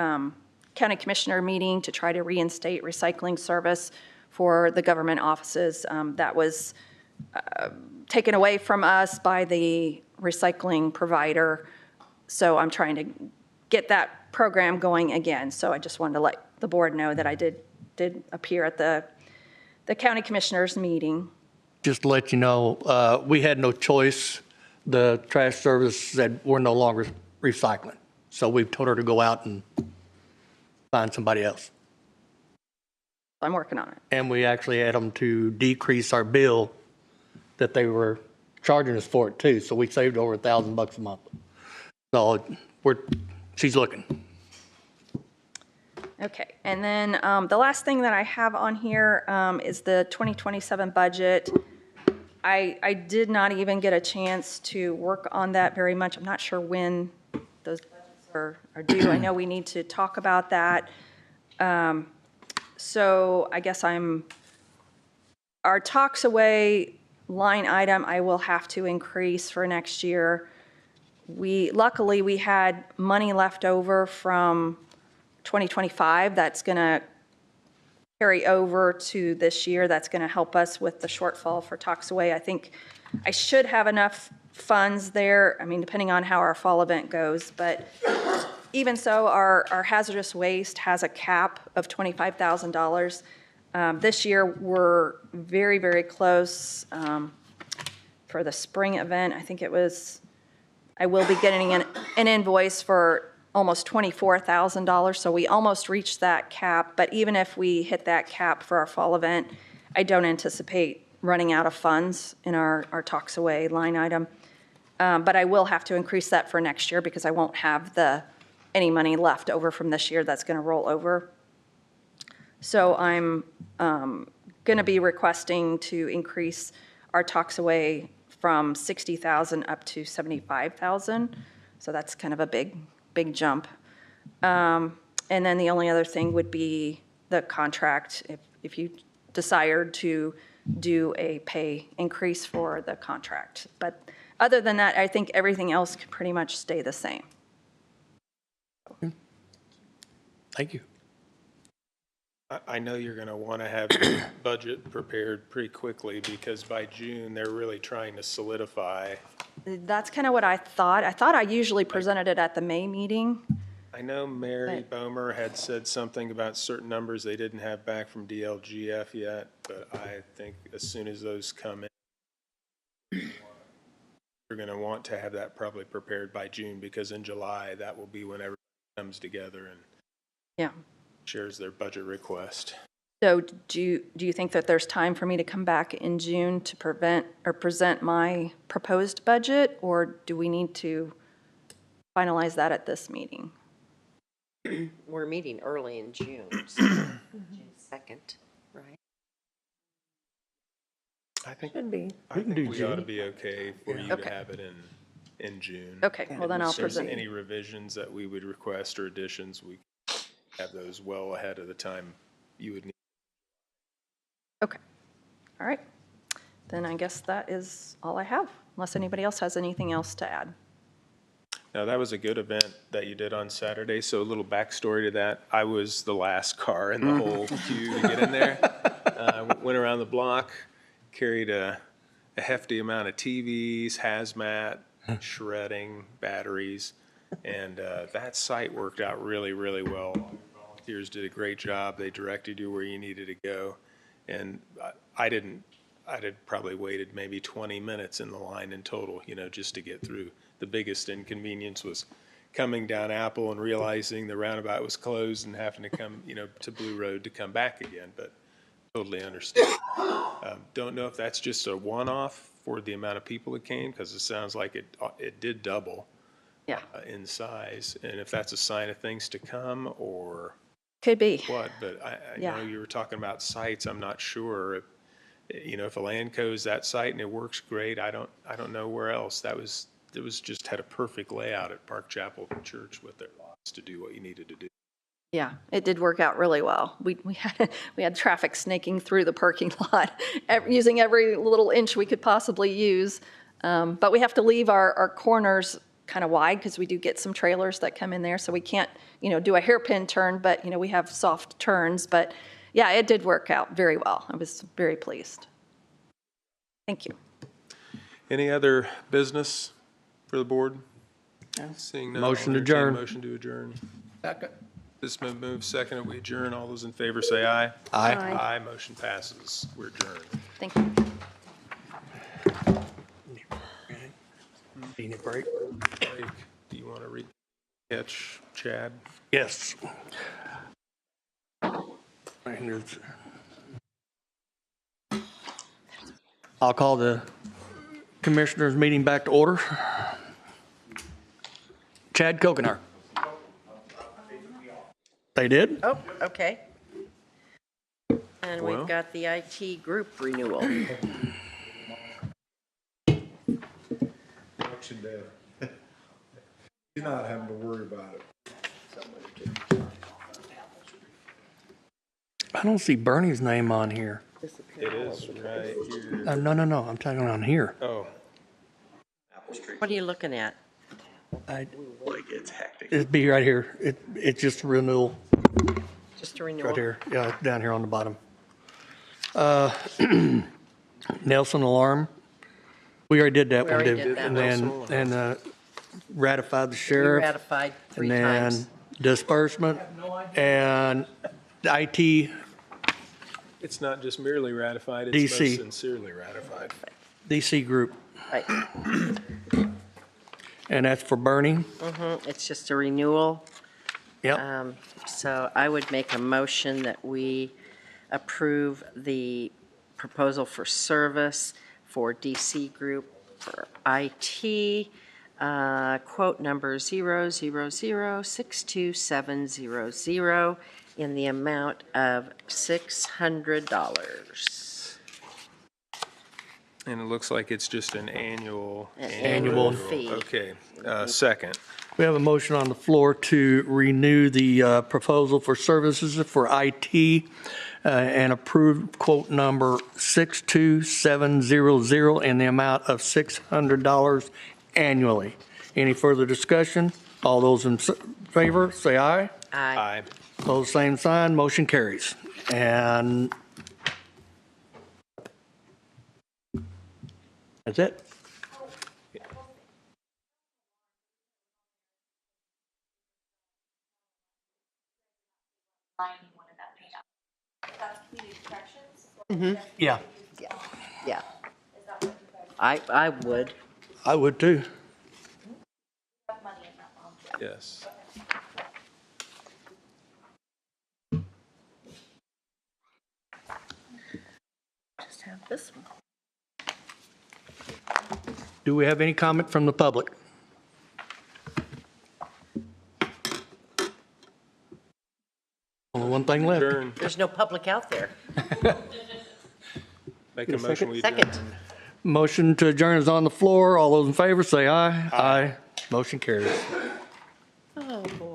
county commissioner meeting to try to reinstate recycling service for the government offices. That was taken away from us by the recycling provider. So I'm trying to get that program going again. So I just wanted to let the board know that I did appear at the county commissioners meeting. Just to let you know, we had no choice. The trash service said we're no longer recycling. So we've told her to go out and find somebody else. I'm working on it. And we actually had them to decrease our bill that they were charging us for it too. So we saved over $1,000 a month. So she's looking. Okay, and then the last thing that I have on here is the 2027 budget. I did not even get a chance to work on that very much. I'm not sure when those budgets are due. I know we need to talk about that. So I guess our Toxaway line item, I will have to increase for next year. Luckily, we had money left over from 2025 that's going to carry over to this year. That's going to help us with the shortfall for Toxaway. I think I should have enough funds there, depending on how our fall event goes. But even so, our hazardous waste has a cap of $25,000. This year, we're very, very close for the spring event. I think it was I will be getting an invoice for almost $24,000, so we almost reached that cap. But even if we hit that cap for our fall event, I don't anticipate running out of funds in our Talks Away line item. But I will have to increase that for next year because I won't have any money left over from this year that's going to roll over. So I'm going to be requesting to increase our Talks Away from 60,000 up to 75,000. So that's kind of a big jump. And then the only other thing would be the contract, if you desired to do a pay increase for the contract. But other than that, I think everything else could pretty much stay the same. Thank you. I know you're going to want to have your budget prepared pretty quickly because by June, they're really trying to solidify. That's kind of what I thought. I thought I usually presented it at the May meeing. I know Mary Bomer had said something about certain numbers they didn't have back from DLGF yet, but I think as soon as those come in, you're going to want to have that probably prepared by June because in July, that will be when everyone comes together and shares their budget request. So do you think that there's time for me to come back in June to present my proposed budget, or do we need to finalize that at this meeting? We're meeting early in June, so June 2nd, right? I think Should be. I think we ought to be okay for you to have it in June. Okay, well then I'll If there's present. any revisions that we would request or additions, we have those well ahead of the time you would need. Okay, all right. Then I guess that is all I have, unless anybody else has anything else to add. Now, that was a good event that you did on Saturday, so a little backstory to that. I was the last car in the whole queue to get in there. Went around the block, carried a hefty amount of TVs, hazmat, shredding, batteries, and that site worked out really, really well. Volunteers did a great job. They directed you where you needed to go. And I'd probably waited maybe 20 minutes in the line in total, just to get through. The biggest inconvenience was coming down Apple and realizing the roundabout was closed and having to come, to Blue Road to come back again, but totally understand. Don't know if that's just a one-off for the amount of people that came, because it sounds like it did double in size. And if that's a sign of things to come or could be what, but I know you were talking about sites. I'm not sure if Alanco's that site and it works great. I don't know where else. It was just had a perfect layout at Park Chapel Church with their lots to do what you needed to do. Yeah, it did work out really well. We had traffic snaking through the parking lot, using every little inch we could possibly use. But we have to leave our corners kind of wide because we do get some trailers that come in there, so we can't, do a hairpin turn, but, we have soft turns. But yeah, it did work out very well. I was very pleased. Thank you. Any other business for the board? Seeing none, Motion I'll to adjourn. entertain a motion to adjourn. Second. This been moved second. We adjourn. All those in favor say aye. Aye. Aye. Aye. Motion passes. We're adjourned. Thank you. Need a break? Do you want to catch Chad? Yes. I'll call the commissioners' meeting back to order. Chad Coughenour. They did? Oh, okay. And we've got the IT Group Renewal. He's not having to worry about it. I don't see Bernie's name on here. It is right here. No, I'm talking on here. Oh. What are you looking at? It's hectic. It'd be right here. It's just renewal. Just a renewal? Right here. Yeah, down here on the bottom. Nelson Alarm. We already did that one, didn't we? And then ratified the sheriff. Ratified 3 and times. then disbursement and IT. It's not just merely ratified, it's DC. most sincerely ratified. DC Group. Right. And that's for burning? It's just a renewal. Yep. So I would make a motion that we approve the proposal for service for DC Group for IT, quote number 000-62700 in the amount of $600. And it looks like it's just an annual. Annual fee. Okay, second. We have a motion on the floor to renew the proposal for services for IT and approve quote number 62700 in the amount of $600 annually. Any further discussion? All those in favor, say aye. Aye. Those same sign, motion carries. And that's it. Yeah. Yeah. I would. I would too. Yes. Just have this one. Do we have any comment from the public? Only one thing left. Adjourn. There's no public out there. Make a motion. We Second. adjourn. Motion to adjourn is on the floor. All those in favor say aye. Aye. Motion carries. Oh, boy.